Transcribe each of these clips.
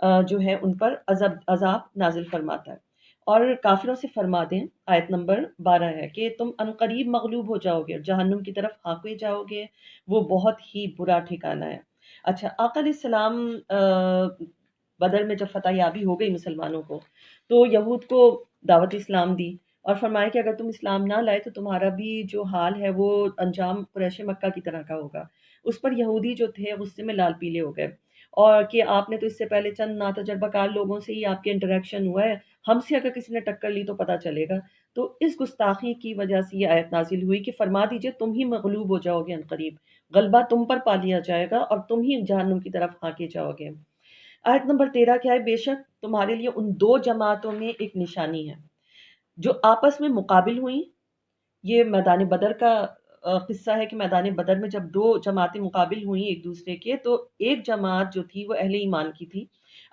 جو ہے ان پر عذاب نازل فرماتا ہے۔ اور کافروں سے فرما دیں، آیت نمبر 12 ہے کہ تم عنقریب مغلوب ہو جاؤ گے اور جہنم کی طرف ہانکے جاؤ گے، وہ بہت ہی برا ٹھکانہ ہے۔ اچھا، آقا علیہ السلام بدر میں جب فتح یابی ہو گئی مسلمانوں کو، تو یہود کو دعوت اسلام دی اور فرمایا کہ اگر تم اسلام نہ لائے تو تمہارا بھی جو حال ہے وہ انجام قریش مکہ کی طرح کا ہوگا۔ اس پر یہودی جو تھے غصے میں لال پیلے ہو گئے، اور کہ آپ نے تو اس سے پہلے چند ناتجربہ کار لوگوں سے ہی آپ کے انٹریکشن ہوا ہے، ہم سے اگر کسی نے ٹکر لی تو پتہ چلے گا۔ تو اس گستاخی کی وجہ سے یہ آیت نازل ہوئی کہ فرما دیجئے تم ہی مغلوب ہو جاؤ گے عنقریب، غلبہ تم پر پا لیا جائے گا اور تم ہی جہنم کی طرف ہانکے جاؤ گے۔ آیت نمبر 13 کیا ہے؟ بے شک تمہارے لیے ان دو جماعتوں میں ایک نشانی ہے جو آپس میں مقابل ہوئیں۔ یہ میدان بدر کا قصہ ہے کہ میدان بدر میں جب دو جماعتیں مقابل ہوئیں ایک دوسرے کے، تو ایک جماعت جو تھی وہ اہل ایمان کی تھی،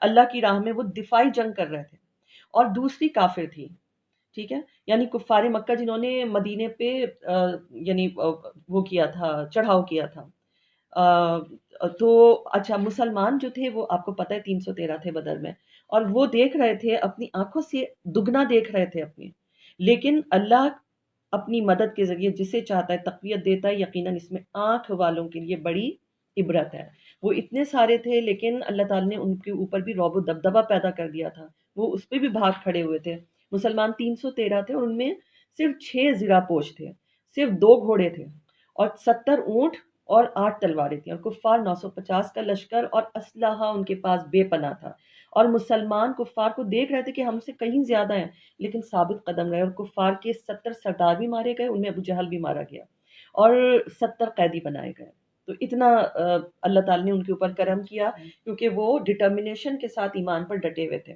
اللہ کی راہ میں وہ دفاعی جنگ کر رہے تھے، اور دوسری کافر تھی، ٹھیک ہے، یعنی کفار مکہ جنہوں نے مدینے پہ یعنی وہ کیا تھا، چڑھاؤ کیا تھا۔ تو اچھا، مسلمان جو تھے وہ آپ کو پتہ ہے 313 تھے بدر میں، اور وہ دیکھ رہے تھے اپنی آنکھوں سے دگنا دیکھ رہے تھے اپنی، لیکن اللہ اپنی مدد کے ذریعے جسے چاہتا ہے تقویت دیتا ہے۔ یقیناً اس میں آنکھ والوں کے لیے بڑی عبرت ہے۔ وہ اتنے سارے تھے لیکن اللہ تعالیٰ نے ان کے اوپر بھی رعب و دبدبہ پیدا کر دیا تھا، وہ اس پہ بھی بھاگ کھڑے ہوئے تھے۔ مسلمان 313 تھے اور ان میں صرف 6 زرہ پوش تھے، صرف 2 گھوڑے تھے اور 70 اونٹ اور 8 تلواریں تھیں، اور کفار 950 کا لشکر اور اسلحہ ان کے پاس بے پناہ تھا، اور مسلمان کفار کو دیکھ رہے تھے کہ ہم سے کہیں زیادہ ہیں، لیکن ثابت قدم رہے، اور کفار کے 70 سردار بھی مارے گئے، ان میں ابو جہل بھی مارا گیا، اور 70 قیدی بنائے گئے۔ تو اتنا اللہ تعالیٰ نے ان کے اوپر کرم کیا کیونکہ وہ ڈٹرمنیشن کے ساتھ ایمان پر ڈٹے ہوئے تھے،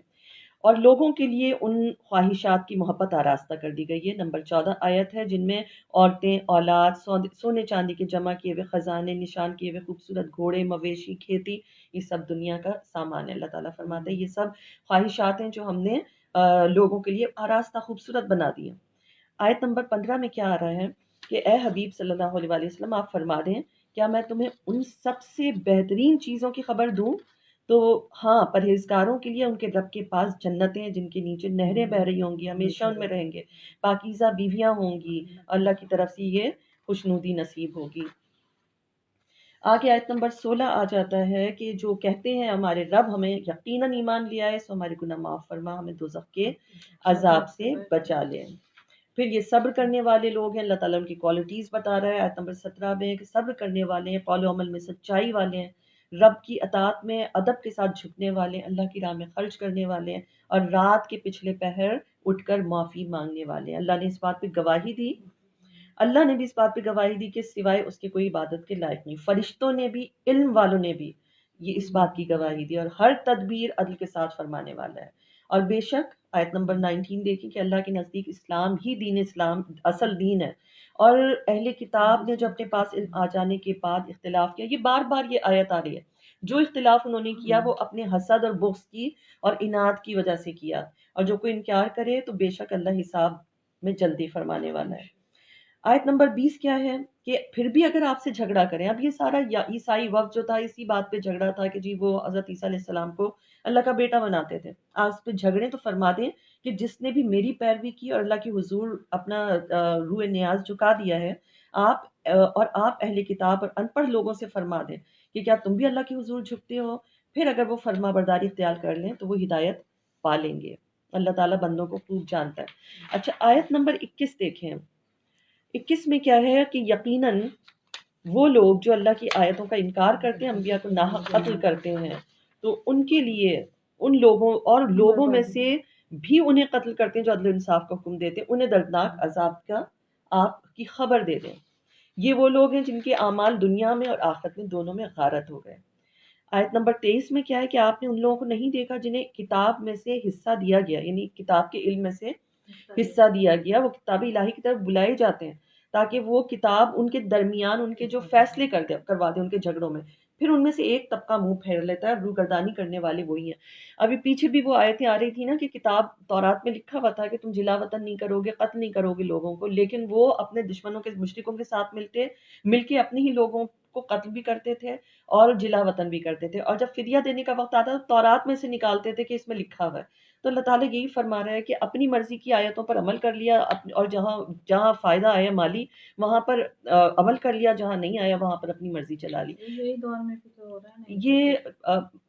اور لوگوں کے لیے ان خواہشات کی محبت آراستہ کر دی گئی ہے۔ نمبر 14 آیت ہے جن میں عورتیں، اولاد، سونے چاندی کے جمع کیے ہوئے خزانے، نشان کیے ہوئے خوبصورت گھوڑے، مویشی، کھیتی، یہ سب دنیا کا سامان ہے۔ اللہ تعالیٰ فرماتے ہیں یہ سب خواہشات ہیں جو ہم نے لوگوں کے لیے آراستہ خوبصورت بنا دی ہیں۔ آیت نمبر 15 میں کیا آ رہا ہے کہ اے حبیب صلی اللہ علیہ وسلم آپ فرما دیں کیا میں تمہیں ان سب سے بہترین چیزوں کی خبر دوں؟ تو ہاں، پرہیزگاروں کے لیے ان کے رب کے پاس جنتیں ہیں جن کے نیچے نہریں بہہ رہی ہوں گی، ہمیشہ ان میں رہیں گے، پاکیزہ بیویاں ہوں گی، اللہ کی طرف سے یہ خوشنودی نصیب ہوگی۔ آگے آیت نمبر 16 آ جاتا ہے کہ جو کہتے ہیں ہمارے رب ہمیں یقیناً ایمان لیا ہے، سو ہمارے گناہ معاف فرما، ہمیں دوزخ کے عذاب سے بچا لے۔ پھر یہ صبر کرنے والے لوگ ہیں، اللہ تعالیٰ ان کی کوالٹیز بتا رہا ہے آیت نمبر 17 میں کہ صبر کرنے والے ہیں، قول و عمل میں سچائی والے ہیں، رب کی اطاعت میں ادب کے ساتھ جھکنے والے ہیں، اللہ کی راہ میں خرچ کرنے والے ہیں، اور رات کے پچھلے پہر اٹھ کر معافی مانگنے والے ہیں۔ اللہ نے اس بات پہ گواہی دی، اللہ نے بھی اس بات پہ گواہی دی کہ سوائے اس کے کوئی عبادت کے لائق نہیں، فرشتوں نے بھی، علم والوں نے بھی یہ اس بات کی گواہی دی، اور ہر تدبیر عدل کے ساتھ فرمانے والا ہے۔ اور بے شک آیت نمبر 19 دیکھیں کہ اللہ کے نزدیک اسلام ہی دین اسلام اصل دین ہے، اور اہل کتاب نے جو اپنے پاس علم آ جانے کے بعد اختلاف کیا، یہ بار بار یہ آیت آ رہی ہے، جو اختلاف انہوں نے کیا وہ اپنے حسد اور بغض کی اور اناد کی وجہ سے کیا، اور جو کوئی انکار کرے تو بے شک اللہ حساب میں جلدی فرمانے والا ہے۔ آیت نمبر 20 کیا ہے کہ پھر بھی اگر آپ سے جھگڑا کریں، اب یہ سارا عیسائی وقت جو تھا اسی بات پہ جھگڑا تھا کہ جی وہ حضرت عیسیٰ علیہ السلام کو اللہ کا بیٹا بناتے تھے، آپ پہ جھگڑیں تو فرما دیں کہ جس نے بھی میری پیروی کی اور اللہ کی حضور اپنا روح نیاز جھکا دیا ہے، آپ اور آپ اہل کتاب اور ان پڑھ لوگوں سے فرما دیں کہ کیا تم بھی اللہ کی حضور جھکتے ہو؟ پھر اگر وہ فرما برداری اختیار کر لیں تو وہ ہدایت پا لیں گے۔ اللہ تعالیٰ بندوں کو خوب جانتا ہے۔ اچھا، آیت نمبر 21 دیکھیں، 21 میں کیا ہے کہ یقیناً وہ لوگ جو اللہ کی آیتوں کا انکار کرتے ہیں، انبیاء کو ناحق قتل کرتے ہیں، تو ان کے لیے ان لوگوں اور لوگوں میں سے بھی انہیں قتل کرتے ہیں جو عدل و انصاف کا حکم دیتے ہیں، انہیں دردناک عذاب کا آپ کی خبر دے دیں۔ یہ وہ لوگ ہیں جن کے اعمال دنیا میں اور آخرت میں دونوں میں غارت ہو گئے۔ آیت نمبر 23 میں کیا ہے کہ آپ نے ان لوگوں کو نہیں دیکھا جنہیں کتاب میں سے حصہ دیا گیا، یعنی کتاب کے علم میں سے حصہ دیا گیا، وہ کتاب الہی کی طرف بلائے جاتے ہیں تاکہ وہ کتاب ان کے درمیان ان کے جو فیصلے کروا دیں ان کے جھگڑوں میں، پھر ان میں سے ایک طبقہ منہ پھیر لیتا ہے، روگردانی کرنے والے وہی ہیں۔ ابھی پیچھے بھی وہ آیتیں آ رہی تھی نا کہ کتاب تورات میں لکھا ہوا تھا کہ تم جلا وطن نہیں کرو گے، قتل نہیں کرو گے لوگوں کو، لیکن وہ اپنے دشمنوں کے مشرکوں کے ساتھ مل کے اپنے ہی لوگوں کو قتل بھی کرتے تھے اور جلا وطن بھی کرتے تھے، اور جب فدیہ دینے کا وقت آتا تو تورات میں سے نکالتے تھے کہ اس میں لکھا ہوا ہے. تو اللہ تعالیٰ یہی فرما رہا ہے کہ اپنی مرضی کی آیتوں پر عمل کر لیا، اور جہاں جہاں فائدہ آیا مالی وہاں پر عمل کر لیا، جہاں نہیں آیا وہاں پر اپنی مرضی چلا لی. یہی دور میں بھی تو ہو رہا ہے نا. یہ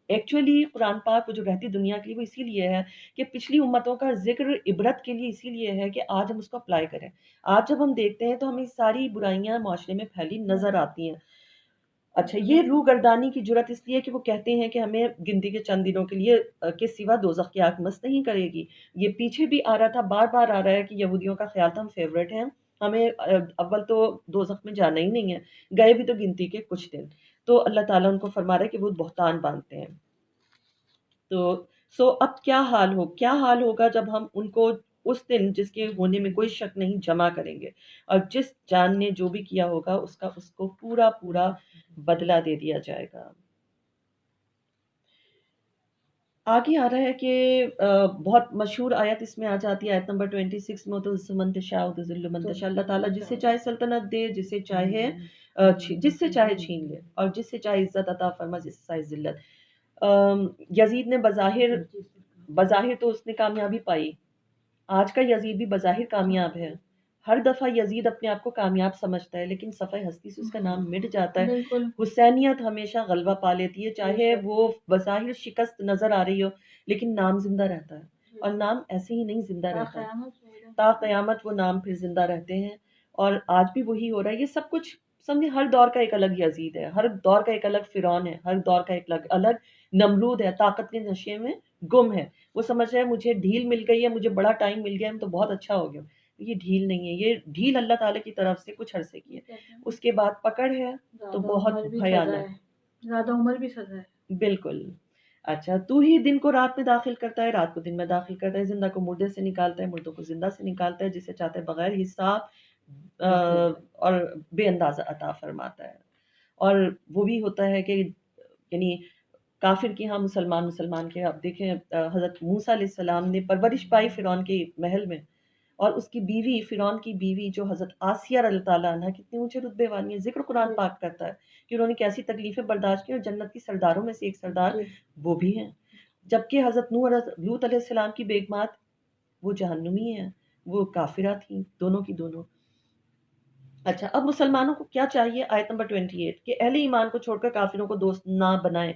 ایکچولی قرآن پاک وہ جو رہتی دنیا کے لیے وہ اسی لیے ہے کہ پچھلی امتوں کا ذکر عبرت کے لیے اسی لیے ہے کہ آج ہم اس کو اپلائی کریں. آج جب ہم دیکھتے ہیں تو ہمیں ساری برائیاں معاشرے میں پھیلی نظر آتی ہیں. اچھا، یہ روح گردانی کی جرت اس لیے کہ وہ کہتے ہیں کہ ہمیں گنتی کے چند دنوں کے لیے کے سوا دوزخ کی آگ مس نہیں کرے گی. یہ پیچھے بھی آ رہا تھا، بار بار آ رہا ہے کہ یہودیوں کا خیال تھا ہم فیورٹ ہیں، ہمیں اول تو دوزخ میں جانا ہی نہیں ہے، گئے بھی تو گنتی کے کچھ دن. تو اللہ تعالیٰ ان کو فرما رہا ہے کہ وہ بہتان باندھتے ہیں. تو اب کیا حال ہوگا جب ہم ان کو اس دن جس کے ہونے میں کوئی شک نہیں جمع کریں گے، اور جس جان نے جو بھی کیا ہوگا اس کو پورا بدلہ دے دیا جائے گا. آگے آ رہا ہے کہ بہت مشہور آیت اس میں آ جاتی ہے، آیت نمبر 26 میں، تو من تشاء وتذل من تشاء. اللہ تعالیٰ جس سے چاہے سلطنت دے، جس سے چاہے چھین لے، اور جس سے چاہے عزت عطا فرما، جس سے چاہے ذلت. یزید نے بظاہر تو اس نے کامیابی پائی. آج کا یزید بھی بظاہر کامیاب ہے. ہر دفعہ یزید اپنے آپ کو کامیاب سمجھتا ہے لیکن صفحہ ہستی سے اس کا نام مٹ جاتا ہے. بالکل حسینیت ہمیشہ غلبہ پا لیتی ہے، چاہے وہ بظاہر شکست نظر آ رہی ہو لیکن نام زندہ رہتا ہے. اور نام ایسے ہی نہیں زندہ رہتا ہے، تا قیامت وہ نام پھر زندہ رہتے ہیں. اور آج بھی وہی ہو رہا ہے. یہ سب کچھ سمجھے، ہر دور کا ایک الگ یزید ہے، ہر دور کا ایک الگ فرعون ہے، ہر دور کا ایک الگ نمرود ہے، طاقت کے نشے میں گم ہے. وہ سمجھ رہے ہیں مجھے ڈھیل مل گئی ہے، مجھے بڑا ٹائم مل گیا ہے تو بہت اچھا ہو گیا. یہ ڈھیل نہیں ہے، یہ ڈھیل اللہ تعالیٰ کی طرف سے کچھ عرصے کی ہے، اس کے بعد پکڑ ہے تو بہت بھیانک. زیادہ عمر بھی سزا ہے. بالکل. اچھا، تو ہی دن کو رات میں داخل کرتا ہے، رات کو دن میں داخل کرتا ہے، زندہ کو مردے سے نکالتا ہے، مردوں کو زندہ سے نکالتا ہے، جسے چاہتا ہے بغیر حساب اور بے اندازہ عطا فرماتا ہے. اور وہ بھی ہوتا ہے کہ یعنی کافر کی ہاں مسلمان کے. اب دیکھیں حضرت موسیٰ علیہ السلام نے پرورش پائی فرعون کے محل میں، اور اس کی بیوی، فرعون کی بیوی جو حضرت آسیہ رضی اللہ عنہ، کتنے اونچے رتبے والی ہیں. ذکر قرآن پاک کرتا ہے کہ انہوں نے کیسی تکلیفیں برداشت کی، اور جنت کی سرداروں میں سے ایک سردار وہ بھی ہیں. جبکہ حضرت لوط علیہ السلام کی بیگمات وہ جہنمی ہیں، وہ کافرہ تھیں، دونوں کی دونوں. اچھا، اب مسلمانوں کو کیا چاہیے؟ آیت نمبر 28 کہ اہل ایمان کو چھوڑ کر کافروں کو دوست نہ بنائیں.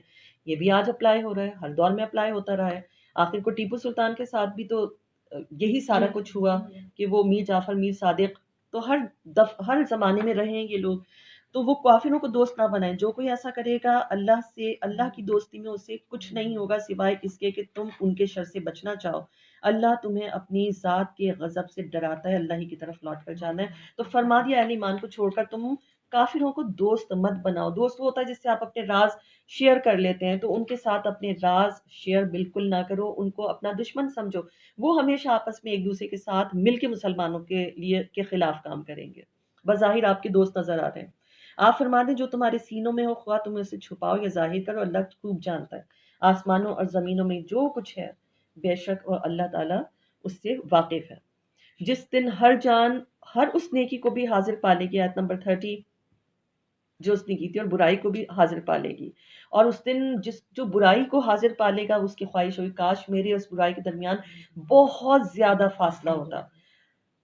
یہ بھی آج اپلائی ہو رہا ہے، ہر دور میں اپلائی ہوتا رہا ہے. آخر کو ٹیپو سلطان کے ساتھ بھی تو یہی سارا کچھ ہوا کہ وہ میر جعفر، میر صادق، تو ہر زمانے میں رہے ہیں یہ لوگ. تو وہ کافروں کو دوست نہ بنائیں. جو کوئی ایسا کرے گا اللہ کی دوستی میں اسے کچھ نہیں ہوگا سوائے اس کے کہ تم ان کے شر سے بچنا چاہو. اللہ تمہیں اپنی ذات کے غضب سے ڈراتا ہے، اللہ ہی کی طرف لوٹ کر جانا ہے. تو فرما دیا اہل ایمان کو چھوڑ کر تم کافروں کو دوست مت بناؤ. دوست وہ ہوتا ہے جس سے آپ اپنے راز شیئر کر لیتے ہیں، تو ان کے ساتھ اپنے راز شیئر بالکل نہ کرو، ان کو اپنا دشمن سمجھو. وہ ہمیشہ آپس میں ایک دوسرے کے ساتھ مل کے مسلمانوں کے خلاف کام کریں گے. بظاہر آپ کے دوست نظر آ رہے ہیں. آپ فرما دیں جو تمہارے سینوں میں ہو، خواہ تم اسے چھپاؤ یا ظاہر کرو، اللہ خوب جانتا ہے. آسمانوں اور زمینوں میں جو کچھ ہے بے شک اور اللہ تعالیٰ اس سے واقف ہے. جس دن ہر جان ہر اس نیکی کو بھی حاضر پالے گی، آیت نمبر 30، جو اس نے کی تھی، اور برائی کو بھی حاضر پالے گی. اور اس دن جو برائی کو حاضر پالے گا اس کی خواہش ہوگی کاش میرے اور اس برائی کے درمیان بہت زیادہ فاصلہ ہوتا.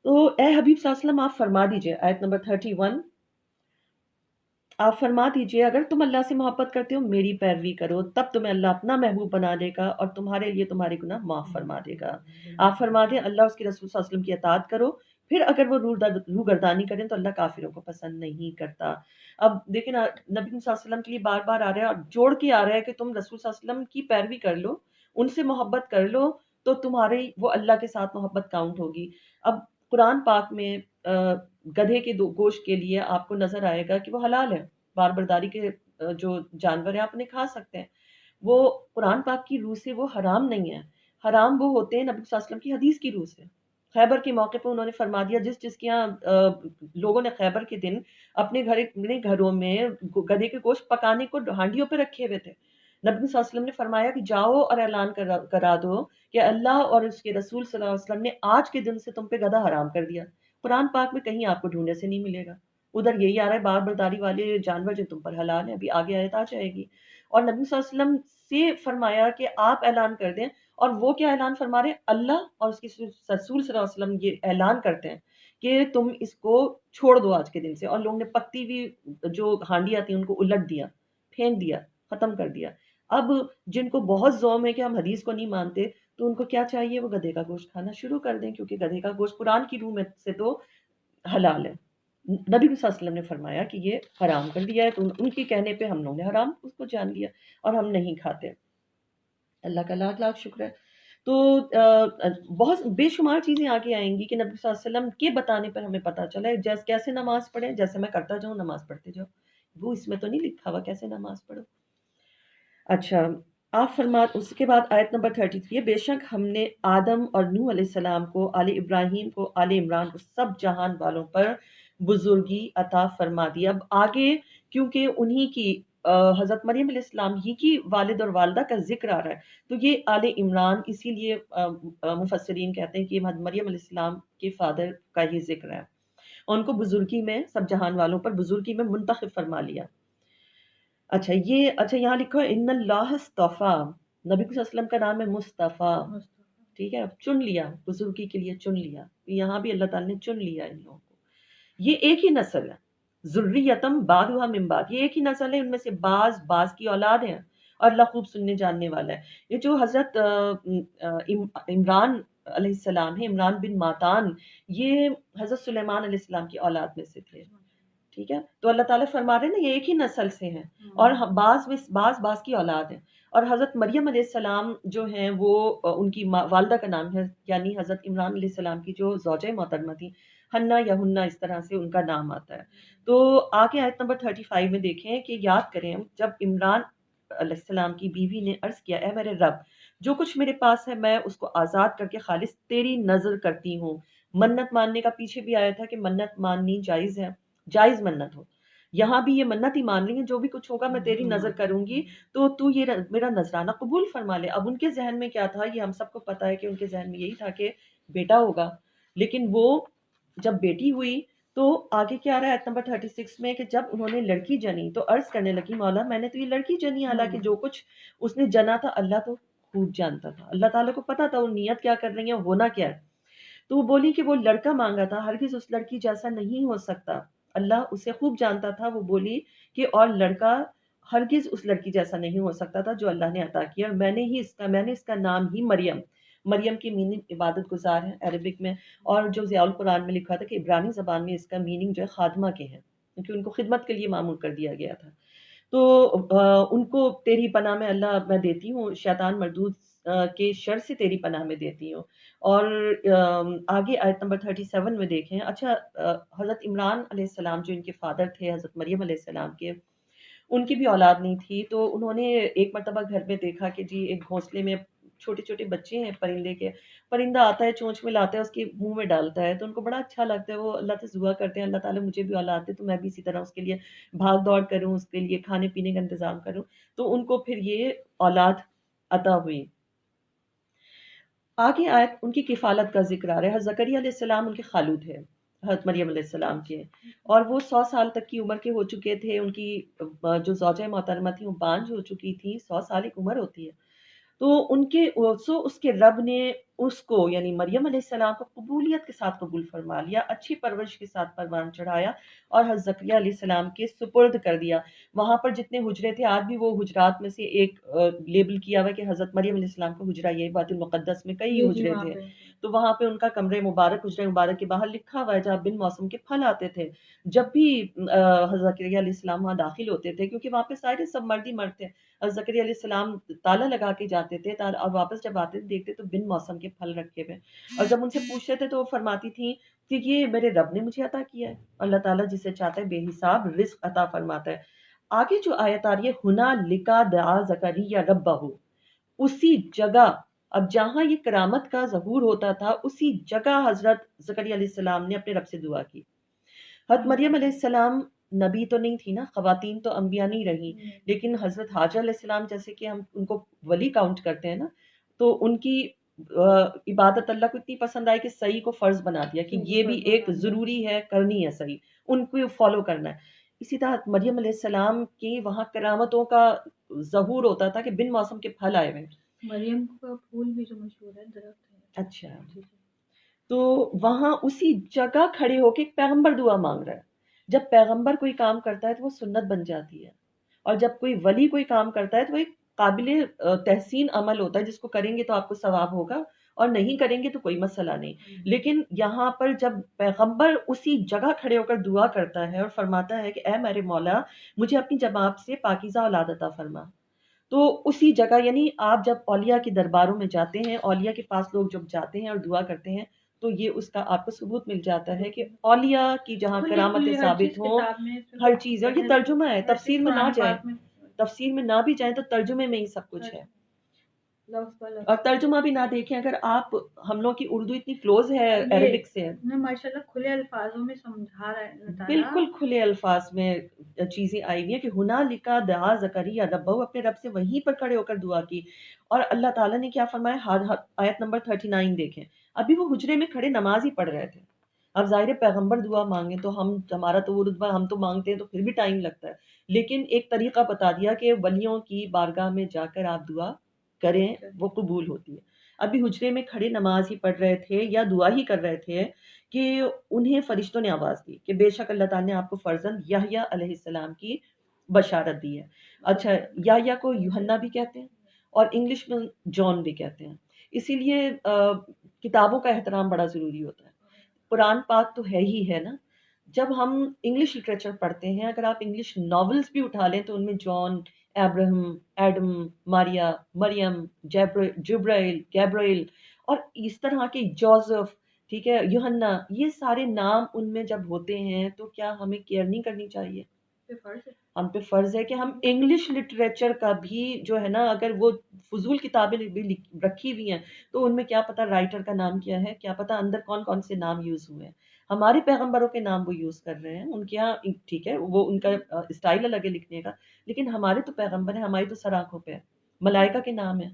تو اے حبیب صلی اللہ علیہ وسلم آپ فرما دیجئے، آیت نمبر 31، آپ فرما دیجئے اگر تم اللہ سے محبت کرتے ہو میری پیروی کرو، تب تمہیں اللہ اپنا محبوب بنا دے گا اور تمہارے لیے تمہارے گناہ معاف فرما دے گا. آپ فرما دیں اللہ اس کے رسول صلی اللہ علیہ وسلم کی اطاعت کرو، پھر اگر وہ روح گردانی کریں تو اللہ کافروں کو پسند نہیں کرتا. اب دیکھیں نا، نبی صلی اللہ علیہ وسلم کے لیے بار بار آ رہا ہے اور جوڑ کے آ رہا ہے کہ تم رسول صلی اللہ علیہ وسلم کی پیروی کر لو، ان سے محبت کر لو، تو تمہارے وہ اللہ کے ساتھ محبت کاؤنٹ ہوگی. اب قرآن پاک میں گدھے کے گوشت کے لیے آپ کو نظر آئے گا کہ وہ حلال ہے، بار برداری کے جو جانور ہیں آپ انہیں کھا سکتے ہیں. وہ قرآن پاک کی روح سے وہ حرام نہیں ہے. حرام وہ ہوتے ہیں نبی صلی اللہ علیہ وسلم کی حدیث کی روح سے. خیبر کے موقع پہ انہوں نے فرما دیا جس کے یہاں لوگوں نے خیبر کے دن اپنے گھروں میں گدھے کے گوشت پکانے کو ہانڈیوں پہ رکھے ہوئے تھے. نبی صلی اللہ علیہ وسلم نے فرمایا کہ جاؤ اور اعلان کرا دو کہ اللہ اور اس کے رسول صلی اللہ علیہ وسلم نے آج کے دن سے تم پہ گدھا حرام کر دیا. قرآن پاک میں کہیں آپ کو ڈھونڈنے سے نہیں ملے گا. ادھر یہی آ رہا ہے بار برداری والے جانور جو تم پر حلال ہیں، ابھی آگے آیت آ جائے گی. اور نبی صلی اللہ علیہ وسلم سے فرمایا کہ آپ اعلان کر دیں، اور وہ کیا اعلان فرما رہے ہیں؟ اللہ اور اس کے رسول صلی اللہ علیہ وسلم یہ اعلان کرتے ہیں کہ تم اس کو چھوڑ دو آج کے دن سے. اور لوگوں نے پکتی ہوئی جو ہانڈیاں تھیں ان کو الٹ دیا، پھینک دیا، ختم کر دیا. اب جن کو بہت زوم ہے کہ ہم حدیث کو نہیں مانتے، تو ان کو کیا چاہیے؟ وہ گدھے کا گوشت کھانا شروع کر دیں، کیونکہ گدھے کا گوشت قرآن کی روح میں سے تو حلال ہے. نبی صلی اللہ علیہ وسلم نے فرمایا کہ یہ حرام کر دیا ہے، تو ان کے کہنے پہ ہم لوگوں نے حرام اس کو جان لیا اور ہم نہیں کھاتے. اللہ کا لاکھ لاکھ شکر ہے. تو بہت بے شمار چیزیں آگے آئیں گی کہ نبی صلی اللہ علیہ وسلم کے بتانے پر ہمیں پتہ چلا ہے جیسے کیسے نماز پڑھیں، جیسے میں کرتا جاؤں نماز پڑھتے جاؤ، وہ اس میں تو نہیں لکھا ہوا کیسے نماز پڑھو. اچھا، آپ اس کے بعد آیت نمبر 33، بے شک ہم نے آدم اور نوح علیہ السلام کو، آل ابراہیم کو، آل عمران کو سب جہان والوں پر بزرگی عطا فرما دی. اب آگے کیونکہ انہی کی حضرت مریم علیہ السلام ہی کی والد اور والدہ کا ذکر آ رہا ہے، تو یہ آل عمران اسی لیے مفسرین کہتے ہیں کہ یہ مریم علیہ السلام کے فادر کا یہ ذکر ہے. ان کو بزرگی میں، سب جہان والوں پر بزرگی میں منتخب فرما لیا. اچھا یہاں لکھو ان اللہ اصطفیٰ، نبی صلی اللہ علیہ وسلم کا نام ہے مصطفیٰ، ٹھیک ہے، چن لیا، بزرگی کے لیے چن لیا. یہاں بھی اللہ تعالیٰ نے چن لیا ان لوگوں کو. یہ ایک ہی نسل ہے، ذریتم بعضھا من بعض، یہ ایک ہی نسل ہے، ان میں سے بعض کی اولاد ہیں. اور اللہ خوب سننے جاننے والا ہے. یہ جو حضرت عمران علیہ السلام ہے، عمران بن ماتان، یہ حضرت سلیمان علیہ السلام کی اولاد میں سے تھے. ٹھیک ہے، تو اللہ تعالیٰ فرما رہے ہیں نا یہ ایک ہی نسل سے ہیں، اور بعض کی اولاد ہیں. اور حضرت مریم علیہ السلام جو ہیں وہ ان کی والدہ کا نام ہے، یعنی حضرت عمران علیہ السلام کی جو زوجہ محترمہ تھی، ہنہ یا ہنہ اس طرح سے ان کا نام آتا ہے. تو آگے آیت نمبر 35 میں دیکھیں کہ یاد کریں جب عمران علیہ السلام کی بیوی نے عرض کیا، اے میرے رب، جو کچھ میرے پاس ہے میں اس کو آزاد کر کے خالص تیری نظر کرتی ہوں. منت ماننے کا پیچھے بھی آیا تھا کہ منت ماننی جائز ہے، جائز منت ہو. یہاں بھی یہ منت ہی مان لی ہے، جو بھی کچھ ہوگا میں تیری نظر کروں گی، تو یہ میرا نذرانہ قبول فرما لے. اب ان کے ذہن میں کیا تھا، یہ ہم سب کو پتا ہے کہ ان کے ذہن میں یہی تھا کہ بیٹا ہوگا. لیکن وہ جب بیٹی ہوئی تو آگے کیا آ رہا ہے آیت نمبر 36 میں کہ جب انہوں نے لڑکی جنی تو عرض کرنے لگی، مولا میں نے تو یہ لڑکی جنی، حالانکہ جو کچھ اس نے جنا تھا اللہ تو خوب جانتا تھا، اللہ تعالیٰ کو پتا تھا وہ نیت کیا کر رہی ہے، ہونا کیا ہے. تو وہ بولی کہ وہ لڑکا مانگا تھا، ہرگز اس لڑکی جیسا نہیں ہو سکتا، اللہ اسے خوب جانتا تھا. وہ بولی کہ اور لڑکا ہرگز اس لڑکی جیسا نہیں ہو سکتا تھا جو اللہ نے عطا کیا. میں نے اس کا نام ہی مریم کی میننگ عبادت گزار ہے عربک میں، اور جو ضیاء القرآن میں لکھا تھا کہ عبرانی زبان میں اس کا میننگ جو ہے خادمہ کے ہیں، کیونکہ ان کو خدمت کے لیے معمول کر دیا گیا تھا. تو ان کو تیری پناہ میں اللہ میں دیتی ہوں، شیطان مردود کے شر سے تیری پناہ میں دیتی ہوں. اور آگے آیت نمبر 37 میں دیکھیں. اچھا، حضرت عمران علیہ السلام جو ان کے فادر تھے حضرت مریم علیہ السلام کے، ان کی بھی اولاد نہیں تھی. تو انہوں نے ایک مرتبہ گھر میں دیکھا کہ جی ایک گھونسلے میں چھوٹے چھوٹے بچے ہیں پرندے کے، پرندہ آتا ہے چونچ میں لاتا ہے اس کے منہ میں ڈالتا ہے، تو ان کو بڑا اچھا لگتا ہے. وہ اللہ سے دعا کرتے ہیں اللہ تعالیٰ مجھے بھی اولاد دے تو میں بھی اسی طرح اس کے لیے بھاگ دوڑ کروں، اس کے لیے کھانے پینے کا انتظام کروں. تو ان کو پھر یہ اولاد عطا ہوئی. آگے آیت ان کی کفالت کا ذکر آ رہا ہے. حضرت زکریا علیہ السلام ان کے خالو تھے حضرت مریم علیہ السلام کے، اور وہ 100 سال تک کی عمر کے ہو چکے تھے. ان کی جو زوجہ محترمہ تھی وہ بانجھ ہو چکی تھی. 100 سال ایک عمر ہوتی ہے. تو اس کے رب نے اس کو یعنی مریم علیہ السلام کو قبولیت کے ساتھ قبول فرما لیا، اچھی پرورش کے ساتھ پروان چڑھایا اور حضرت زکریا علیہ السلام کے سپرد کر دیا. وہاں پر جتنے حجرے تھے آج بھی وہ حجرات میں سے ایک لیبل کیا ہوا کہ حضرت مریم علیہ السلام کا حجرہ، یہ بیت المقدس میں کئی حجرے تھے، تو وہاں پہ ان کا کمرے مبارک حجرہ مبارک کے باہر لکھا ہوا ہے جہاں بن موسم کے پھل آتے تھے. جب بھی حضرت زکریا علیہ السلام وہاں داخل ہوتے تھے، کیونکہ وہاں پہ سارے سب مرد ہی مرد تھے، حضرت زکریا علیہ السلام تالا لگا کے جاتے تھے اور واپس جب آتے تھے دیکھتے تو بن موسم کے پھل رکھے ہوئے. اور جب ان سے پوچھتے تھے تو وہ فرماتی تھیں کہ یہ میرے رب نے مجھے عطا کیا ہے. اللہ تعالیٰ جسے چاہتا ہے بے حساب رزق عطا فرماتا ہے. آگے جو آیت آ رہی ہے ہنا لکا دعا زکریا ربہ، اسی جگہ، اب جہاں یہ کرامت کا ظہور ہوتا تھا اسی جگہ حضرت زکریا علیہ السلام نے اپنے رب سے دعا کی. حضرت مریم علیہ السلام نبی تو نہیں تھی نا، خواتین تو انبیاء نہیں رہی، لیکن حضرت حاجر علیہ السلام جیسے کہ ہم ان کو ولی کاؤنٹ کرتے ہیں نا، تو ان کی عبادت اللہ کو اتنی پسند آئی کہ صحیح کو فرض بنا دیا کہ یہ بھی ایک ضروری ہے، کرنی ہے صحیح، ان کو فالو کرنا ہے۔ اسی طرح مریم علیہ السلام کی وہاں کرامتوں کا ظہور ہوتا تھا کہ بن موسم کے پھل آئے ہوئے۔ مریم کا پھول بھی جو مشہور ہے درخت ہے۔ اچھا، جی جی۔ تو وہاں اسی جگہ کھڑے ہو کے پیغمبر دعا مانگ رہا ہے۔ جب پیغمبر کوئی کام کرتا ہے تو وہ سنت بن جاتی ہے، اور جب کوئی ولی کوئی کام کرتا ہے تو وہ ایک قابل تحسین عمل ہوتا ہے، جس کو کریں گے تو آپ کو ثواب ہوگا اور نہیں کریں گے تو کوئی مسئلہ نہیں۔ لیکن یہاں پر جب پیغمبر اسی جگہ کھڑے ہو کر دعا کرتا ہے اور فرماتا ہے کہ اے میرے مولا مجھے اپنی جماعت سے پاکیزہ اولاد عطا فرما، تو اسی جگہ یعنی آپ جب اولیاء کے درباروں میں جاتے ہیں، اولیاء کے پاس لوگ جب جاتے ہیں اور دعا کرتے ہیں تو یہ اس کا آپ کو ثبوت مل جاتا ہے کہ اولیاء کی جہاں کرامتیں ثابت ہوں، ہر چیز، اور یہ ترجمہ ہے، تفسیر میں نہ جائیں، تفسیر میں نہ بھی جائیں تو ترجمے میں ہی سب کچھ ہے، اور ترجمہ بھی نہ دیکھیں اگر آپ، ہم لوگ کی اردو اتنی کلوز ہے عربک سے، ماشاء اللہ کھلے الفاظوں میں سمجھا رہا ہے اللہ تعالیٰ، بالکل کھلے الفاظ میں چیزیں آئی ہوئی ہیں کہ ہنالک دعا زکریا ربہ، اپنے رب سے وہیں پر کھڑے ہو کر دعا کی، اور اللہ تعالیٰ نے کیا فرمایا، آیت نمبر 39 دیکھیں، ابھی وہ حجرے میں کھڑے نماز ہی پڑھ رہے تھے۔ اب ظاہر پیغمبر دعا مانگیں تو ہمارا تو وہ رتبہ، ہم تو مانگتے ہیں تو پھر بھی ٹائم لگتا ہے، لیکن ایک طریقہ بتا دیا کہ ولیوں کی بارگاہ میں جا کر آپ دعا کریں، وہ قبول ہوتی ہے۔ ابھی حجرے میں کھڑے نماز ہی پڑھ رہے تھے یا دعا ہی کر رہے تھے کہ انہیں فرشتوں نے آواز دی کہ بے شک اللہ تعالیٰ نے آپ کو فرزند یحییٰ علیہ السلام کی بشارت دی ہے۔ اچھا، یحییٰ کو یوحنا بھی کہتے ہیں اور انگلش میں جان بھی کہتے ہیں، اسی لیے کتابوں کا احترام بڑا ضروری ہوتا ہے۔ قرآن پاک تو ہے ہی نا، جب ہم انگلش لٹریچر پڑھتے ہیں، اگر آپ انگلش ناولز بھی اٹھا لیں تو ان میں جان، ابراہم، ایڈم، ماریا، مریم، جبرائیل، گیبرائیل، اور اس طرح کے جوزف، ٹھیک ہے، یوحنا، یہ سارے نام ان میں جب ہوتے ہیں تو کیا ہمیں کیئر نہیں کرنی چاہیے؟ ہم پہ فرض ہے کہ ہم انگلش لٹریچر کا بھی جو ہے نا، اگر وہ فضول کتابیں بھی رکھی ہوئی ہیں تو ان میں کیا پتہ رائٹر کا نام کیا ہے، کیا پتہ اندر کون کون سے نام یوز ہوئے ہیں۔ ہمارے پیغمبروں کے نام وہ یوز کر رہے ہیں، ان کے یہاں ٹھیک ہے وہ ان کا اسٹائل الگ ہے لکھنے کا، لیکن ہمارے تو پیغمبر ہیں، ہماری تو سر آنکھوں پہ ہے، ملائکہ کے نام ہیں،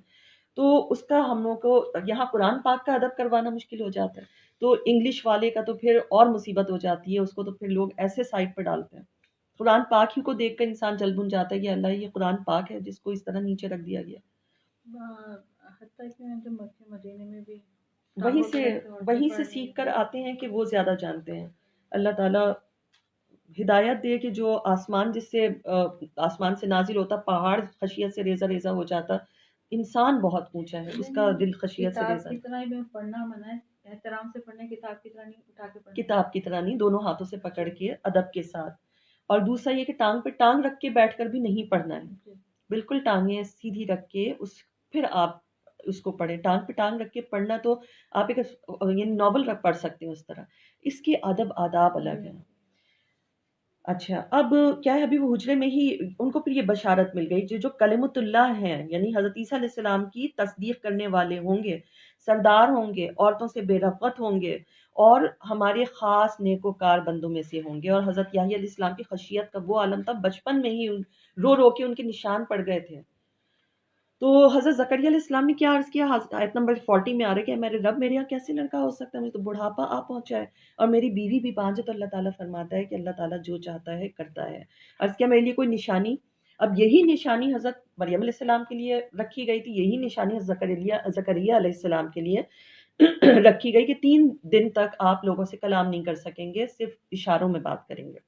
تو اس کا ہم لوگوں کو یہاں قرآن پاک کا ادب کروانا مشکل ہو جاتا ہے، تو انگلش والے کا تو پھر اور مصیبت ہو جاتی ہے، اس کو تو پھر لوگ ایسے سائٹ پہ ڈالتے ہیں۔ قرآن پاک ہی کو دیکھ کر انسان جل بن جاتا ہے کہ اللہ یہ قرآن پاک ہے جس کو اس طرح نیچے رکھ دیا گیا۔ حتیٰ کہ جو مکہ مدینے میں بھی وہیں سے سیکھ کر آتے ہیں کہ وہ زیادہ جانتے ہیں۔ اللہ تعالیٰ ہدایت دے کہ جو آسمان جس سے آسمان سے نازل ہوتا، پہاڑ خشیت سے ریزہ ریزہ ہو جاتا، انسان بہت اونچا ہے، اس کا دل خشیت سے ریزہ، کتاب کی طرح ہی پڑھنا منع ہے، احترام سے پڑھنا، کتاب کی طرح نہیں اٹھا کے پڑھنا، کتاب کی طرح نہیں، دونوں ہاتھوں سے پکڑ کے ادب کے ساتھ، اور دوسرا یہ کہ ٹانگ پہ ٹانگ رکھ کے بیٹھ کر بھی نہیں پڑھنا ہے، بالکل ٹانگیں سیدھی رکھ کے پھر آپ اس کو پڑھیں۔ ٹانگ پہ ٹانگ رکھ کے پڑھنا تو آپ ایک یعنی ناول پڑھ سکتے ہیں اس طرح، اس کے ادب آداب الگ ہیں۔ اچھا، اب کیا ہے، ابھی وہ حجرے میں ہی ان کو پھر یہ بشارت مل گئی، جو کلمۃ اللہ ہیں یعنی حضرت عیسیٰ علیہ السلام کی تصدیق کرنے والے ہوں گے، سردار ہوں گے، عورتوں سے بے رغبت ہوں گے، اور ہمارے خاص نیکوکار بندوں میں سے ہوں گے، اور حضرت یحییٰ علیہ السلام کی خشیت کا وہ عالم تھا، بچپن میں ہی رو رو کے ان کے نشان پڑ گئے تھے۔ تو حضرت زکریا علیہ السلام نے کیا عرض کیا، آیت نمبر 40 میں آ رہا ہے کہ میرے رب، میرے یہاں کیسے لڑکا ہو سکتا ہے، مجھے تو بڑھاپا آ پہنچا ہے اور میری بیوی بھی بانجھ ہے۔ تو اللہ تعالیٰ فرماتا ہے کہ اللہ تعالیٰ جو چاہتا ہے کرتا ہے۔ عرض کیا میرے لیے کوئی نشانی؟ اب یہی نشانی حضرت مریم علیہ السلام کے لیے رکھی گئی تھی، یہی نشانی زکریا علیہ السلام کے لیے رکھی گئی کہ 3 دن تک آپ لوگوں سے کلام نہیں کر سکیں گے، صرف اشاروں میں بات کریں گے،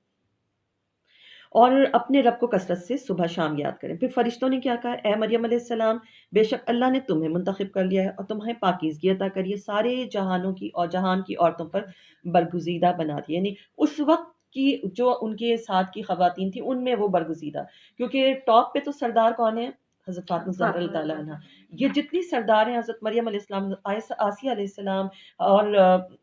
اور اپنے رب کو کثرت سے صبح شام یاد کریں۔ پھر فرشتوں نے کیا کہا، اے مریم علیہ السلام، بے شک اللہ نے تمہیں منتخب کر لیا ہے اور تمہیں پاکیزگی عطا کری ہے، سارے جہانوں کی اور جہان کی عورتوں پر برگزیدہ بنا دیا، یعنی اس وقت کی جو ان کے ساتھ کی خواتین تھیں ان میں وہ برگزیدہ، کیونکہ ٹاپ پہ تو سردار کون ہے؟ حضرت فاطمہ زہرا اللہ تعالیٰ عنہ۔ یہ جتنی سردار ہیں، حضرت مریم علیہ السلام، آسیہ علیہ السلام، اور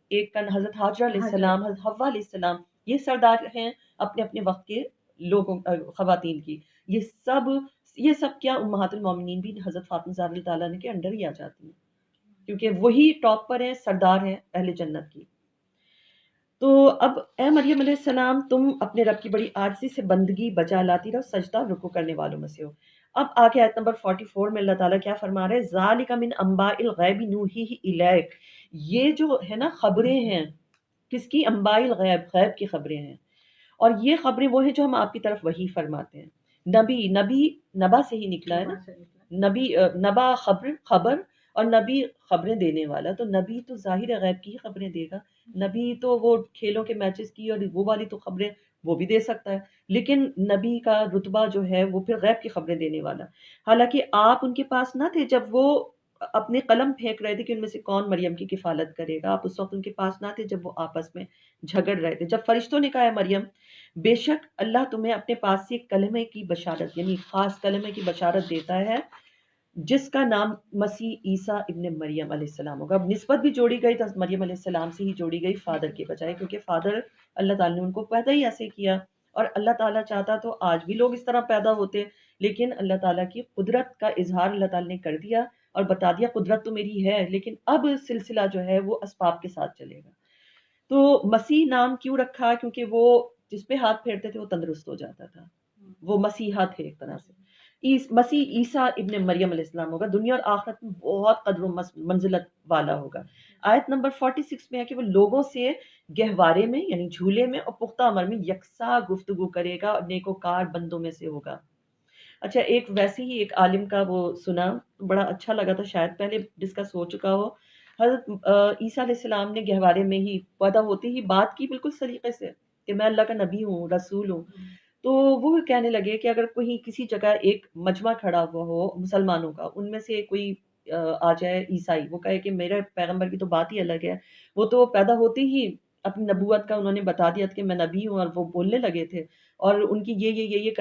ایک حضرت حاجرہ علیہ السلام، حضرت حوا علیہ السلام، یہ سردار ہیں اپنے اپنے وقت کے لوگوں، خواتین کی۔ یہ سب کیا امہات المومنین بھی حضرت فاطمہ زہرا اللہ تعالیٰ عنہ کے انڈر ہی آ جاتی ہیں، کیونکہ وہی ٹاپ پر ہیں، سردار ہیں اہل جنت کی۔ تو اب اے مریم علیہ السلام، تم اپنے رب کی بڑی عاجزی سے بندگی بجا لاتی رہو، سجدہ رکوع کرنے والوں میں سے ہو۔ اب آگے آیت نمبر 44 میں اللہ تعالیٰ کیا فرما رہے ہیں؟ ذالک من انباء الغیب نوحیہ الیک، یہ جو ہے نا خبریں ہیں، کس کی؟ انباء الغیب، غیب کی خبریں ہیں، اور یہ خبریں وہ ہیں جو ہم آپ کی طرف وحی فرماتے ہیں۔ نبی نبا سے ہی نکلا ہے نا، نبی نبا خبر، اور نبی خبریں دینے والا، تو نبی تو ظاہر غیب کی ہی خبریں دے گا، نبی تو وہ کھیلوں کے میچز کی اور وہ والی تو خبریں وہ بھی دے سکتا ہے، لیکن نبی کا رتبہ جو ہے وہ پھر غیب کی خبریں دینے والا۔ حالانکہ آپ ان کے پاس نہ تھے جب وہ اپنے قلم پھینک رہے تھے کہ ان میں سے کون مریم کی کفالت کرے گا، آپ اس وقت ان کے پاس نہ تھے جب وہ آپس میں جھگڑ رہے تھے۔ جب فرشتوں نے کہا ہے مریم بے شک اللہ تمہیں اپنے پاس سے کلمے کی بشارت، یعنی خاص کلمے کی بشارت دیتا ہے جس کا نام مسیح عیسیٰ ابن مریم علیہ السلام ہوگا۔ اب نسبت بھی جوڑی گئی تو مریم علیہ السلام سے ہی جوڑی گئی فادر کے بجائے، کیونکہ فادر اللہ تعالیٰ نے ان کو پیدا ہی ایسے کیا، اور اللہ تعالیٰ چاہتا تو آج بھی لوگ اس طرح پیدا ہوتے، لیکن اللہ تعالیٰ کی قدرت کا اظہار اللہ تعالیٰ نے کر دیا اور بتا دیا قدرت تو میری ہے، لیکن اب سلسلہ جو ہے وہ اسباب کے ساتھ چلے گا۔ تو مسیح نام کیوں رکھا؟ کیونکہ وہ جس پہ ہاتھ پھیرتے تھے وہ تندرست ہو جاتا تھا، وہ مسیحا تھے ایک طرح سے۔ مسیح عیسیٰ ابن مریم علیہ السلام ہوگا، دنیا اور آخرت میں بہت قدر و منزلت والا ہوگا۔ آیت نمبر 46 میں ہے کہ وہ لوگوں سے گہوارے میں یعنی جھولے میں اور پختہ عمر میں یکساں گفتگو کرے گا اور نیکوکار بندوں میں سے ہوگا۔ اچھا، ایک ویسے ہی ایک عالم کا وہ سنا، بڑا اچھا لگا تھا، شاید پہلے ڈسکس ہو چکا ہو۔ حضرت عیسیٰ علیہ السلام نے گہوارے میں ہی پیدا ہوتے ہی بات کی بالکل سلیقے سے کہ میں اللہ کا نبی ہوں، رسول ہوں۔ تو وہ کہنے لگے کہ اگر کوئی کسی جگہ ایک مجمع کھڑا ہوا ہو مسلمانوں کا، ان میں سے کوئی آ جائے عیسائی، وہ کہے کہ میرے پیغمبر کی تو بات ہی الگ ہے، وہ تو پیدا ہوتے ہی اپنی نبوت کا انہوں نے بتا دیا کہ میں نبی ہوں، اور وہ بولنے لگے تھے اور ان کی یہ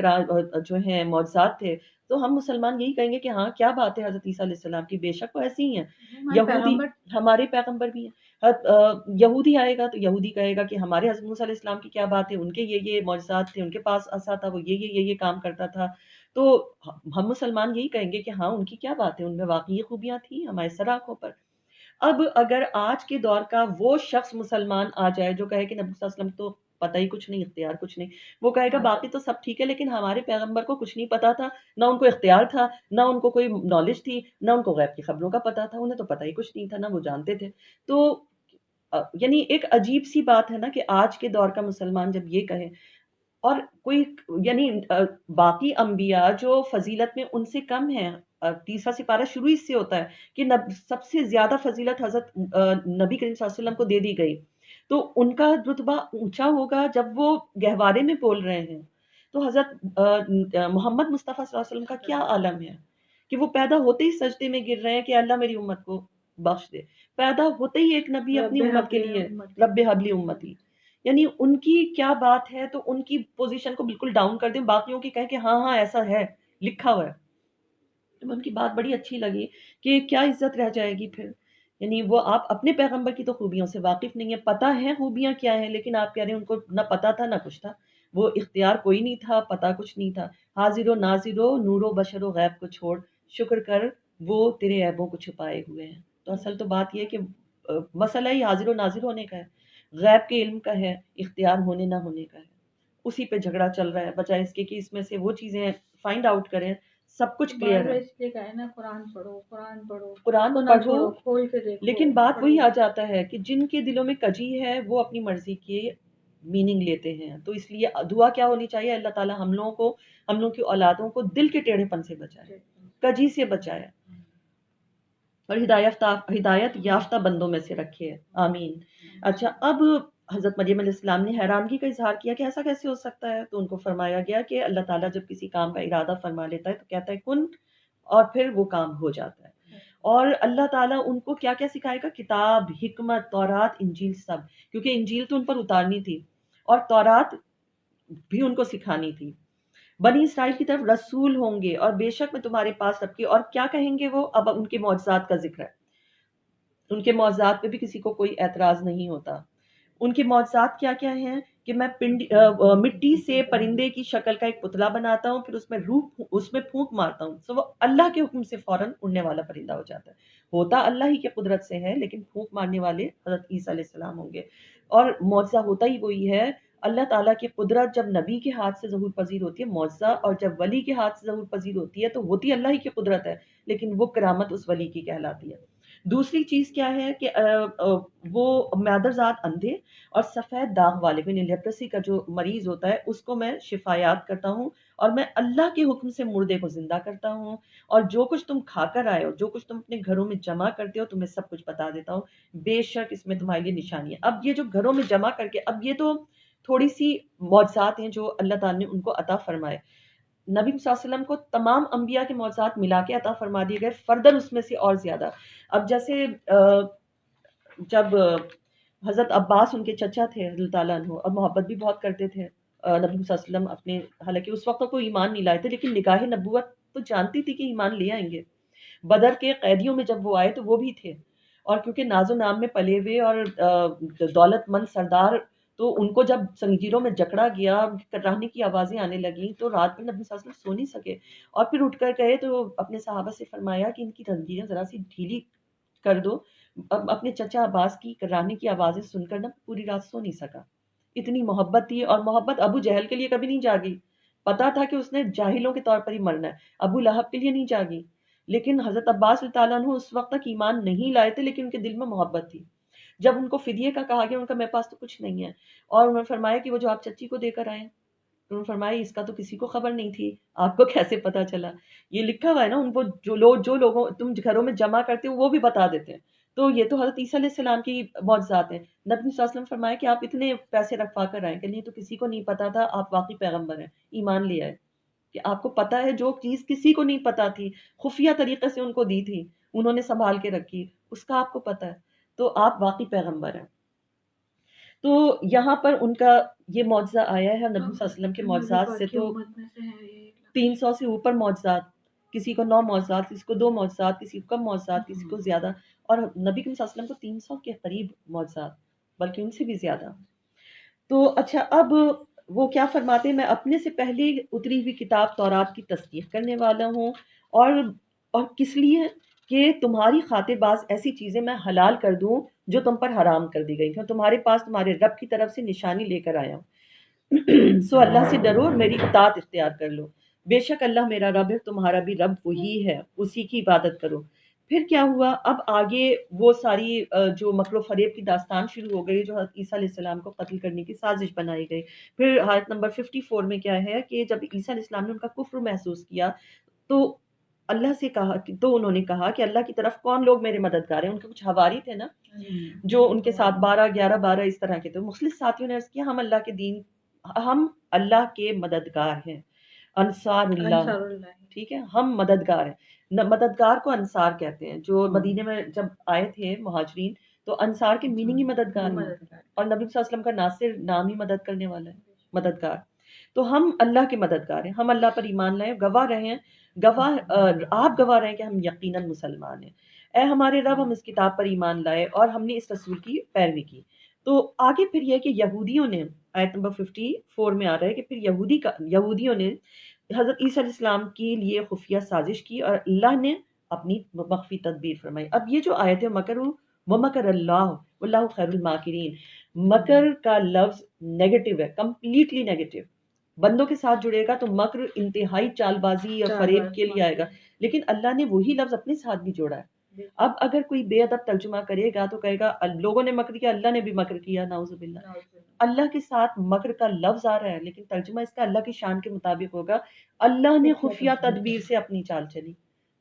جو ہیں معجزات تھے، تو ہم مسلمان یہی کہیں گے کہ ہاں کیا بات ہے حضرت عیسیٰ علیہ السلام کی، بے شک وہ ایسی ہی ہیں، یہودی ہمارے پیغمبر بھی ہیں۔ یہودی آئے گا تو یہودی کہے گا کہ ہمارے حضرت موسیٰ علیہ السلام کی کیا بات ہے، ان کے یہ معجزات تھے، ان کے پاس عصا تھا، وہ یہ کام کرتا تھا، تو ہم مسلمان یہی کہیں گے کہ ہاں ان کی کیا بات ہے، ان میں واقعی خوبیاں تھیں ہمارے سر آنکھوں پر۔ اب اگر آج کے دور کا وہ شخص مسلمان آ جائے جو کہے کہ نبی صلی اللہ علیہ وسلم تو پتہ ہی کچھ نہیں، اختیار کچھ نہیں، وہ کہے گا باقی تو سب ٹھیک ہے لیکن ہمارے پیغمبر کو کچھ نہیں پتا تھا، نہ ان کو اختیار تھا، نہ ان کو کوئی نالج تھی، نہ ان کو غیب کی خبروں کا پتا تھا، انہیں تو پتہ ہی کچھ نہیں تھا، نہ وہ جانتے تھے۔ تو یعنی ایک عجیب سی بات ہے نا کہ آج کے دور کا مسلمان جب یہ کہے، اور کوئی یعنی باقی انبیاء جو فضیلت میں ان سے کم ہیں، تیسرا سپارہ شروع اس سے ہوتا ہے کہ سب سے زیادہ فضیلت حضرت نبی کریم صلی اللہ علیہ وسلم کو دے دی گئی، تو ان کا رتبہ اونچا ہوگا جب وہ گہوارے میں بول رہے ہیں، تو حضرت محمد مصطفیٰ صلی اللہ علیہ وسلم کا کیا عالم ہے کہ وہ پیدا ہوتے ہی سجدے میں گر رہے ہیں کہ اللہ میری امت کو بخش دے، پیدا ہوتے ہی ایک نبی اپنی امت کے لیے رب حبلی امتی، یعنی ان کی کیا بات ہے، تو ان کی پوزیشن کو بالکل ڈاؤن کر دیں، باقیوں کی کہیں کہ ہاں ہاں ایسا ہے لکھا ہوا ہے۔ تو ان کی بات بڑی اچھی لگی کہ کیا عزت رہ جائے گی پھر، یعنی وہ آپ اپنے پیغمبر کی تو خوبیوں سے واقف نہیں ہے، پتہ ہے خوبیاں کیا ہیں، لیکن آپ کہہ رہے ہیں ان کو نہ پتہ تھا نہ کچھ تھا، وہ اختیار کوئی نہیں تھا، پتہ کچھ نہیں تھا، حاضر و ناظر و نور و بشر و غیب کو چھوڑ شکر کر وہ تیرے عیبوں کو چھپائے ہوئے ہیں۔ تو اصل تو بات یہ ہے کہ مسئلہ ہی حاضر و ناظر ہونے کا ہے، غیب کے علم کا ہے، اختیار ہونے نہ ہونے کا ہے، اسی پہ جھگڑا چل رہا ہے، بجائے اس کے کہ اس میں سے وہ چیزیں فائنڈ آؤٹ کریں، سب کچھ کلیئر ہے۔ اس لیے کہا ہے نا قرآن پڑھو، قرآن پڑھو، کھول کے دیکھو، لیکن بات وہی آ جاتا ہے کہ جن کے دلوں میں کجی ہے وہ اپنی مرضی کی میننگ لیتے ہیں، تو اس لیے دعا کیا ہونی چاہیے، اللہ تعالیٰ ہم لوگوں کی اولادوں کو دل کے ٹیڑھے پن سے بچائے، کجی سے بچائے، اور ہدایت یافتہ بندوں میں سے رکھے، آمین۔ اچھا، اب حضرت مریم علیہ السلام نے حیرانگی کا اظہار کیا کہ ایسا کیسے ہو سکتا ہے، تو ان کو فرمایا گیا کہ اللہ تعالیٰ جب کسی کام کا ارادہ فرما لیتا ہے تو کہتا ہے کن، اور پھر وہ کام ہو جاتا ہے۔ اور اللہ تعالیٰ ان کو کیا کیا سکھائے گا، کتاب، حکمت، تورات، انجیل، سب، کیونکہ انجیل تو ان پر اتارنی تھی اور تورات بھی ان کو سکھانی تھی۔ بنی اسرائیل کی طرف رسول ہوں گے اور بے شک میں تمہارے پاس رب کی، اور کیا کہیں گے وہ، اب ان کے معجزات کا ذکر ہے، ان کے معجزات پہ بھی کسی کو کوئی اعتراض نہیں ہوتا۔ ان کے معجزات کیا کیا ہیں کہ میں مٹی سے پرندے کی شکل کا ایک پتلا بناتا ہوں، پھر اس میں پھونک مارتا ہوں، تو وہ اللہ کے حکم سے فوراً اڑنے والا پرندہ ہو جاتا ہے، ہوتا اللہ ہی کے قدرت سے ہے، لیکن پھونک مارنے والے حضرت عیسیٰ علیہ السلام ہوں گے، اور معجزہ ہوتا ہی وہی ہے۔ اللہ تعالیٰ کی قدرت جب نبی کے ہاتھ سے ظہور پذیر ہوتی ہے معجزہ، اور جب ولی کے ہاتھ سے ظہور پذیر ہوتی ہے تو ہوتی اللہ ہی کی قدرت ہے، لیکن وہ کرامت اس ولی کی کہلاتی ہے۔ دوسری چیز کیا ہے کہ وہ معدرزات اندھے اور سفید داغ والے کو، یعنی لیپرسی کا جو مریض ہوتا ہے اس کو میں شفایات کرتا ہوں، اور میں اللہ کے حکم سے مردے کو زندہ کرتا ہوں، اور جو کچھ تم کھا کر آئے ہو، جو کچھ تم اپنے گھروں میں جمع کرتے ہو، تمہیں سب کچھ بتا دیتا ہوں، بے شک اس میں تمہارے لیے نشانی ہے۔ اب یہ جو گھروں میں جمع کر کے، اب یہ تو تھوڑی سی معجزات ہیں جو اللہ تعالیٰ نے ان کو عطا فرمائے۔ نبی صلی اللہ علیہ وسلم کو تمام انبیاء کے معجزات ملا کے عطا فرما دیے گئے، فردر اس میں سے اور زیادہ۔ اب جیسے جب حضرت عباس ان کے چچا تھے رضی اللہ تعالیٰ عنہ، اور محبت بھی بہت کرتے تھے نبی صلی اللہ علیہ وسلم اپنے، حالانکہ اس وقت کوئی ایمان نہیں لائے تھے، لیکن نگاہ نبوت تو جانتی تھی کہ ایمان لے آئیں گے۔ بدر کے قیدیوں میں جب وہ آئے تو وہ بھی تھے، اور کیونکہ ناز و نام میں پلے ہوئے اور دولت مند سردار، تو ان کو جب زنجیروں میں جکڑا گیا، کراہنے کی آوازیں آنے لگیں تو رات میں نبی صلی اللہ علیہ وسلم سو نہیں سکے، اور پھر اٹھ کر گئے تو اپنے صحابہ سے فرمایا کہ ان کی زنجیریں ذرا سی ڈھیلی کر دو۔ اب اپنے چچا عباس کی کراہنے کی آوازیں سن کر نہ پوری رات سو نہیں سکا، اتنی محبت تھی، اور محبت ابو جہل کے لیے کبھی نہیں جاگی، پتا تھا کہ اس نے جاہلوں کے طور پر ہی مرنا ہے، ابو لہب کے لیے نہیں جاگی، لیکن حضرت عباس رضی اللہ عنہ اس وقت تک ایمان نہیں لائے تھے، لیکن ان کے دل میں محبت تھی۔ جب ان کو فدیے کا کہا گیا، ان کا میرے پاس تو کچھ نہیں ہے، اور انہوں نے فرمایا کہ وہ جو آپ چچی کو دے کر آئے، انہوں نے فرمایا اس کا تو کسی کو خبر نہیں تھی، آپ کو کیسے پتا چلا؟ یہ لکھا ہوا ہے نا، ان کو جو لوگوں تم گھروں میں جمع کرتے ہو وہ بھی بتا دیتے ہیں۔ تو یہ تو حضرت عیسیٰ علیہ السلام کی معجزات ہیں۔ نبی صلی اللہ علیہ وسلم فرمایا کہ آپ اتنے پیسے رکھوا کر آئے کہ نہیں تو کسی کو نہیں پتا تھا، آپ واقعی پیغمبر ہیں، ایمان لے آئے، کہ آپ کو پتا ہے جو چیز کسی کو نہیں پتا تھی، خفیہ طریقے سے ان کو دی تھی، انہوں نے سنبھال کے رکھی، اس کا آپ کو پتا ہے، تو آپ واقعی پیغمبر ہیں۔ تو یہاں پر ان کا یہ معجزہ آیا ہے نبی صلی اللہ علیہ وسلم کے معجزات سے، تو 300 سے اوپر معجزات، کسی کو 9 معجزات، کسی کو 2 معجزات، کسی کو کم معجزات، کسی کو زیادہ، اور نبی صلی اللہ علیہ وسلم کو 300 کے قریب معجزات، بلکہ ان سے بھی زیادہ۔ تو اچھا، اب وہ کیا فرماتے ہیں، میں اپنے سے پہلے اتری ہوئی کتاب تورات کی تصدیق کرنے والا ہوں، اور کس لیے کہ تمہاری خاطر بعض ایسی چیزیں میں حلال کر دوں جو تم پر حرام کر دی گئی تھیں، تمہارے پاس تمہارے رب کی طرف سے نشانی لے کر آیا ہوں۔ سو اللہ سے ڈرو اور میری اطاعت اختیار کر لو، بے شک اللہ میرا رب ہے، تمہارا بھی رب وہی ہے، اسی کی عبادت کرو۔ پھر کیا ہوا؟ اب آگے وہ ساری جو مکر و فریب کی داستان شروع ہو گئی، جو حضرت عیسیٰ علیہ السلام کو قتل کرنے کی سازش بنائی گئی۔ پھر آیت نمبر 54 میں کیا ہے کہ جب عیسیٰ علیہ السلام نے ان کا کفر محسوس کیا تو اللہ سے کہا، تو انہوں نے کہا کہ اللہ کی طرف کون لوگ میرے مددگار ہیں؟ ان کے کچھ حواری تھے نا جو ان کے ساتھ 12 اس طرح کے تھے، مخلص ساتھیوں نے عرض کیا ہم اللہ کے دین، ہم اللہ کے مددگار ہیں، انصار اللہ، ٹھیک ہے، ہم مددگار ہیں۔ مددگار کو انصار کہتے ہیں۔ جو مدینے میں جب آئے تھے مہاجرین تو انصار کے میننگ ہی مددگار ہے، اور نبی صلی اللہ علیہ وسلم کا ناصر نام ہی مدد کرنے والا ہے، مددگار۔ تو ہم اللہ کے مددگار ہیں، ہم اللہ پر ایمان لائے، گواہ رہے ہیں، آپ گواہ رہے ہیں کہ ہم یقیناً مسلمان ہیں۔ اے ہمارے رب، ہم اس کتاب پر ایمان لائے اور ہم نے اس رسول کی پیروی کی۔ تو آگے پھر یہ کہ یہودیوں نے، آیت نمبر 54 میں آ رہا ہے کہ پھر یہودیوں نے حضرت عیسیٰ علیہ السلام کے لیے خفیہ سازش کی اور اللہ نے اپنی مخفی تدبیر فرمائی۔ اب یہ جو آیت ہے مکروا ومکر اللہ واللہ خیر الماکرین، مکر کا لفظ نیگیٹو ہے، کمپلیٹلی نیگیٹو، بندوں کے ساتھ جڑے گا تو مکر انتہائی چال بازی اور فریب کے لیے آئے گا، لیکن اللہ نے وہی لفظ اپنے ساتھ بھی جوڑا ہے۔ اب اگر کوئی بے ادب ترجمہ کرے گا تو کہے گا لوگوں نے مکر کیا، اللہ نے بھی مکر کیا، نعوذ باللہ۔ اللہ کے ساتھ مکر کا لفظ آ رہا ہے لیکن ترجمہ اس کا اللہ کی شان کے مطابق ہوگا، اللہ نے خفیہ تدبیر سے اپنی چال چلی،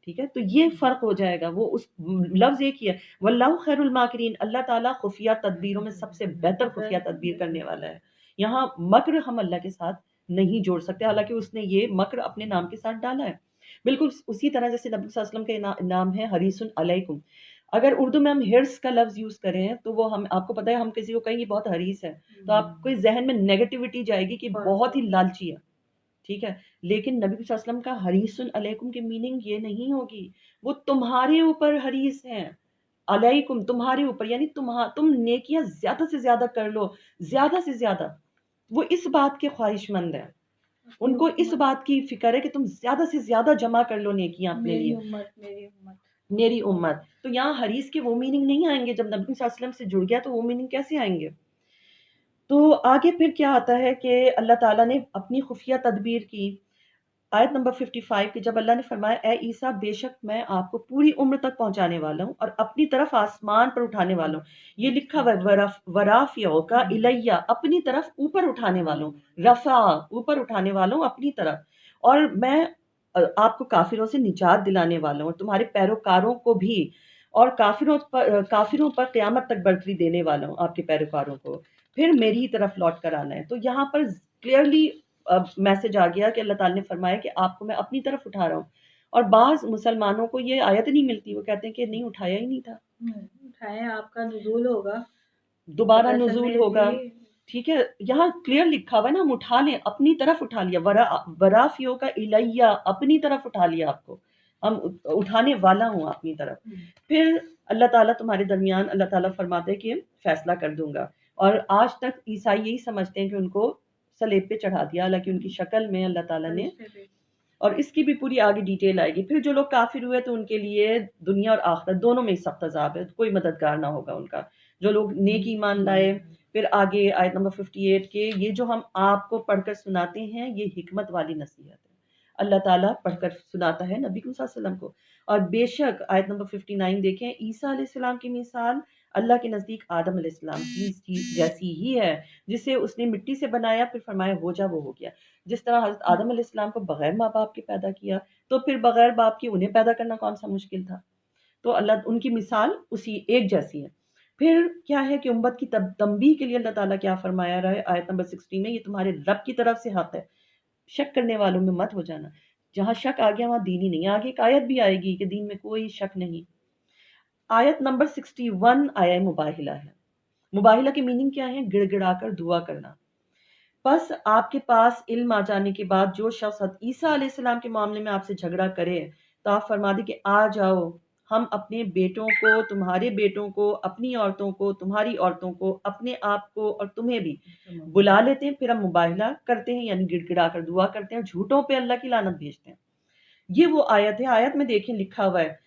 ٹھیک ہے، تو یہ فرق ہو جائے گا، وہ اس لفظ ایک ہی ہے، واللہ خیر الماکرین، اللہ تعالیٰ خفیہ تدبیروں میں سب سے بہتر خفیہ تدبیر کرنے والا ہے۔ یہاں مکر ہم اللہ کے ساتھ نہیں جوڑ سکتے، حالانکہ اس نے یہ مکر اپنے نام کے ساتھ ڈالا ہے، بالکل اسی طرح جیسے نبی صلی اللہ علیہ وسلم کا نام ہے حریص علیکم۔ اگر اردو میں ہم ہرس کا لفظ یوز کریں تو وہ آپ کو پتہ ہے، ہم کسی کو کہیں گے بہت حریص ہے تو آپ کو ذہن میں نیگیٹیوٹی جائے گی کہ بہت ہی لالچی ہے، ٹھیک ہے، لیکن نبی صلی اللہ علیہ وسلم کا حریص علیکم کی میننگ یہ نہیں ہوگی، وہ تمہارے اوپر حریص ہیں، علیکم تمہارے اوپر، یعنی تم نیکیاں زیادہ سے زیادہ کر لو، زیادہ سے زیادہ، وہ اس بات کے خواہش مند ہیں، ان کو اس بات کی فکر ہے کہ تم زیادہ سے زیادہ جمع کر لو نیکیاں اپنے لیے، میری امت۔ تو یہاں حریص کے وہ میننگ نہیں آئیں گے، جب نبی صلی اللہ علیہ وسلم سے جڑ گیا تو وہ میننگ کیسے آئیں گے؟ تو آگے پھر کیا آتا ہے کہ اللہ تعالیٰ نے اپنی خفیہ تدبیر کی. آیت نمبر 55 کہ جب اللہ نے فرمایا اے عیسیٰ بے شک میں آپ کو پوری عمر تک پہنچانے والا ہوں اور اپنی طرف آسمان پر اٹھانے والا ہوں. یہ لکھا ہوا ہے ورافعک الیہ، اپنی طرف اوپر اٹھانے والا ہوں. رفع اوپر اٹھانے والا ہوں اپنی طرف، اور میں آپ کو کافروں سے نجات دلانے والا ہوں اور تمہارے پیروکاروں کو بھی، اور کافروں پر قیامت تک برتری دینے والا ہوں آپ کے پیروکاروں کو، پھر میری ہی طرف لوٹ کر آنا ہے. تو یہاں پر کلیئرلی میسج آ گیا کہ اللہ تعالیٰ نے فرمایا کہ آپ کو میں اپنی طرف اٹھا رہا ہوں. اور بعض مسلمانوں کو یہ آیت نہیں ملتی، وہ کہتے ہیں کہ نہیں اٹھایا ہی نہیں تھا، اٹھائے آپ کا نزول ہوگا، دوبارہ اصل نزول میں ہوگا. بھی ٹھیک ہے، یہاں کلیئر لکھا ہوا ہے نا، ہم اٹھا لیں، اپنی طرف اٹھا لیا. ورافیوں کا الیہ، اپنی طرف اٹھا لیا آپ کو، ہم اٹھانے والا ہوں اپنی طرف. پھر اللہ تعالیٰ تمہارے درمیان، اللہ تعالیٰ فرماتے ہیں کہ فیصلہ کر دوں گا. اور آج تک عیسائی یہی سمجھتے ہیں کہ ان کو صلیب پہ چڑھا دیا، حالانکہ ان کی شکل میں اللہ تعالیٰ نے، اور اس کی بھی پوری آگے ڈیٹیل آئے گی. پھر جو لوگ کافر ہوئے تو ان کے لیے دنیا اور آخرت دونوں میں سخت عذاب ہے، کوئی مددگار نہ ہوگا ان کا. جو لوگ نیک ایمان لائے، پھر آگے آیت نمبر 58 کے یہ جو ہم آپ کو پڑھ کر سناتے ہیں یہ حکمت والی نصیحت ہے. اللہ تعالیٰ پڑھ کر سناتا ہے نبی صلی اللہ علیہ وسلم کو. اور بے شک آیت نمبر 59 دیکھیں، عیسیٰ علیہ السلام کی مثال اللہ کے نزدیک آدم علیہ السلام کی جیسی ہی ہے، جسے اس نے مٹی سے بنایا، پھر فرمایا ہو جا، وہ ہو گیا. جس طرح حضرت آدم علیہ السلام کو بغیر ماں باپ کے پیدا کیا، تو پھر بغیر باپ کے انہیں پیدا کرنا کون سا مشکل تھا. تو اللہ ان کی مثال اسی ایک جیسی ہے. پھر کیا ہے کہ امت کی تنبیہ کے لیے اللہ تعالیٰ کیا فرمایا رہا ہے آیت نمبر 16 میں، یہ تمہارے رب کی طرف سے حق ہے، شک کرنے والوں میں مت ہو جانا. جہاں شک آ گیا وہاں دین ہی نہیں. آگے ایک آیت بھی آئے گی کہ دین میں کوئی شک نہیں. آیت نمبر 61 آیا مباہلہ ہے. مباہلہ کی میننگ کیا ہے؟ گڑ گڑا کر دعا کرنا. بس آپ کے پاس علم آ جانے کے بعد جو شخص عیسیٰ علیہ السلام کے معاملے میں آپ سے جھگڑا کرے تو آپ فرما دیں کہ آ جاؤ، ہم اپنے بیٹوں کو، تمہارے بیٹوں کو، اپنی عورتوں کو، تمہاری عورتوں کو، اپنے آپ کو اور تمہیں بھی بلا لیتے ہیں، پھر ہم مباہلہ کرتے ہیں، یعنی گڑ گڑا کر دعا کرتے ہیں، جھوٹوں پہ اللہ کی لعنت بھیجتے ہیں. یہ وہ آیت ہے. آیت میں دیکھیں لکھا ہوا ہے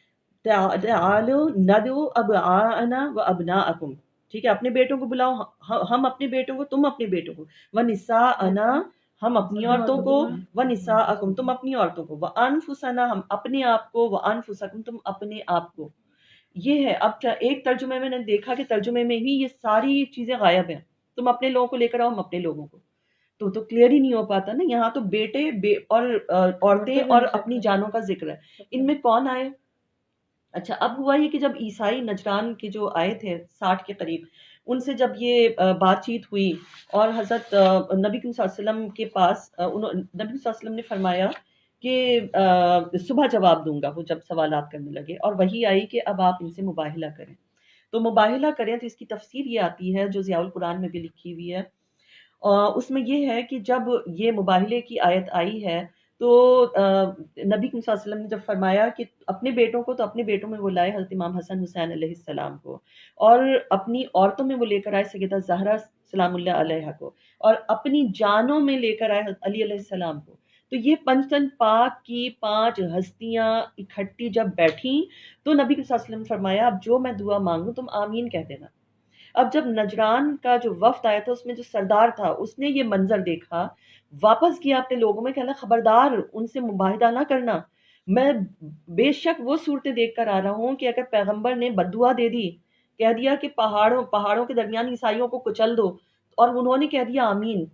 تعالوا ندعو ابناءنا وابناءکم، ٹھیک ہے، اپنے بیٹوں کو بلاؤ، ہم اپنے بیٹوں کو، تم اپنے بیٹوں کو، ونساءنا، ہم اپنی عورتوں کو، ونساءکم، تم اپنی عورتوں کو، وانفسنا، ہم اپنے آپ کو، وانفسکم، تم اپنے آپ کو. یہ ہے. اب ایک ترجمے میں نے دیکھا کہ ترجمے میں ہی یہ ساری چیزیں غائب ہیں. تم اپنے لوگوں کو لے کر آؤ، ہم اپنے لوگوں کو، تو کلیئر ہی نہیں ہو پاتا نا. یہاں تو بیٹے اور عورتیں اور اپنی جانوں کا ذکر ہے. ان میں کون آئے؟ اچھا، اب ہوا یہ کہ جب عیسائی نجران کے جو آئے تھے 60 کے قریب، ان سے جب یہ بات چیت ہوئی اور حضرت نبی صلی اللہ علیہ وسلم کے پاس نبی صلی اللہ علیہ وسلم نے فرمایا کہ صبح جواب دوں گا، وہ جب سوالات کرنے لگے، اور وہی آئی کہ اب آپ ان سے مباہلہ کریں. تو مباہلہ کریں تو اس کی تفسیر یہ آتی ہے جو ضیاء القرآن میں بھی لکھی ہوئی ہے. اس میں یہ ہے کہ جب یہ مباہلے کی آیت آئی ہے تو نبی صلی اللہ علیہ وسلم نے جب فرمایا کہ اپنے بیٹوں کو، تو اپنے بیٹوں میں وہ لائے حضرت امام حسن حسین علیہ السلام کو، اور اپنی عورتوں میں وہ لے کر آئے سیدہ زہرا سلام اللہ علیہا کو، اور اپنی جانوں میں لے کر آئے حضرت علی علیہ السلام کو. تو یہ پنجتن پاک کی 5 ہستیاں اکٹھی جب بیٹھیں تو نبی صلی اللہ علیہ وسلم نے فرمایا اب جو میں دعا مانگوں تم آمین کہہ دینا. اب جب نجران کا جو وفد آیا تھا اس میں جو سردار تھا اس نے یہ منظر دیکھا، واپس کیا اپنے لوگوں میں، کہنا خبردار ان سے مباہدہ نہ کرنا، میں بے شک وہ صورتیں دیکھ کر آ رہا ہوں کہ اگر پیغمبر نے بددعا دے دی، کہہ دیا کہ پہاڑوں کے درمیان عیسائیوں کو کچل دو، اور انہوں نے کہہ دیا آمین،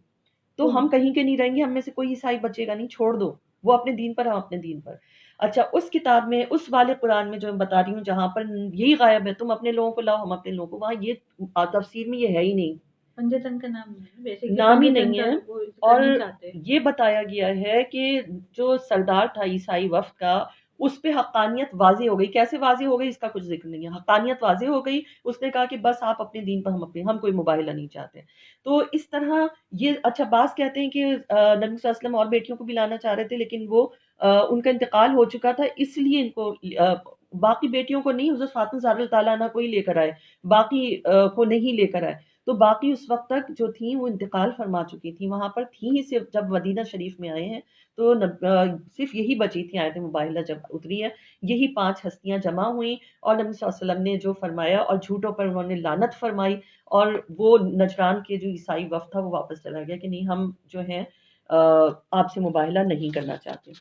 تو ہم کہیں کے نہیں رہیں گے، ہم میں سے کوئی عیسائی بچے گا نہیں، چھوڑ دو، وہ اپنے دین پر، ہم اپنے دین پر. اچھا، اس کتاب میں، اس والے قرآن میں جو میں بتا رہی ہوں جہاں پر یہی غائب ہے، تم اپنے لوگوں کو لاؤ ہم اپنے لوگوں کو، وہاں یہ تفسیر میں یہ ہے ہی نہیں، پنجتن کا نام نہیں ہے، نام ہی نہیں ہے. اور چاہتے یہ بتایا گیا ہے کہ جو سردار تھا عیسائی وفد کا، اس پہ حقانیت واضح ہو گئی. کیسے واضح ہو گئی اس کا کچھ ذکر نہیں ہے، حقانیت واضح ہو گئی. اس نے کہا کہ بس آپ اپنے دین پر، ہم کوئی مباہلہ نہیں چاہتے. تو اس طرح یہ. اچھا، بعض کہتے ہیں کہ نبی صلی اللہ علیہ وسلم اور بیٹیوں کو بھی لانا چاہ رہے تھے، لیکن وہ ان کا انتقال ہو چکا تھا، اس لیے ان کو باقی بیٹیوں کو نہیں، حضرت فاطمہ زہرا اللہ تعالیٰ عنہ کو ہی لے کر آئے، باقی کو نہیں لے کر آئے. تو باقی اس وقت تک جو تھیں وہ انتقال فرما چکی تھیں، وہاں پر تھیں ہی صرف جب مدینہ شریف میں آئے ہیں تو صرف یہی بچی تھی آیت مباہلہ جب اتری ہے، یہی 5 ہستیاں جمع ہوئیں اور نبی صلی اللہ علیہ وسلم نے جو فرمایا اور جھوٹوں پر انہوں نے لعنت فرمائی، اور وہ نجران کے جو عیسائی وفد تھا وہ واپس چلا گیا کہ نہیں ہم جو ہیں آپ سے مباہلہ نہیں کرنا چاہتے۔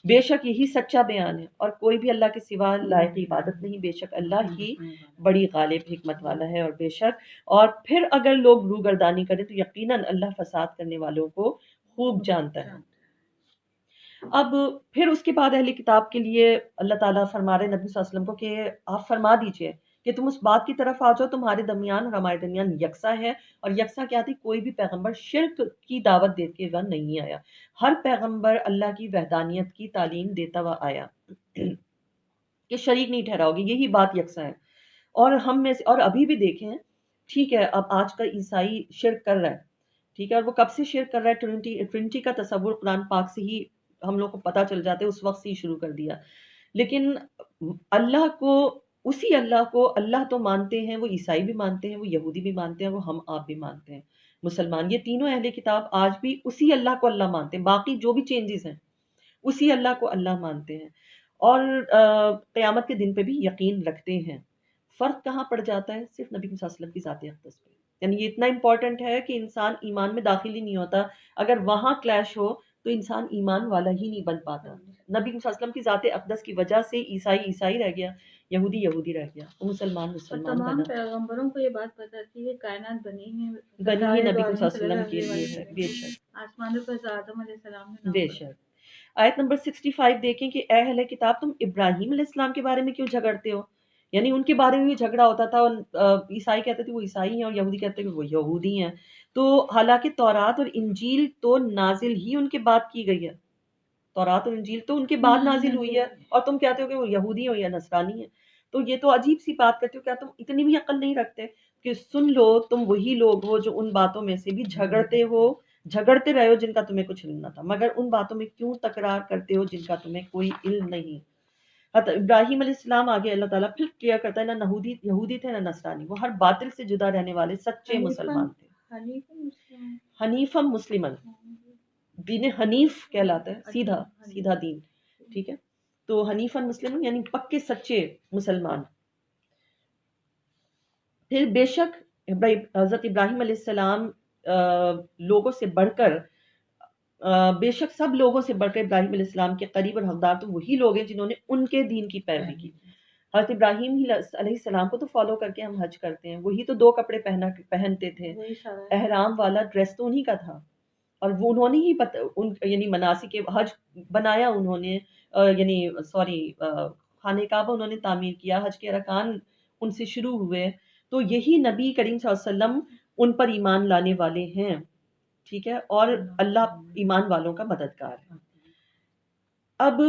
بے شک یہی سچا بیان ہے اور کوئی بھی اللہ کے سوا لائق عبادت نہیں، بے شک اللہ ہی بڑی غالب حکمت والا ہے، اور بے شک اور پھر اگر لوگ روگردانی کریں تو یقیناً اللہ فساد کرنے والوں کو خوب جانتا ہے۔ اب پھر اس کے بعد اہل کتاب کے لیے اللہ تعالیٰ فرما رہے نبی صلی اللہ علیہ وسلم کو کہ آپ فرما دیجئے کہ تم اس بات کی طرف آ جاؤ تمہارے درمیان اور ہمارے درمیان یکساں ہے، اور یکساں کیا تھی؟ کوئی بھی پیغمبر شرک کی دعوت دے کے نہیں آیا، ہر پیغمبر اللہ کی وحدانیت کی تعلیم دیتا ہوا آیا کہ شریک نہیں ٹھہراؤ گے، یہی بات یکساں ہے۔ اور ہم میں سے اور ابھی بھی دیکھیں، ٹھیک ہے اب آج کا عیسائی شرک کر رہا ہے، ٹھیک ہے، اور وہ کب سے شرک کر رہا ہے؟ ٹرینٹی کا تصور قرآن پاک سے ہی ہم لوگ کو پتہ چل جاتے، اس وقت سے ہی شروع کر دیا۔ لیکن اللہ کو، اسی اللہ کو اللہ تو مانتے ہیں، وہ عیسائی بھی مانتے ہیں، وہ یہودی بھی مانتے ہیں، وہ ہم آپ بھی مانتے ہیں مسلمان، یہ تینوں اہل کتاب آج بھی اسی اللہ کو اللہ مانتے ہیں، باقی جو بھی چینجز ہیں اسی اللہ کو اللہ مانتے ہیں، اور قیامت کے دن پہ بھی یقین رکھتے ہیں۔ فرق کہاں پڑ جاتا ہے؟ صرف نبی صلی اللہ علیہ وسلم کی ذات اقدس پہ، یعنی یہ اتنا امپورٹنٹ ہے کہ انسان ایمان میں داخل ہی نہیں ہوتا، اگر وہاں کلیش ہو تو انسان ایمان والا ہی نہیں بن پاتا۔ نبی صلی اللہ علیہ وسلم کی ذات اقدس کی وجہ سے عیسائی عیسائی رہ گیا، یہودی یہودی رہ گیا، وہ مسلمان اور مسلمان تمام بنا، پیغمبروں کو یہ بات پتہ تھی کہ کائنات بنی ہے بنی ہی نبی عالم صلی اللہ علیہ وسلم صلی کے اللہ لیے علیہ ہے، وسلم بے کی۔ شک آسمانوں پر آدم علیہ السلام نے نام بے پڑھا۔ شک۔ آیت نمبر 65 دیکھیں کہ اے اہل کتاب تم ابراہیم علیہ السلام کے بارے میں کیوں جھگڑتے ہو؟ یعنی ان کے بارے میں بھی جھگڑا ہوتا تھا، اور عیسائی کہتے تھے وہ عیسائی ہیں اور یہودی کہتے ہیں کہ وہ یہودی ہیں، تو حالانکہ تورات اور انجیل تو نازل ہی ان کے بعد کی گئی ہے، تورات اور انجیل تو ان کے بعد نازل ہوئی ہے، اور تم کہتے ہو کہ وہ یہودی ہو یا نصرانی ہے، تو یہ تو عجیب سی بات کرتے ہو، کیا تم اتنی بھی عقل نہیں رکھتے کہ سن لو تم وہی لوگ ہو جو ان باتوں میں سے بھی جھگڑتے رہے ہو جن کا تمہیں کچھ علم نہ تھا، مگر ان باتوں میں کیوں تکرار کرتے ہو جن کا تمہیں کوئی علم نہیں۔ حضرت ابراہیم علیہ السلام آگے اللہ تعالیٰ پھر کلیئر کرتا ہے، نہ یہودی تھے نہ نصرانی، وہ ہر باطل سے جدا رہنے والے سچے مسلمان تھے، حنیفم مسلمن، دین حنیف کہلاتا ہے سیدھا دین، ٹھیک ہے، تو حنیفن مسلم یعنی پکے سچے مسلمان۔ پھر بے شک حضرت ابراہیم علیہ السلام لوگوں سے بڑھ کر، بے شک سب لوگوں سے بڑھ کر ابراہیم علیہ السلام کے قریب اور حقدار تو وہی لوگ ہیں جنہوں نے ان کے دین کی پیروی کی۔ حضرت ابراہیم علیہ السلام کو تو فالو کر کے ہم حج کرتے ہیں، وہی تو 2 کپڑے پہنتے تھے، احرام والا ڈریس تو انہی کا تھا، اور وہ انہوں نے ہی یعنی مناسک حج بنایا، انہوں نے یعنی خانہ کعبہ انہوں نے تعمیر کیا، حج کے ارکان ان سے شروع ہوئے، تو یہی نبی کریم صلی اللہ علیہ وسلم ان پر ایمان لانے والے ہیں، ٹھیک ہے، اور اللہ ایمان والوں کا مددگار ہے۔ اب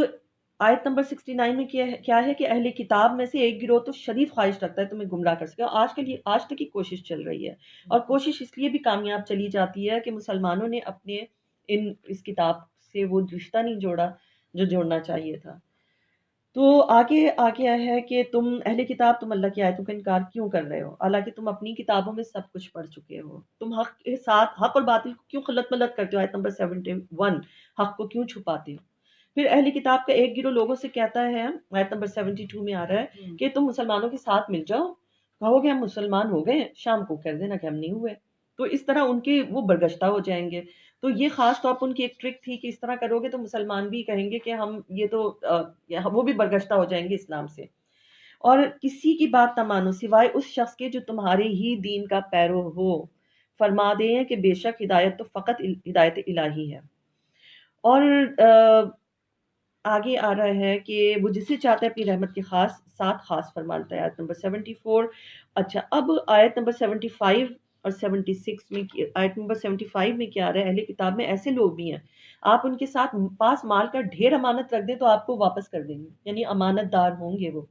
آیت نمبر 69 میں کیا ہے کہ اہل کتاب میں سے ایک گروہ تو شدید خواہش رکھتا ہے تمہیں گمراہ کر سکے، آج تک کی کوشش چل رہی ہے، اور کوشش اس لیے بھی کامیاب چلی جاتی ہے کہ مسلمانوں نے اپنے اس کتاب سے وہ رشتہ نہیں جوڑا جو جوڑنا چاہیے تھا۔ تو آگے آیا ہے کہ تم اہل کتاب تم اللہ کی آیتوں کا انکار کیوں کر رہے ہو، حالانکہ تم اپنی کتابوں میں سب کچھ پڑھ چکے ہو، تم حق کے ساتھ حق اور باطل کو کیوں خلط ملط کرتے ہو؟ آیت نمبر 71 حق کو کیوں چھپاتے ہو؟ پھر اہل کتاب کا ایک گروہ لوگوں سے کہتا ہے، آیت نمبر 72 میں آ رہا ہے کہ تم مسلمانوں کے ساتھ مل جاؤ، کہو گے ہم مسلمان ہو گئے، شام کو کہہ دینا کہ ہم نہیں ہوئے، تو اس طرح ان کے وہ برگشتہ ہو جائیں گے۔ تو یہ خاص طور پر ان کی ایک ٹرک تھی کہ اس طرح کرو گے تو مسلمان بھی کہیں گے کہ ہم یہ تو وہ بھی برگشتہ ہو جائیں گے اسلام سے۔ اور کسی کی بات نہ مانو سوائے اس شخص کے جو تمہارے ہی دین کا پیرو ہو، فرما دیں کہ بے شک ہدایت تو فقط ہدایت الہی ہے۔ اور آگے آ رہا ہے کہ وہ جسے چاہتا ہے اپنی رحمت کے ساتھ خاص فرماتا ہے، آیت نمبر 74۔ اچھا، اب آیت نمبر 75 اور 76 میں، آیت نمبر 75 میں کیا آ رہا ہے؟ اہل کتاب میں ایسے لوگ بھی ہیں، آپ ان کے ساتھ پاس مال کا ڈھیر امانت رکھ دیں تو آپ کو واپس کر دیں گے، یعنی امانت دار ہوں گے، وہ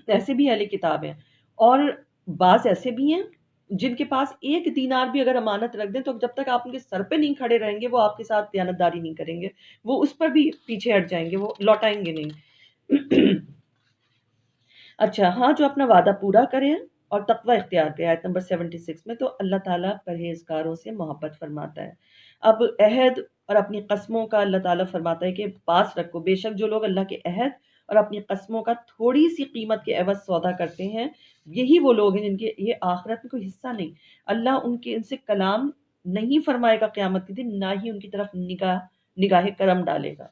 ایسے بھی اہل کتاب ہیں، اور بعض ایسے بھی ہیں جن کے پاس 1 دینار بھی اگر امانت رکھ دیں تو جب تک آپ ان کے سر پہ نہیں کھڑے رہیں گے وہ آپ کے ساتھ دیانتداری نہیں کریں گے، وہ اس پر بھی پیچھے ہٹ جائیں گے، وہ لوٹائیں گے نہیں۔ اچھا ہاں، جو اپنا وعدہ پورا کریں اور تقوی اختیار کرے آیت نمبر 76 میں. تو اللہ تعالیٰ پرہیزگاروں سے محبت فرماتا ہے. اب عہد اور اپنی قسموں کا اللہ تعالیٰ فرماتا ہے کہ پاس رکھو، بے شک جو لوگ اللہ کے عہد اور اپنی قسموں کا تھوڑی سی قیمت کے عوض سودا کرتے ہیں، یہی وہ لوگ ہیں جن کے یہ آخرت میں کوئی حصہ نہیں. اللہ ان سے کلام نہیں فرمائے گا قیامت کے دن، نہ ہی ان کی طرف نگاہ کرم ڈالے گا.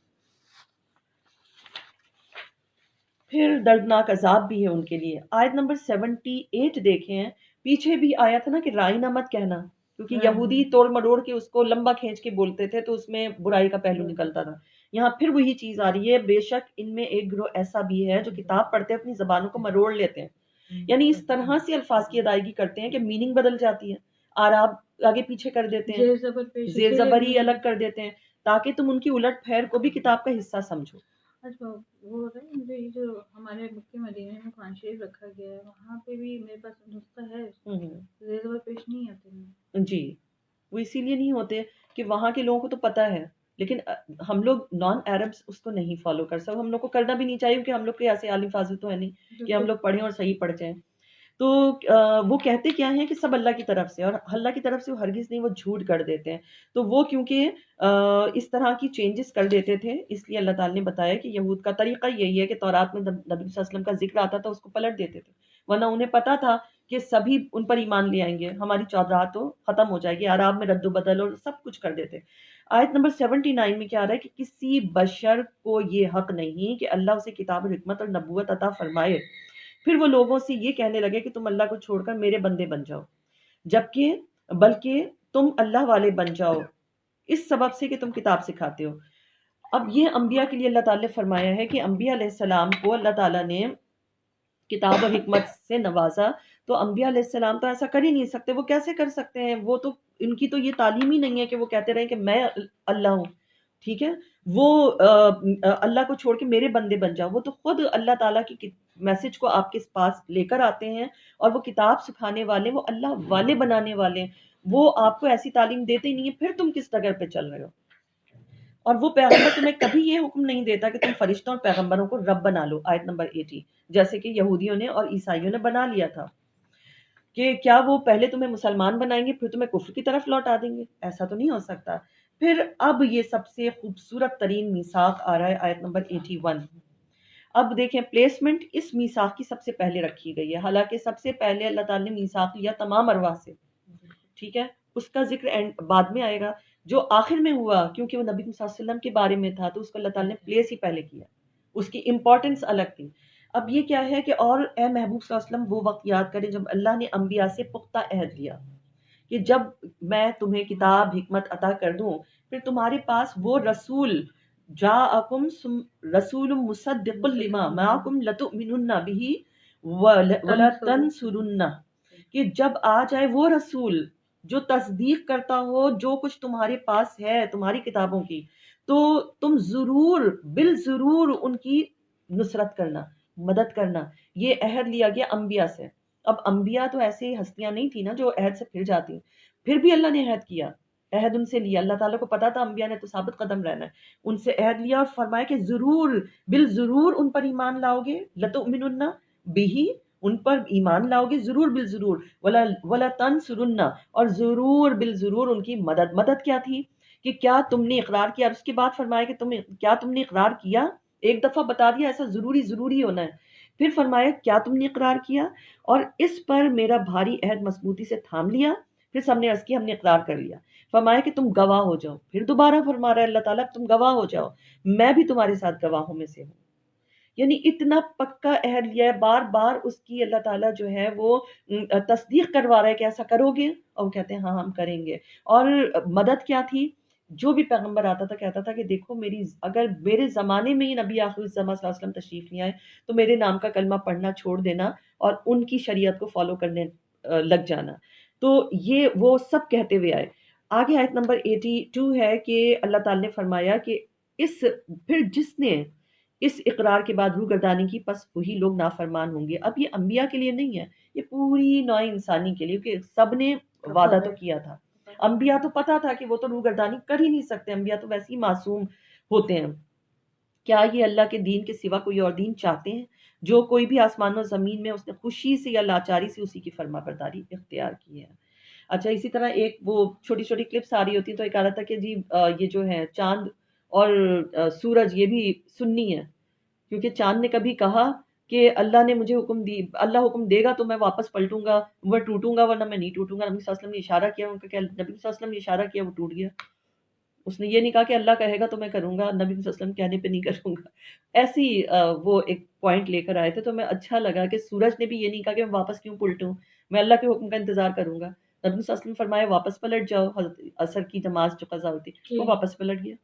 پھر دردناک عذاب بھی ہے ان کے لیے. آیت نمبر 78 دیکھیں، پیچھے بھی آیا تھا نا کہ رائنا مت کہنا، کیونکہ یہودی توڑ مڑوڑ کے اس کو لمبا کھینچ کے بولتے تھے تو اس میں برائی کا پہلو نکلتا تھا. یہاں پھر وہی چیز آ رہی ہے، بے شک ان میں ایک گروہ ایسا بھی ہے جو کتاب پڑھتے اپنی زبانوں کو مروڑ لیتے ہیں، یعنی اس طرح سے الفاظ کی ادائیگی کرتے ہیں کہ میننگ بدل جاتی ہے، آراب آگے پیچھے کر دیتے ہیں، زیر زبر ہی الگ کر دیتے ہیں، تاکہ تم ان کی الٹ پھیر کو بھی کتاب کا حصہ سمجھو. اچھا وہ ہوتا ہے مجھے یہ جو ہمارے مکہ مدینے میں قرآن شریف رکھا گیا ہے وہاں پہ بھی میرے پاس نسخہ ہے، زیر زبر پیش نہیں آتے ہیں. جی وہ اسی لیے نہیں ہوتے کہ وہاں کے لوگوں کو تو پتہ ہے، لیکن ہم لوگ نان عربس اس کو نہیں فالو کر سکتے. ہم لوگ کو کرنا بھی نہیں چاہیے کیونکہ ہم لوگ کے ایسے عالم فاضل تو ہے نہیں کہ ہم لوگ پڑھیں اور صحیح پڑھ جائیں. تو وہ کہتے کیا ہیں کہ سب اللہ کی طرف سے، اور اللہ کی طرف سے وہ ہرگز نہیں، وہ جھوٹ کر دیتے ہیں. تو وہ کیونکہ اس طرح کی چینجز کر دیتے تھے، اس لیے اللہ تعالیٰ نے بتایا کہ یہود کا طریقہ یہی ہے کہ تورات میں نبی صلی اللہ علیہ وسلم کا ذکر آتا تھا اس کو پلٹ دیتے تھے، ورنہ انہیں پتا تھا کہ سبھی ان پر ایمان لے آئیں گے، ہماری چودراہت تو ختم ہو جائے گی، عراب میں رد و بدل اور سب کچھ کر دیتے. آیت نمبر 79 میں کیا آ رہا ہے کہ کسی بشر کو یہ حق نہیں کہ اللہ اسے کتاب اور حکمت اور نبوت عطا فرمائے، پھر وہ لوگوں سے یہ کہنے لگے کہ تم اللہ کو چھوڑ کر میرے بندے بن جاؤ، بلکہ تم اللہ والے بن جاؤ اس سبب سے کہ تم کتاب سکھاتے ہو. اب یہ انبیاء کے لیے اللہ تعالیٰ نے فرمایا ہے کہ انبیاء علیہ السلام کو اللہ تعالیٰ نے کتاب اور حکمت سے نوازا، تو انبیاء علیہ السلام تو ایسا کر ہی نہیں سکتے. وہ کیسے کر سکتے ہیں؟ وہ تو ان کی تو یہ تعلیم ہی نہیں ہے کہ وہ کہتے رہیں کہ میں اللہ ہوں. ٹھیک ہے، وہ اللہ کو چھوڑ کے میرے بندے بن جاؤ. وہ تو خود اللہ تعالیٰ کی میسج کو آپ کے پاس لے کر آتے ہیں، اور وہ کتاب سکھانے والے، وہ اللہ والے بنانے والے ہیں. وہ آپ کو ایسی تعلیم دیتے ہی نہیں ہے، پھر تم کس ڈگر پہ چل رہے ہو؟ اور وہ پیغمبر تمہیں کبھی یہ حکم نہیں دیتا کہ تم فرشتوں اور پیغمبروں کو رب بنا لو. آیت نمبر 80، جیسے کہ یہودیوں نے اور عیسائیوں نے بنا لیا تھا کہ کیا وہ پہلے تمہیں مسلمان بنائیں گے پھر تمہیں کفر کی طرف لوٹا دیں گے؟ ایسا تو نہیں ہو سکتا. پھر اب یہ سب سے خوبصورت ترین میثاق آ رہا ہے، آیت نمبر 81. اب دیکھیں پلیسمنٹ اس میثاق کی سب سے پہلے رکھی گئی ہے، حالانکہ سب سے پہلے اللہ تعالیٰ نے میثاق لیا تمام ارواح سے. ٹھیک ہے، اس کا ذکر بعد میں آئے گا. جو آخر میں ہوا کیونکہ وہ نبی صلی اللہ علیہ وسلم کے بارے میں تھا تو اس کو اللہ تعالیٰ نے پلیس ہی پہلے کیا، اس کی امپورٹنس الگ تھی. اب یہ کیا ہے کہ اور اے محبوب صلی اللہ علیہ وسلم وہ وقت یاد کریں جب اللہ نے انبیاء سے پختہ عہد لیا کہ جب میں تمہیں کتاب حکمت عطا کر دوں پھر تمہارے پاس وہ رسول جاءکم رسول مصدق لما معکم لتؤمنن به ولتنصرن، کہ جب آ جائے وہ رسول جو تصدیق کرتا ہو جو کچھ تمہارے پاس ہے تمہاری کتابوں کی، تو تم ضرور بالضرور ان کی نصرت کرنا، مدد کرنا. یہ عہد لیا گیا انبیاء سے. اب انبیاء تو ایسے ہستیاں نہیں تھی نا جو عہد سے پھر جاتی، پھر بھی اللہ نے عہد کیا، عہد ان سے لیا. اللہ تعالیٰ کو پتا تھا انبیاء نے تو ثابت قدم رہنا ہے، ان سے عہد لیا اور فرمایا کہ ضرور بالضرور ان پر ایمان لاؤ گے، لتؤمنن بہ، ان پر ایمان لاؤ گے ضرور بالضرور، ولا تنصرن، اور ضرور بالضرور ان کی مدد. مدد کیا تھی کہ کیا تم نے اقرار کیا؟ اور اس کے بعد فرمایا کہ کیا تم نے اقرار کیا؟ ایک دفعہ بتا دیا ایسا ضروری ہونا ہے، پھر فرمایا کیا تم نے اقرار کیا اور اس پر میرا بھاری عہد مضبوطی سے تھام لیا؟ پھر سب نے عرض کیا ہم نے اقرار کر لیا. فرمایا کہ تم گواہ ہو جاؤ. پھر دوبارہ فرما رہا ہے اللہ تعالیٰ تم گواہ ہو جاؤ، میں بھی تمہارے ساتھ گواہوں میں سے ہوں. یعنی اتنا پکا عہد لیا ہے، بار بار اس کی اللہ تعالیٰ جو ہے وہ تصدیق کروا رہا ہے کہ ایسا کرو گے، اور وہ کہتے ہیں ہاں ہم کریں گے. اور مدد کیا تھی؟ جو بھی پیغمبر آتا تھا کہتا تھا کہ دیکھو اگر میرے زمانے میں ہی نبی آخر الزمان صلی اللہ علیہ وسلم تشریف نہیں آئے تو میرے نام کا کلمہ پڑھنا چھوڑ دینا اور ان کی شریعت کو فالو کرنے لگ جانا. تو یہ وہ سب کہتے ہوئے آئے. آگے آیت نمبر 82 ہے کہ اللہ تعالیٰ نے فرمایا کہ پھر جس نے اس اقرار کے بعد روگردانی کی پس وہی لوگ نافرمان ہوں گے. اب یہ انبیاء کے لیے نہیں ہے، یہ پوری نوع انسانی کے لیے، کہ سب نے وعدہ تو کیا تھا. انبیاء تو پتا تھا کہ وہ تو روگردانی کر ہی نہیں سکتے، انبیاء تو ویسے ہی معصوم ہوتے ہیں کیا یہ اللہ کے دین کے سوا کوئی اور دین چاہتے ہیں؟ جو کوئی بھی آسمان و زمین میں اس نے خوشی سے یا لاچاری سے اسی کی فرما برداری اختیار کی ہے۔ اچھا، اسی طرح ایک وہ چھوٹی چھوٹی کلپس آ رہی ہوتی ہیں، تو ایک آ رہا تھا کہ جی یہ جو ہے چاند اور سورج یہ بھی سنی ہے، کیونکہ چاند نے کبھی کہا کہ اللہ نے مجھے حکم دی، اللہ حکم دے گا تو میں واپس پلٹوں گا، وہ ٹوٹوں گا ورنہ میں نہیں ٹوٹوں گا۔ نبی صلی اللہ علیہ وسلم نے اشارہ کیا، ان کا کیا، نبی صلی اللہ علیہ وسلم نے اشارہ کیا، وہ ٹوٹ گیا۔ اس نے یہ نہیں کہا کہ اللہ کہے گا تو میں کروں گا، نبی صلی اللہ علیہ وسلم کہنے پہ نہیں کروں گا۔ ایسی وہ ایک پوائنٹ لے کر آئے تھے، تو میں اچھا لگا کہ سورج نے بھی یہ نہیں کہا کہ میں واپس کیوں پلٹوں، میں اللہ کے حکم کا انتظار کروں گا۔ نبی صلی اللہ علیہ وسلم فرمایا واپس پلٹ جاؤ، حضرت عصر کی نماز جو قضا ہوتی وہ واپس پلٹ گیا۔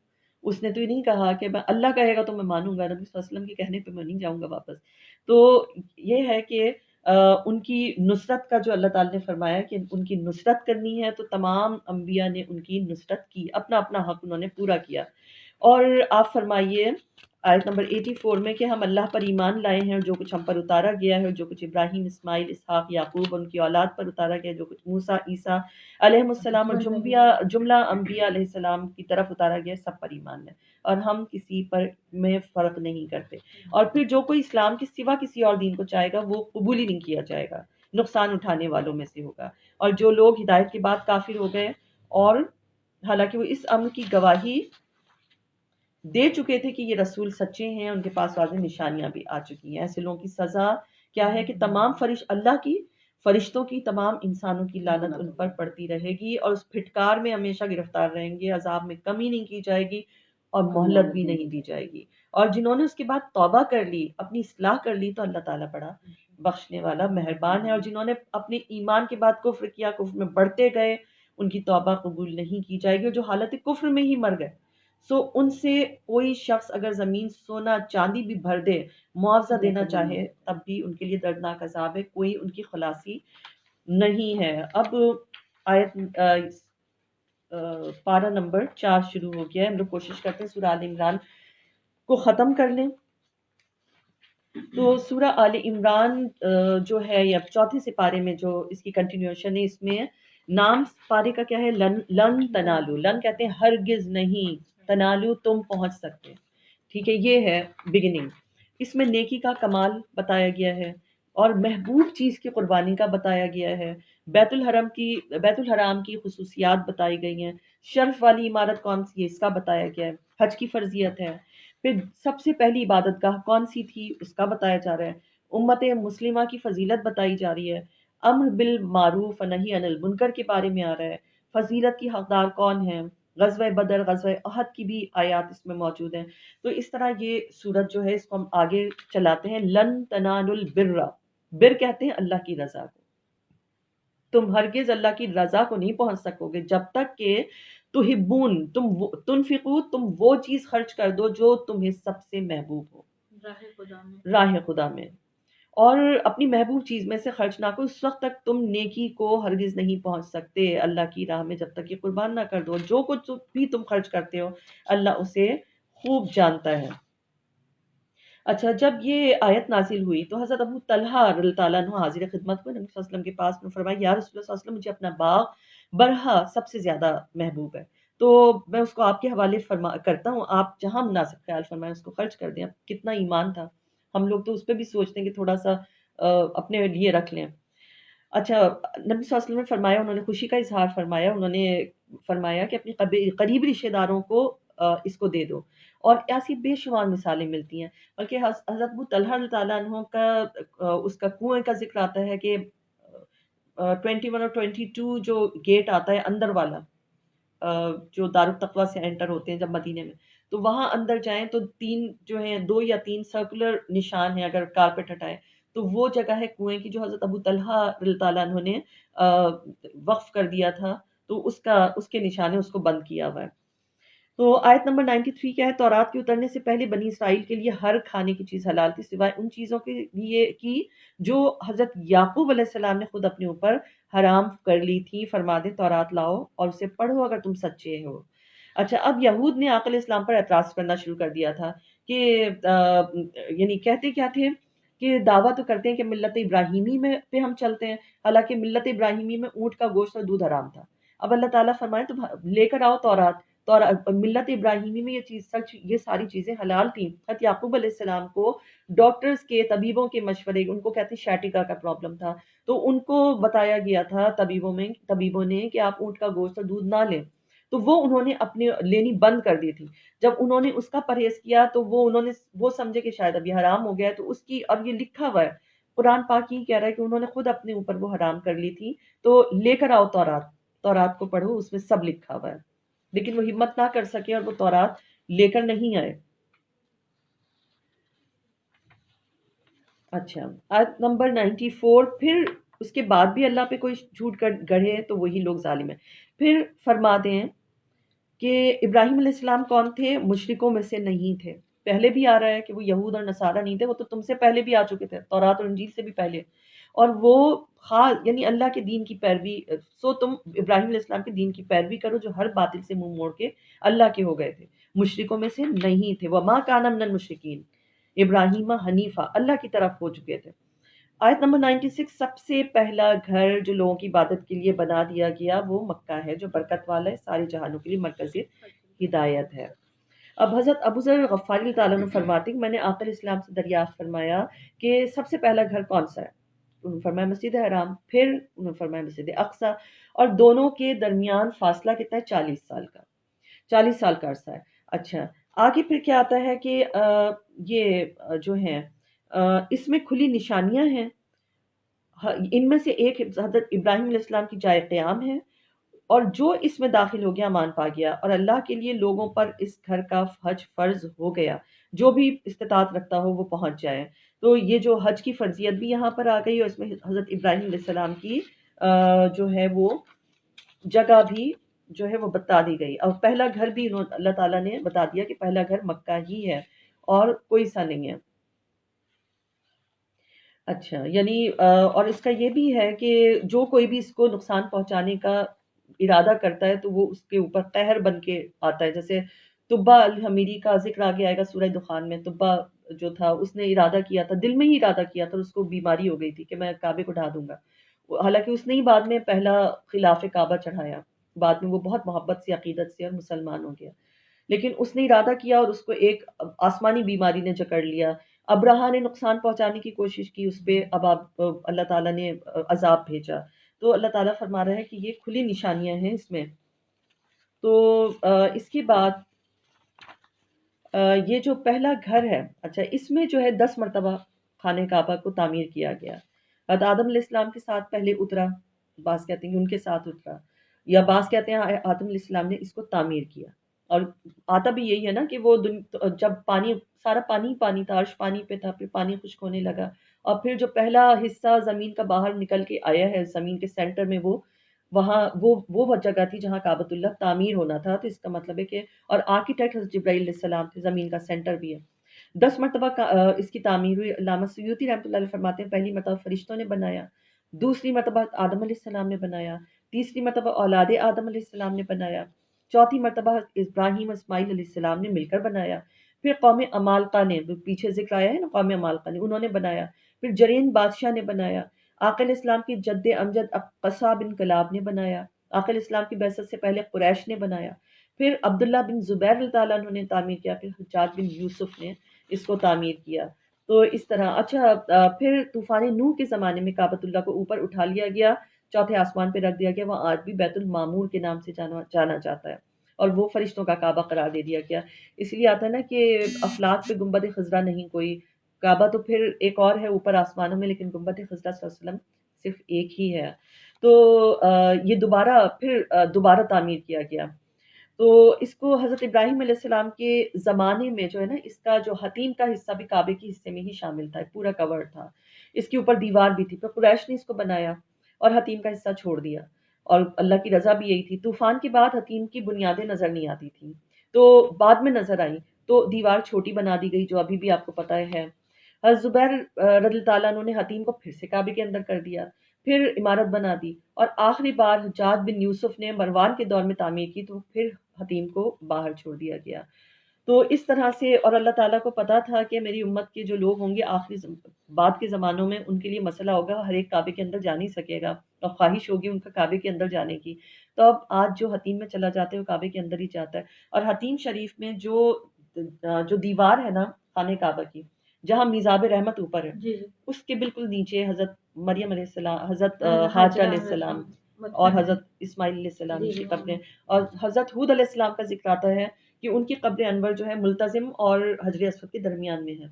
اس نے تو یہ نہیں کہا کہ میں اللہ کہے گا تو میں مانوں گا، نبی صلی اللہ علیہ وسلم کے کہنے پہ میں نہیں جاؤں گا واپس۔ تو یہ ہے کہ ان کی نصرت کا جو اللہ تعالیٰ نے فرمایا کہ ان کی نصرت کرنی ہے، تو تمام انبیاء نے ان کی نصرت کی، اپنا اپنا حق انہوں نے پورا کیا۔ اور آپ فرمائیے آیت نمبر 84 میں کہ ہم اللہ پر ایمان لائے ہیں اور جو کچھ ہم پر اتارا گیا ہے، اور جو کچھ ابراہیم، اسماعیل، اسحاق، یعقوب اور ان کی اولاد پر اتارا گیا، جو کچھ موسیٰ، عیسیٰ علیہ السلام اور جملہ انبیاء علیہ السلام کی طرف اتارا گیا، سب پر ایمان ہے اور ہم کسی پر میں فرق نہیں کرتے۔ اور پھر جو کوئی اسلام کے سوا کسی اور دین کو چاہے گا وہ قبول ہی نہیں کیا جائے گا، نقصان اٹھانے والوں میں سے ہوگا۔ اور جو لوگ ہدایت کے بعد کافر ہو گئے اور حالانکہ وہ اس امر کی گواہی دے چکے تھے کہ یہ رسول سچے ہیں، ان کے پاس واضح نشانیاں بھی آ چکی ہیں، ایسے لوگوں کی سزا کیا ہے کہ تمام اللہ کی فرشتوں کی، تمام انسانوں کی لعنت ان پر پڑتی رہے گی اور اس پھٹکار میں ہمیشہ گرفتار رہیں گے، عذاب میں کمی نہیں کی جائے گی اور مہلت بھی نہیں دی جائے گی۔ اور جنہوں نے اس کے بعد توبہ کر لی، اپنی اصلاح کر لی، تو اللہ تعالیٰ بڑا بخشنے والا مہربان ہے۔ اور جنہوں نے اپنے ایمان کے بعد کفر کیا، کفر میں بڑھتے گئے، ان کی توبہ قبول نہیں کی جائے گی، اور جو حالت کفر میں ہی مر گئے، سو ان سے کوئی شخص اگر زمین سونا چاندی بھی بھر دے، معاوضہ دینا چاہے، تب بھی ان کے لیے دردناک عذاب ہے، کوئی ان کی خلاصی نہیں ہے۔ اب آیت پارہ نمبر 4 شروع ہو گیا ہے، ہم لوگ کوشش کرتے ہیں سورہ آل عمران کو ختم کر لیں۔ تو سورہ آل عمران جو ہے یہ اب چوتھے سپارے میں جو اس کی کنٹینیوشن ہے، اس میں نام پارے کا کیا ہے؟ لن تنالو، لن کہتے ہیں ہرگز نہیں، تنالو تم پہنچ سکتے، ٹھیک ہے، یہ ہے بگننگ۔ اس میں نیکی کا کمال بتایا گیا ہے اور محبوب چیز کی قربانی کا بتایا گیا ہے، بیت الحرام کی خصوصیات بتائی گئی ہیں، شرف والی عمارت کون سی ہے اس کا بتایا گیا ہے، حج کی فرضیت ہے، پھر سب سے پہلی عبادت گاہ کون سی تھی اس کا بتایا جا رہا ہے، امت مسلمہ کی فضیلت بتائی جا رہی ہے، امر بالمعروف و نہی عن المنکر کے بارے میں آ رہا ہے، فضیلت کی حقدار کون ہیں، غزوہ بدر، غزوہ احد کی بھی آیات اس میں موجود ہیں۔ تو اس طرح یہ سورت جو ہے اس کو ہم آگے چلاتے ہیں۔ لن تنالوا البر، بر کہتے ہیں اللہ کی رضا کو، تم ہرگز اللہ کی رضا کو نہیں پہنچ سکو گے جب تک کہ تحبون، تنفقو، تم وہ چیز خرچ کر دو جو تمہیں سب سے محبوب ہو راہ خدا میں، اور اپنی محبوب چیز میں سے خرچ نہ کرو، اس وقت تک تم نیکی کو ہرگز نہیں پہنچ سکتے اللہ کی راہ میں جب تک یہ قربان نہ کر دو، جو کچھ بھی تم خرچ کرتے ہو اللہ اسے خوب جانتا ہے۔ اچھا، جب یہ آیت نازل ہوئی تو حضرت ابو طلحہ رضی اللہ تعالیٰ عنہ حاضر خدمت ہوئے نبی صلی اللہ علیہ وسلم کے پاس میں، فرمایا یا رسول اللہ صلی اللہ علیہ وسلم، مجھے اپنا باغ برہا سب سے زیادہ محبوب ہے، تو میں اس کو آپ کے حوالے کرتا ہوں، آپ جہاں مناسب خیال فرمائیں اس کو خرچ کر دیں۔ اب کتنا ایمان تھا، ہم لوگ تو اس پہ بھی سوچتے ہیں کہ تھوڑا سا اپنے لیے رکھ لیں۔ اچھا، نبی صلی اللہ علیہ وسلم نے فرمایا، انہوں نے خوشی کا اظہار فرمایا، انہوں نے فرمایا کہ اپنے قریب رشتہ داروں کو اس کو دے دو، اور ایسی بے شمار مثالیں ملتی ہیں۔ بلکہ حضرت ابو طلحہ رضی اللہ عنہ کا اس کا کنویں کا ذکر آتا ہے کہ 21 اور 22 جو گیٹ آتا ہے اندر والا، جو دارالتقویٰ سے انٹر ہوتے ہیں جب مدینے میں، تو وہاں اندر جائیں تو 3 جو ہیں، 2 یا 3 سرکولر نشان ہیں اگر کارپیٹ ہٹائیں، تو وہ جگہ ہے کنویں کی جو حضرت ابو طلحہ رضی اللہ تعالیٰ عنہ نے وقف کر دیا تھا، تو اس کے نشان ہے، اس کو بند کیا ہوا ہے۔ تو آیت نمبر 93 کیا ہے؟ تورات کے اترنے سے پہلے بنی اسرائیل کے لیے ہر کھانے کی چیز حلال تھی سوائے ان چیزوں کے لیے کی جو حضرت یعقوب علیہ السلام نے خود اپنے اوپر حرام کر لی تھی۔ فرما دے تورات لاؤ اور اسے پڑھو اگر تم سچے ہو۔ اچھا، اب یہود نے آقا علیہ السلام پر اعتراض کرنا شروع کر دیا تھا کہ یعنی کہتے کیا تھے کہ دعویٰ تو کرتے ہیں کہ ملت ابراہیمی میں پہ ہم چلتے ہیں، حالانکہ ملت ابراہیمی میں اونٹ کا گوشت اور دودھ حرام تھا۔ اب اللہ تعالیٰ فرمائے تو لے کر آؤ تورات، اور ملت ابراہیمی میں یہ ساری چیزیں حلال تھیں. حضرت یعقوب علیہ السلام کو ڈاکٹرز کے، طبیبوں کے مشورے، ان کو کہتے ہیں شیٹیکا کا پرابلم تھا، تو ان کو بتایا گیا تھا طبیبوں نے کہ آپ اونٹ کا گوشت اور دودھ نہ لیں، تو وہ انہوں نے اپنے لینی بند کر دی تھی. جب انہوں نے اس کا پرہیز کیا تو وہ سمجھے کہ شاید اب یہ حرام ہو گیا ہے، تو اس کی، اور یہ لکھا ہوا ہے قرآن پاک ہی کہہ رہا ہے کہ انہوں نے خود اپنے اوپر وہ حرام کر لی تھی. تو لے کر آؤ تورات کو پڑھو، اس میں سب لکھا ہوا ہے. لیکن وہ ہمت نہ کر سکے اور وہ تورات لے کر نہیں آئے. اچھا، آیت نمبر 94. پھر اس کے بعد بھی اللہ پہ کوئی جھوٹ گڑھے تو وہی لوگ ظالم ہیں. پھر فرما دیں کہ ابراہیم علیہ السلام کون تھے؟ مشرکوں میں سے نہیں تھے. پہلے بھی آ رہا ہے کہ وہ یہود اور نصارہ نہیں تھے، وہ تو تم سے پہلے بھی آ چکے تھے، تورات اور انجیل سے بھی پہلے. اور وہ خاص یعنی اللہ کے دین کی پیروی، تم ابراہیم علیہ السلام کے دین کی پیروی کرو جو ہر باطل سے منہ موڑ کے اللہ کے ہو گئے تھے، مشرکوں میں سے نہیں تھے. وما کان من المشرکین، ابراہیم حنیفہ، اللہ کی طرف ہو چکے تھے. آیت نمبر 96. سب سے پہلا گھر جو لوگوں کی عبادت کے لیے بنا دیا گیا وہ مکہ ہے، جو برکت والا ہے، سارے جہانوں کے لیے مرکز ہدایت ہے. اب حضرت ابو ذر غفاری اللہ تعالیٰ عنہ فرماتے ہیں کہ میں نے آقا علیہ السلام سے دریافت فرمایا کہ سب سے پہلا گھر کون سا ہے؟ انہوں نے فرمایا مسجد حرام. پھر انہوں نے فرمایا مسجد اقصی. اور دونوں کے درمیان فاصلہ کتنا ہے؟ 40 سال کا، 40 سال کا عرصہ ہے. اچھا، آگے پھر کیا آتا ہے کہ یہ جو ہیں اس میں کھلی نشانیاں ہیں. ان میں سے ایک حضرت ابراہیم علیہ السلام کی جائے قیام ہے، اور جو اس میں داخل ہو گیا مان پا گیا، اور اللہ کے لیے لوگوں پر اس گھر کا حج فرض ہو گیا. جو بھی استطاعت رکھتا ہو وہ پہنچ جائے. تو یہ جو حج کی فرضیت بھی یہاں پر آ گئی، اور اس میں حضرت ابراہیم علیہ السلام کی جو ہے وہ جگہ بھی جو ہے وہ بتا دی گئی. اور پہلا گھر بھی اللہ تعالیٰ نے بتا دیا کہ پہلا گھر مکہ ہی ہے اور کوئی سا نہیں ہے. اچھا، یعنی اور اس کا یہ بھی ہے کہ جو کوئی بھی اس کو نقصان پہنچانے کا ارادہ کرتا ہے تو وہ اس کے اوپر قہر بن کے آتا ہے. جیسے طبہ الحمیری کا ذکر آگے آئے گا سورہ دخان میں. طبہ جو تھا اس نے ارادہ کیا تھا، دل میں ہی ارادہ کیا تھا، اور اس کو بیماری ہو گئی تھی کہ میں کعبے کو ڈھا دوں گا. حالانکہ اس نے ہی بعد میں پہلا خلاف کعبہ چڑھایا، بعد میں وہ بہت محبت سے، عقیدت سے اور مسلمان ہو گیا. لیکن اس نے ارادہ کیا اور اس کو ایک آسمانی بیماری نے جکڑ لیا. ابرہا نے نقصان پہنچانے کی کوشش کی اس پہ، اب اللہ تعالیٰ نے عذاب بھیجا. تو اللہ تعالیٰ فرما رہا ہے کہ یہ کھلی نشانیاں ہیں اس میں. تو اس کے بعد یہ جو پہلا گھر ہے، اچھا اس میں جو ہے 10 مرتبہ خانہ کعبہ کو تعمیر کیا گیا. حضرت آدم علیہ السلام کے ساتھ پہلے اترا، بعض کہتے ہیں ان کے ساتھ اترا، یا بعض کہتے ہیں آدم علیہ السلام نے اس کو تعمیر کیا. اور آتا بھی یہی ہے نا کہ وہ جب پانی، سارا پانی تھا، عرش پانی پہ تھا، پھر پانی خشک ہونے لگا، اور پھر جو پہلا حصہ زمین کا باہر نکل کے آیا ہے زمین کے سینٹر میں، وہاں وہ جگہ تھی جہاں کعبۃ اللہ تعمیر ہونا تھا. تو اس کا مطلب ہے کہ، اور آرکیٹیکٹ حضرت جبرائیل علیہ السلام تھے، زمین کا سینٹر بھی ہے. 10 مرتبہ اس کی تعمیر ہوئی. علامہ سیوطی رحمۃ اللہ علیہ فرماتے ہیں پہلی مرتبہ فرشتوں نے بنایا، دوسری مرتبہ آدم علیہ السلام نے بنایا، تیسری مرتبہ اولاد آدم علیہ السلام نے بنایا، چوتھی مرتبہ ابراہیم اسماعیل علیہ السلام نے مل کر بنایا، پھر قوم عمالقہ نے، پیچھے ذکر آیا ہے نا قوم عمالقہ نے، انہوں نے بنایا، پھر جرین بادشاہ نے بنایا، آقا علیہ السلام کی جد امجد قصا بن کلاب نے بنایا، آقا علیہ السلام کی بعثت سے پہلے قریش نے بنایا، پھر عبداللہ بن زبیر اللہ تعالیٰ عنہ نے تعمیر کیا، پھر حجاج بن یوسف نے اس کو تعمیر کیا. تو اس طرح. اچھا، پھر طوفان نوح کے زمانے میں کعبۃ اللہ کو اوپر اٹھا لیا گیا، چوتھے آسمان پہ رکھ دیا گیا. وہ آج بھی بیت المعمور کے نام سے جانا جاتا ہے، اور وہ فرشتوں کا کعبہ قرار دے دیا گیا. اس لیے آتا ہے نا کہ افلاک پہ گنبد خضرا نہیں کوئی، کعبہ تو پھر ایک اور ہے اوپر آسمانوں میں، لیکن گنبد خضرا صلی اللہ علیہ وسلم صرف ایک ہی ہے. تو یہ دوبارہ تعمیر کیا گیا. تو اس کو حضرت ابراہیم علیہ السلام کے زمانے میں جو ہے نا، اس کا جو حتیم کا حصہ بھی کعبے کے حصے میں ہی شامل تھا، پورا کور تھا، اس کے اوپر دیوار بھی تھی. پھر قریش نے اس کو بنایا اور حتیم کا حصہ چھوڑ دیا، اور اللہ کی رضا بھی یہی تھی. طوفان کے بعد حتیم کی بنیادیں نظر نہیں آتی تھیں، تو بعد میں نظر آئیں، تو دیوار چھوٹی بنا دی گئی، جو ابھی بھی آپ کو پتہ ہے. حضرت زبیر رضی اللہ تعالیٰ عنہ نے حتیم کو پھر سے کعبے کے اندر کر دیا، پھر عمارت بنا دی، اور آخری بار حجاج بن یوسف نے مروان کے دور میں تعمیر کی، تو پھر حتیم کو باہر چھوڑ دیا گیا. تو اس طرح سے، اور اللہ تعالیٰ کو پتا تھا کہ میری امت کے جو لوگ ہوں گے بعد کے زمانوں میں ان کے لیے مسئلہ ہوگا، ہر ایک کعبے کے اندر جا نہیں سکے گا، خواہش ہوگی ان کا کعبے کے اندر جانے کی، تو اب آج جو حتیم میں چلا جاتا ہے وہ کعبے کے اندر ہی جاتا ہے. اور حتیم شریف میں جو دیوار ہے نا خانہ کعبہ کی، جہاں میزاب رحمت اوپر ہے، جی جی اس کے بالکل نیچے حضرت مریم علیہ السلام، حضرت حضرت حاجہ حاجرہ علیہ علیہ السلام السلام اور مدفن ہے. حضرت اسماعیل علیہ السلام جی کی جی قبریں. اور حضرت حود علیہ السلام کا ذکر آتا ہے کہ ان کی قبر انور جو ہے ملتزم اور حجر اسود کے درمیان میں ہے.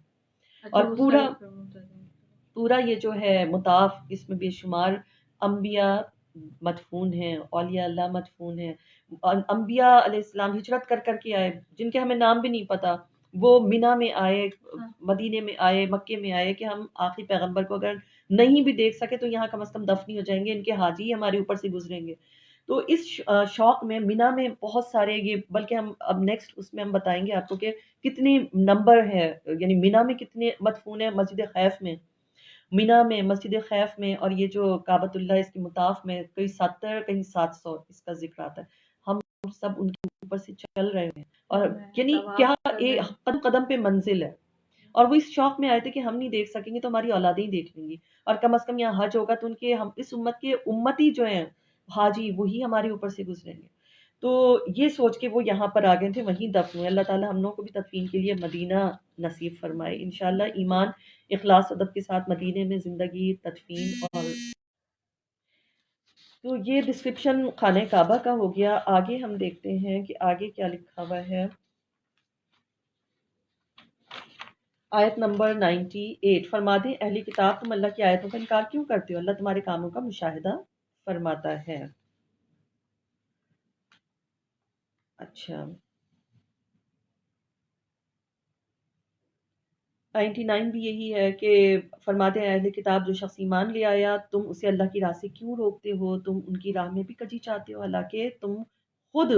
اچھا اور اس پورا سائڈ پہ ممتاز ہے. پورا یہ جو ہے مطاف، اس میں بے شمار انبیاء مدفون ہیں، اولیاء اللہ مدفون ہیں. انبیاء علیہ السلام ہجرت کر کر کے آئے جن کے ہمیں نام بھی نہیں پتا، وہ مینا میں آئے، ہاں. مدینے میں آئے، مکے میں آئے کہ ہم آخری پیغمبر کو اگر نہیں بھی دیکھ سکے تو یہاں کم از کم دفن ہو جائیں گے، ان کے حاجی ہمارے اوپر سے گزریں گے. تو اس شوق میں مینا میں بہت سارے، یہ بلکہ ہم اب نیکسٹ اس میں ہم بتائیں گے آپ کو کہ کتنی نمبر ہے، یعنی مینا میں کتنے مدفون ہیں، مسجد خیف میں، مینا میں، مسجد خیف میں، اور یہ جو کعبۃ اللہ اس کے مطاف میں کئی 70 کہیں 700 اس کا ذکر آتا ہے. ہم سب ان کے اوپر سے چل رہے ہیں اور یعنی کیا طواف کر رہے ہیں. قدم قدم پہ منزل ہے. اور وہ اس شوق میں آئے تھے کہ ہم نہیں دیکھ سکیں گے تو ہماری اولادیں ہی دیکھ لیں گی، اور کم از کم یہاں حج ہوگا تو ان کے، ہم اس امت کے امتی جو ہیں حاجی، وہی ہمارے اوپر سے گزریں گے. تو یہ سوچ کے وہ یہاں پر آ گئے تھے، وہیں دفن ہوئے. اللہ تعالیٰ ہم لوگوں کو بھی تدفین کے لیے مدینہ نصیب فرمائے انشاءاللہ. ایمان اخلاص ادب کے ساتھ مدینے میں زندگی، تدفین. اور تو یہ ڈسکرپشن خانہ کعبہ کا ہو گیا. آگے ہم دیکھتے ہیں کہ آگے کیا لکھا ہوا ہے. آیت نمبر 98 فرما دیں اہلی کتاب تم اللہ کی آیتوں کا انکار کیوں کرتے ہو؟ اللہ تمہارے کاموں کا مشاہدہ فرماتا ہے. اچھا 99 بھی یہی ہے کہ فرماتے ہیں اہل کتاب جو شخص ایمان لے آیا تم اسے اللہ کی راہ سے کیوں روکتے ہو؟ تم ان کی راہ میں بھی کجی چاہتے ہو حالانکہ تم خود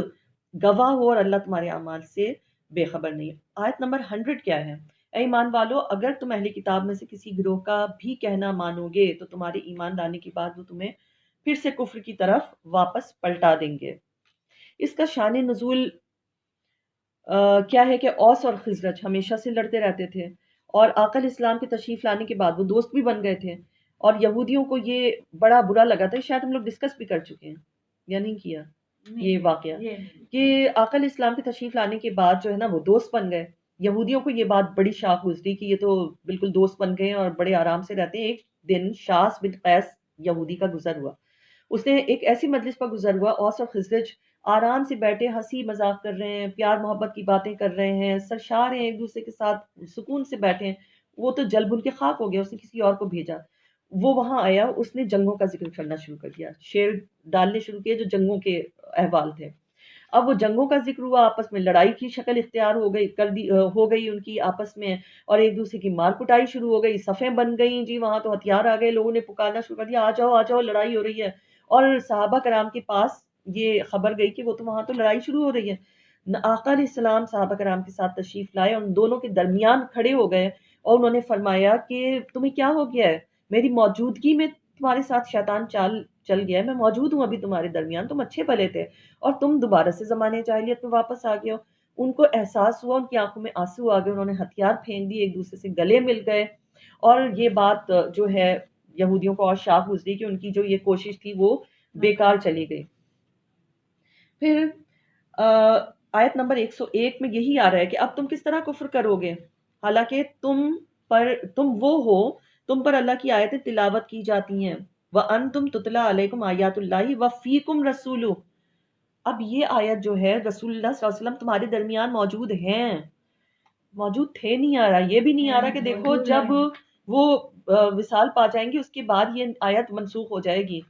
گواہ ہو اور اللہ تمہارے اعمال سے بے خبر نہیں. آیت نمبر 100 کیا ہے؟ اے ایمان والو اگر تم اہل کتاب میں سے کسی گروہ کا بھی کہنا مانو گے تو تمہارے ایمان لانے کے بعد وہ تمہیں پھر سے کفر کی طرف واپس پلٹا دیں گے. اس کا شان نزول کیا ہے کہ اوس اور خزرج ہمیشہ سے لڑتے رہتے تھے اور آقا اسلام کے تشریف لانے کے بعد وہ دوست بھی بن گئے تھے، اور یہودیوں کو یہ بڑا برا لگا تھا. شاید ہم لوگ ڈسکس بھی کر چکے ہیں یا نہیں کیا یہ واقعہ کہ آقا اسلام کے تشریف لانے کے بعد جو ہے نا وہ دوست بن گئے. یہودیوں کو یہ بات بڑی شاق گزری کہ یہ تو بالکل دوست بن گئے اور بڑے آرام سے رہتے ہیں. ایک دن شاس بن قیس یہودی کا گزر ہوا، اس نے ایک ایسی مجلس پر گزر ہوا، اوس اور خزرج آرام سے بیٹھے ہنسی مذاق کر رہے ہیں، پیار محبت کی باتیں کر رہے ہیں، سرشار ہیں ایک دوسرے کے ساتھ، سکون سے بیٹھے ہیں. وہ تو جل بن کے خاک ہو گیا. اس نے کسی اور کو بھیجا، وہ وہاں آیا، اس نے جنگوں کا ذکر کرنا شروع کر دیا، شعر ڈالنے شروع کیے جو جنگوں کے احوال تھے. اب وہ جنگوں کا ذکر ہوا، آپس میں لڑائی کی شکل اختیار ہو گئی ان کی آپس میں، اور ایک دوسرے کی مار کٹائی شروع ہو گئی، صفیں بن گئیں. جی وہاں تو ہتھیار آ گئے، لوگوں نے پکارنا شروع کر دیا آ جاؤ آ جاؤ لڑائی ہو رہی ہے. اور صحابہ کرام کے پاس یہ خبر گئی کہ وہ تو وہاں تو لڑائی شروع ہو رہی ہے. آقا علیہ السلام صحابہ کرام کے ساتھ تشریف لائے، ان دونوں کے درمیان کھڑے ہو گئے اور انہوں نے فرمایا کہ تمہیں کیا ہو گیا ہے؟ میری موجودگی میں تمہارے ساتھ شیطان چل گیا ہے، میں موجود ہوں ابھی تمہارے درمیان، تم اچھے بھلے تھے اور تم دوبارہ سے زمانے جاہلیت میں واپس آ گئے ہو. ان کو احساس ہوا، ان کی آنکھوں میں آنسو آ گئے، انہوں نے ہتھیار پھینک دیے، ایک دوسرے سے گلے مل گئے. اور یہ بات جو ہے یہودیوں کو اور شاق گزری کہ ان کی جو یہ کوشش تھی وہ بیکار چلی گئی. پھر آیت نمبر 101 میں یہی آ رہا ہے کہ اب تم کس طرح کفر کرو گے حالانکہ تم وہ ہو، تم پر اللہ کی آیتیں تلاوت کی جاتی ہیں. وَأَنْتُمْ تُتْلَى عَلَيْكُمْ آیات اللَّهِ وَفِيكُمْ رَسُولُهُ. اب یہ آیت جو ہے رسول اللہ صلی اللہ علیہ وسلم تمہارے درمیان موجود ہیں، موجود تھے نہیں آ رہا، یہ بھی نہیں آ رہا کہ دیکھو جب وہ وصال پا جائیں گے اس کے بعد یہ آیت منسوخ ہو جائے گی.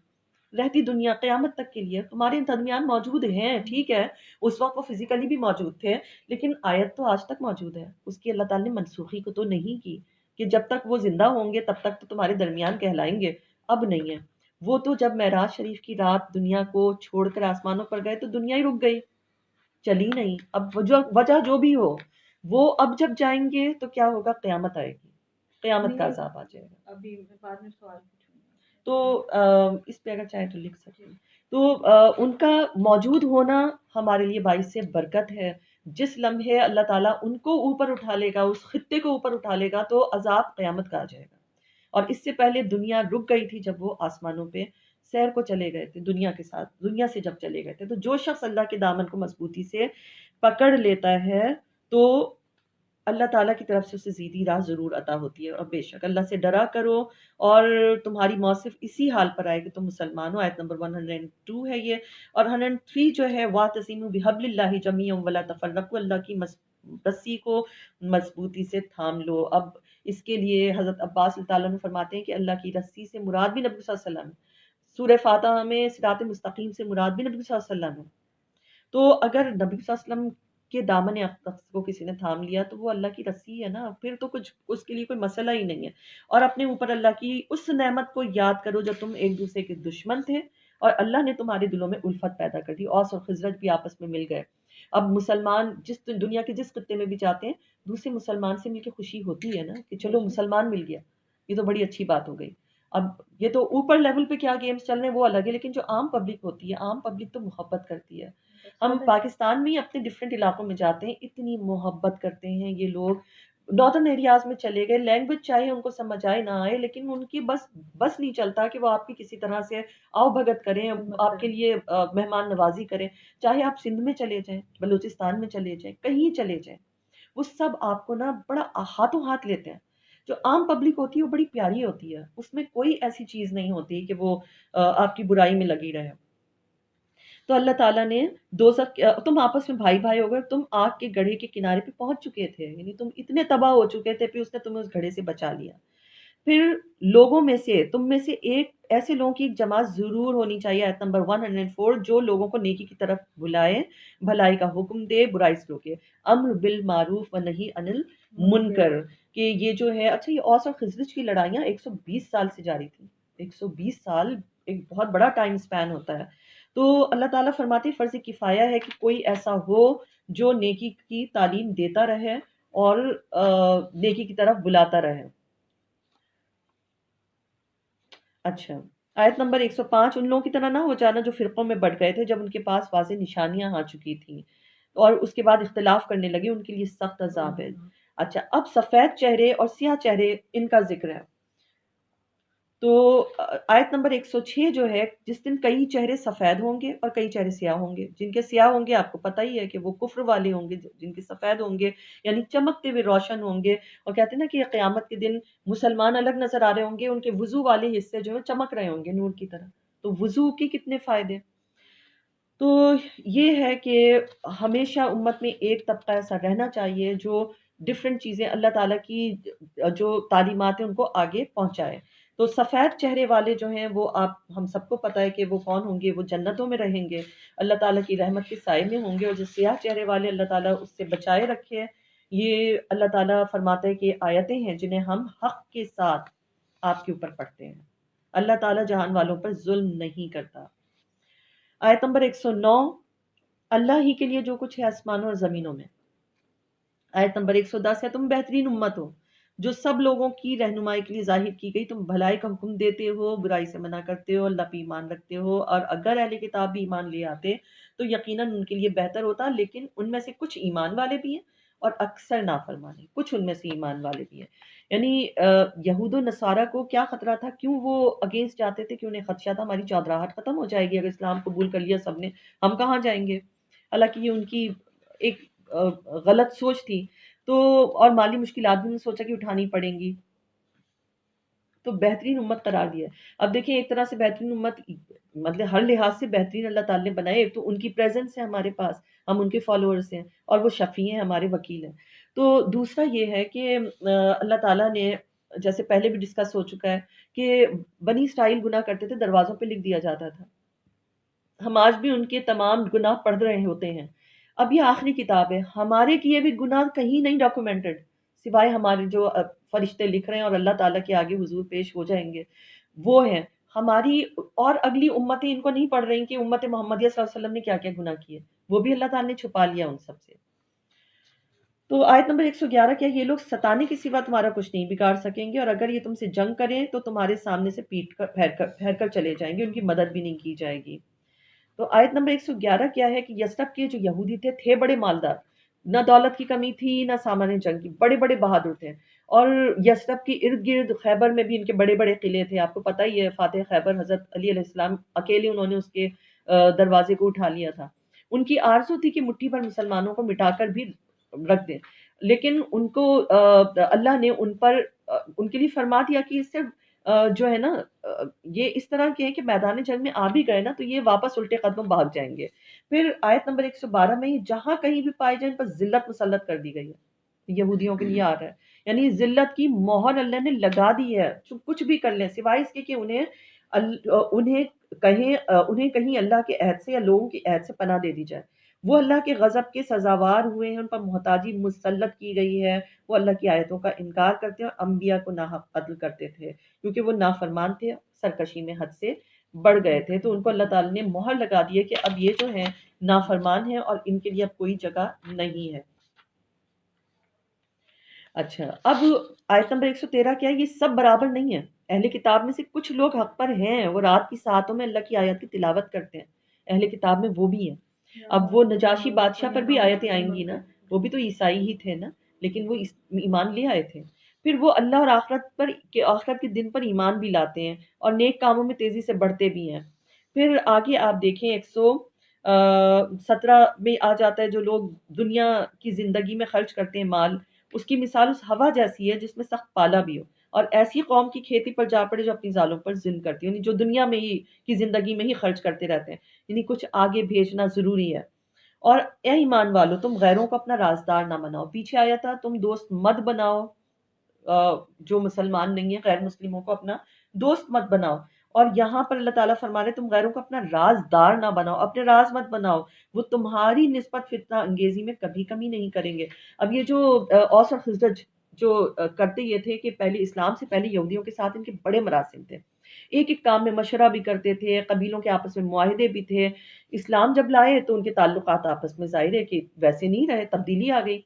رہتی دنیا قیامت تک کے لیے تمہارے درمیان موجود ہیں. ٹھیک ہے اس وقت وہ فزیکلی بھی موجود تھے لیکن آیت تو آج تک موجود ہے، اس کی اللہ تعالی نے منسوخی کو تو نہیں کی کہ جب تک وہ زندہ ہوں گے تب تک تو تمہارے درمیان کہلائیں گے. اب نہیں ہے. وہ تو جب معراج شریف کی رات دنیا کو چھوڑ کر آسمانوں پر گئے تو دنیا ہی رک گئی، چلی نہیں. اب وجہ جو بھی ہو وہ اب جب جائیں گے تو کیا ہوگا؟ قیامت آئے گی، قیامت کا عذاب آ جائے گا. ابھی بعد میں سوال پوچھوں گی تو اس پہ اگر چاہیں تو لکھ سکتے ہیں. تو ان کا موجود ہونا ہمارے لیے باعث سے برکت ہے. جس لمحے اللہ تعالیٰ ان کو اوپر اٹھا لے گا، اس خطے کو اوپر اٹھا لے گا تو عذاب قیامت کا آ جائے گا. اور اس سے پہلے دنیا رک گئی تھی جب وہ آسمانوں پہ سیر کو چلے گئے تھے دنیا کے ساتھ، دنیا سے جب چلے گئے تھے. تو جو شخص اللہ کے دامن کو مضبوطی سے پکڑ لیتا ہے تو اللہ تعالیٰ کی طرف سے اسے سیدھی راہ ضرور عطا ہوتی ہے. اور بے شک اللہ سے ڈرا کرو اور تمہاری موت صرف اسی حال پر آئے کہ تم مسلمان ہو. آیت نمبر 102 ہے یہ. اور 103 جو ہے وَاعْتَصِمُوا بِحَبْلِ اللَّهِ جَمِيعًا وَلَا تَفَرَّقُوا، اللہ کی رسی کو مضبوطی سے تھام لو. اب اس کے لیے حضرت عباس اللہ تعالیٰ عنہ فرماتے ہیں کہ اللہ کی رسی سے مراد بھی نبی صلی اللہ علیہ وسلم ہے. سورہ فاتحہ میں صراط مستقیم سے مراد بھی نبی صلی اللہ علیہ وسلم ہے. تو اگر نبی صلی اللہ علیہ وسلم کے دامن اقدس کو کسی نے تھام لیا تو وہ اللہ کی رسی ہے نا، پھر تو کچھ اس کے لیے کوئی مسئلہ ہی نہیں ہے. اور اپنے اوپر اللہ کی اس نعمت کو یاد کرو جب تم ایک دوسرے کے دشمن تھے اور اللہ نے تمہارے دلوں میں الفت پیدا کر دی. اوس اور خزرج بھی آپس میں مل گئے. اب مسلمان جس دنیا کے جس خطے میں بھی جاتے ہیں دوسرے مسلمان سے مل کے خوشی ہوتی ہے نا کہ چلو مسلمان مل گیا، یہ تو بڑی اچھی بات ہو گئی. اب یہ تو اوپر لیول پہ کیا گیمز چل رہے ہیں وہ الگ ہے، لیکن جو عام پبلک ہوتی ہے، عام پبلک تو محبت کرتی ہے. ہم پاکستان میں اپنے ڈفرینٹ علاقوں میں جاتے ہیں، اتنی محبت کرتے ہیں یہ لوگ. نارتھن ایریاز میں چلے گئے، لینگویج چاہے ان کو سمجھ آئے نہ آئے لیکن ان کی بس نہیں چلتا کہ وہ آپ کی کسی طرح سے آؤ بھگت کریں، آپ کے لیے مہمان نوازی کریں. چاہے آپ سندھ میں چلے جائیں، بلوچستان میں چلے جائیں، کہیں چلے جائیں، وہ سب آپ کو نا بڑا ہاتھوں ہاتھ لیتے ہیں. جو عام پبلک ہوتی ہے وہ بڑی پیاری ہوتی ہے، اس میں کوئی ایسی چیز نہیں ہوتی کہ وہ آپ کی برائی میں لگی رہے. تو اللہ تعالیٰ نے تم آپس میں بھائی بھائی ہو گئے، تم آگ کے گڑھے کے کنارے پہ پہنچ چکے تھے، یعنی تم اتنے تباہ ہو چکے تھے، پھر اس نے تمہیں اس گڑھے سے بچا لیا. پھر لوگوں میں سے تم میں سے ایک ایسے لوگوں کی ایک جماعت ضرور ہونی چاہیے. آیت نمبر 104 جو لوگوں کو نیکی کی طرف بلائے، بھلائی کا حکم دے، برائی سے روکے، امر بالمعروف و نہی عن المنکر. کہ یہ جو ہے اچھا یہ اوس اور خزرج کی لڑائیاں 120 سال سے جاری تھیں. 120 سال ایک بہت بڑا ٹائم سپین ہوتا ہے. تو اللہ تعالیٰ فرماتے فرض کفایہ ہے کہ کوئی ایسا ہو جو نیکی کی تعلیم دیتا رہے اور نیکی کی طرف بلاتا رہے. اچھا آیت نمبر 105 ان لوگوں کی طرح نہ ہو جانا جو فرقوں میں بٹ گئے تھے جب ان کے پاس واضح نشانیاں آ چکی تھیں اور اس کے بعد اختلاف کرنے لگے، ان کے لیے سخت عذاب ہے. اچھا اب سفید چہرے اور سیاہ چہرے ان کا ذکر ہے. تو آیت نمبر 106 جو ہے جس دن کئی چہرے سفید ہوں گے اور کئی چہرے سیاہ ہوں گے. جن کے سیاہ ہوں گے آپ کو پتہ ہی ہے کہ وہ کفر والے ہوں گے، جن کے سفید ہوں گے یعنی چمکتے ہوئے روشن ہوں گے. اور کہتے ہیں نا کہ قیامت کے دن مسلمان الگ نظر آ رہے ہوں گے، ان کے وضو والے حصے جو ہیں چمک رہے ہوں گے نور کی طرح. تو وضو کے کتنے فائدے. تو یہ ہے کہ ہمیشہ امت میں ایک طبقہ ایسا رہنا چاہیے جو ڈفرینٹ چیزیں اللہ تعالیٰ کی جو تعلیمات ہیں ان کو آگے پہنچائے. تو سفید چہرے والے جو ہیں وہ ہم سب کو پتہ ہے کہ وہ کون ہوں گے، وہ جنتوں میں رہیں گے، اللہ تعالیٰ کی رحمت کے سائے میں ہوں گے. اور جو سیاہ چہرے والے اللہ تعالیٰ اس سے بچائے رکھے. یہ اللہ تعالیٰ فرماتا ہے کہ آیتیں ہیں جنہیں ہم حق کے ساتھ آپ کے اوپر پڑھتے ہیں. اللہ تعالیٰ جہان والوں پر ظلم نہیں کرتا. آیت نمبر 109 اللہ ہی کے لیے جو کچھ ہے آسمانوں اور زمینوں میں. آیت نمبر 110 ہے تم بہترین امت ہو جو سب لوگوں کی رہنمائی کے لیے ظاہر کی گئی، تم بھلائی کا حکم دیتے ہو، برائی سے منع کرتے ہو، اللہ پہ ایمان رکھتے ہو. اور اگر اہل کتاب بھی ایمان لے آتے تو یقیناً ان کے لیے بہتر ہوتا، لیکن ان میں سے کچھ ایمان والے بھی ہیں اور اکثر نافرمانے، کچھ ان میں سے ایمان والے بھی ہیں. یعنی یہود و نصارہ کو کیا خطرہ تھا، کیوں وہ اگینسٹ جاتے تھے، کیوں انہیں خدشہ تھا ہماری چودراہٹ ختم ہو جائے گی اگر اسلام قبول کر لیا سب نے، ہم کہاں جائیں گے. حالانکہ یہ ان کی ایک غلط سوچ تھی. تو اور مالی مشکلات بھی سوچا کہ اٹھانی پڑیں گی. تو بہترین امت قرار دیا. اب دیکھیں ایک طرح سے بہترین امت مطلب ہر لحاظ سے بہترین اللہ تعالیٰ نے بنائے. ایک تو ان کی پریزنس ہے ہمارے پاس، ہم ان کے فالوورز ہیں اور وہ شفیع ہیں، ہمارے وکیل ہیں. تو دوسرا یہ ہے کہ اللہ تعالیٰ نے جیسے پہلے بھی ڈسکس ہو چکا ہے کہ بنی اسرائیل گناہ کرتے تھے، دروازوں پہ لکھ دیا جاتا تھا. ہم آج بھی ان کے تمام گناہ پڑھ رہے ہوتے ہیں. اب یہ آخری کتاب ہے، ہمارے کیے بھی گناہ کہیں نہیں ڈاکومنٹڈ سوائے ہمارے جو فرشتے لکھ رہے ہیں اور اللہ تعالیٰ کے آگے حضور پیش ہو جائیں گے وہ ہیں ہماری. اور اگلی امتیں ان کو نہیں پڑھ رہی کہ امت محمدیہ صلی اللہ علیہ وسلم نے کیا کیا گناہ کیے، وہ بھی اللہ تعالیٰ نے چھپا لیا ان سب سے. تو آیت نمبر 111 کیا یہ لوگ ستانے کے سوا تمہارا کچھ نہیں بگاڑ سکیں گے، اور اگر یہ تم سے جنگ کریں تو تمہارے سامنے سے پیٹ کر پھیر کر چلے جائیں گے، ان کی مدد بھی نہیں کی جائے گی. تو آیت نمبر 111 کیا ہے کہ یثرب کے جو یہودی تھے بڑے مالدار، نہ دولت کی کمی تھی نہ سامان جنگ کی، بڑے بڑے بہادر تھے. اور یثرب کی ارد گرد خیبر میں بھی ان کے بڑے بڑے قلعے تھے. آپ کو پتہ ہی ہے فاتح خیبر حضرت علی علیہ السلام اکیلے انہوں نے اس کے دروازے کو اٹھا لیا تھا. ان کی آرزو تھی کہ مٹھی پر مسلمانوں کو مٹا کر بھی رکھ دیں، لیکن ان کو اللہ نے ان پر ان کے لیے فرما دیا کہ اس سے جو ہے نا یہ اس طرح کے ہیں کہ میدان جنگ میں آ بھی گئے نا تو یہ واپس الٹے قدم بھاگ جائیں گے. پھر آیت نمبر 112 میں جہاں کہیں بھی پائے جائیں ان پر ذلت مسلط کر دی گئی ہے. یہودیوں کے لیے آ رہا ہے، یعنی ذلت کی مہر اللہ نے لگا دی ہے. کچھ بھی کر لیں سوائے اس کے کہ انہیں کہیں اللہ کے عہد سے یا لوگوں کے عہد سے پناہ دے دی جائے. وہ اللہ کے غضب کے سزاوار ہوئے ہیں، ان پر محتاجی مسلط کی گئی ہے. وہ اللہ کی آیتوں کا انکار کرتے ہیں اور انبیاء کو ناحق قتل کرتے تھے کیونکہ وہ نافرمان تھے، سرکشی میں حد سے بڑھ گئے تھے. تو ان کو اللہ تعالیٰ نے مہر لگا دی ہے کہ اب یہ جو ہیں نافرمان ہیں اور ان کے لیے اب کوئی جگہ نہیں ہے. اچھا اب آیت نمبر 113 کیا ہے؟ یہ سب برابر نہیں ہے. اہل کتاب میں سے کچھ لوگ حق پر ہیں، وہ رات کی ساعتوں میں اللہ کی آیت کی تلاوت کرتے ہیں. اہل کتاب میں وہ بھی ہیں. اب وہ نجاشی بادشاہ پر بھی آیتیں آئیں گی نا، وہ بھی تو عیسائی ہی تھے نا، لیکن وہ ایمان لے آئے تھے. پھر وہ اللہ اور آخرت کے دن پر ایمان بھی لاتے ہیں اور نیک کاموں میں تیزی سے بڑھتے بھی ہیں. پھر آگے آپ دیکھیں 117 میں آ جاتا ہے جو لوگ دنیا کی زندگی میں خرچ کرتے ہیں مال، اس کی مثال اس ہوا جیسی ہے جس میں سخت پالا بھی ہو، اور ایسی قوم کی کھیتی پر جا پڑے جو اپنی ذالوں پر ظلم کرتی ہے، یعنی جو دنیا میں ہی کی زندگی میں ہی خرچ کرتے رہتے ہیں، یعنی کچھ آگے بھیجنا ضروری ہے. اور اے ایمان والو تم غیروں کو اپنا رازدار نہ بناؤ. پیچھے آیا تھا تم دوست مت بناؤ، جو مسلمان نہیں ہے غیر مسلموں کو اپنا دوست مت بناؤ. اور یہاں پر اللہ تعالیٰ فرما رہے تم غیروں کو اپنا رازدار نہ بناؤ، اپنے راز مت بناؤ، وہ تمہاری نسبت فتنہ انگیزی میں کبھی کمی نہیں کریں گے. اب یہ جو اوس اور خزرج جو کرتے یہ تھے کہ پہلے اسلام سے پہلے یہودیوں کے ساتھ ان کے بڑے مراسم تھے، ایک ایک کام میں مشورہ بھی کرتے تھے، قبیلوں کے آپس میں معاہدے بھی تھے. اسلام جب لائے تو ان کے تعلقات آپس میں ظاہر ہے کہ ویسے نہیں رہے، تبدیلی آ گئی.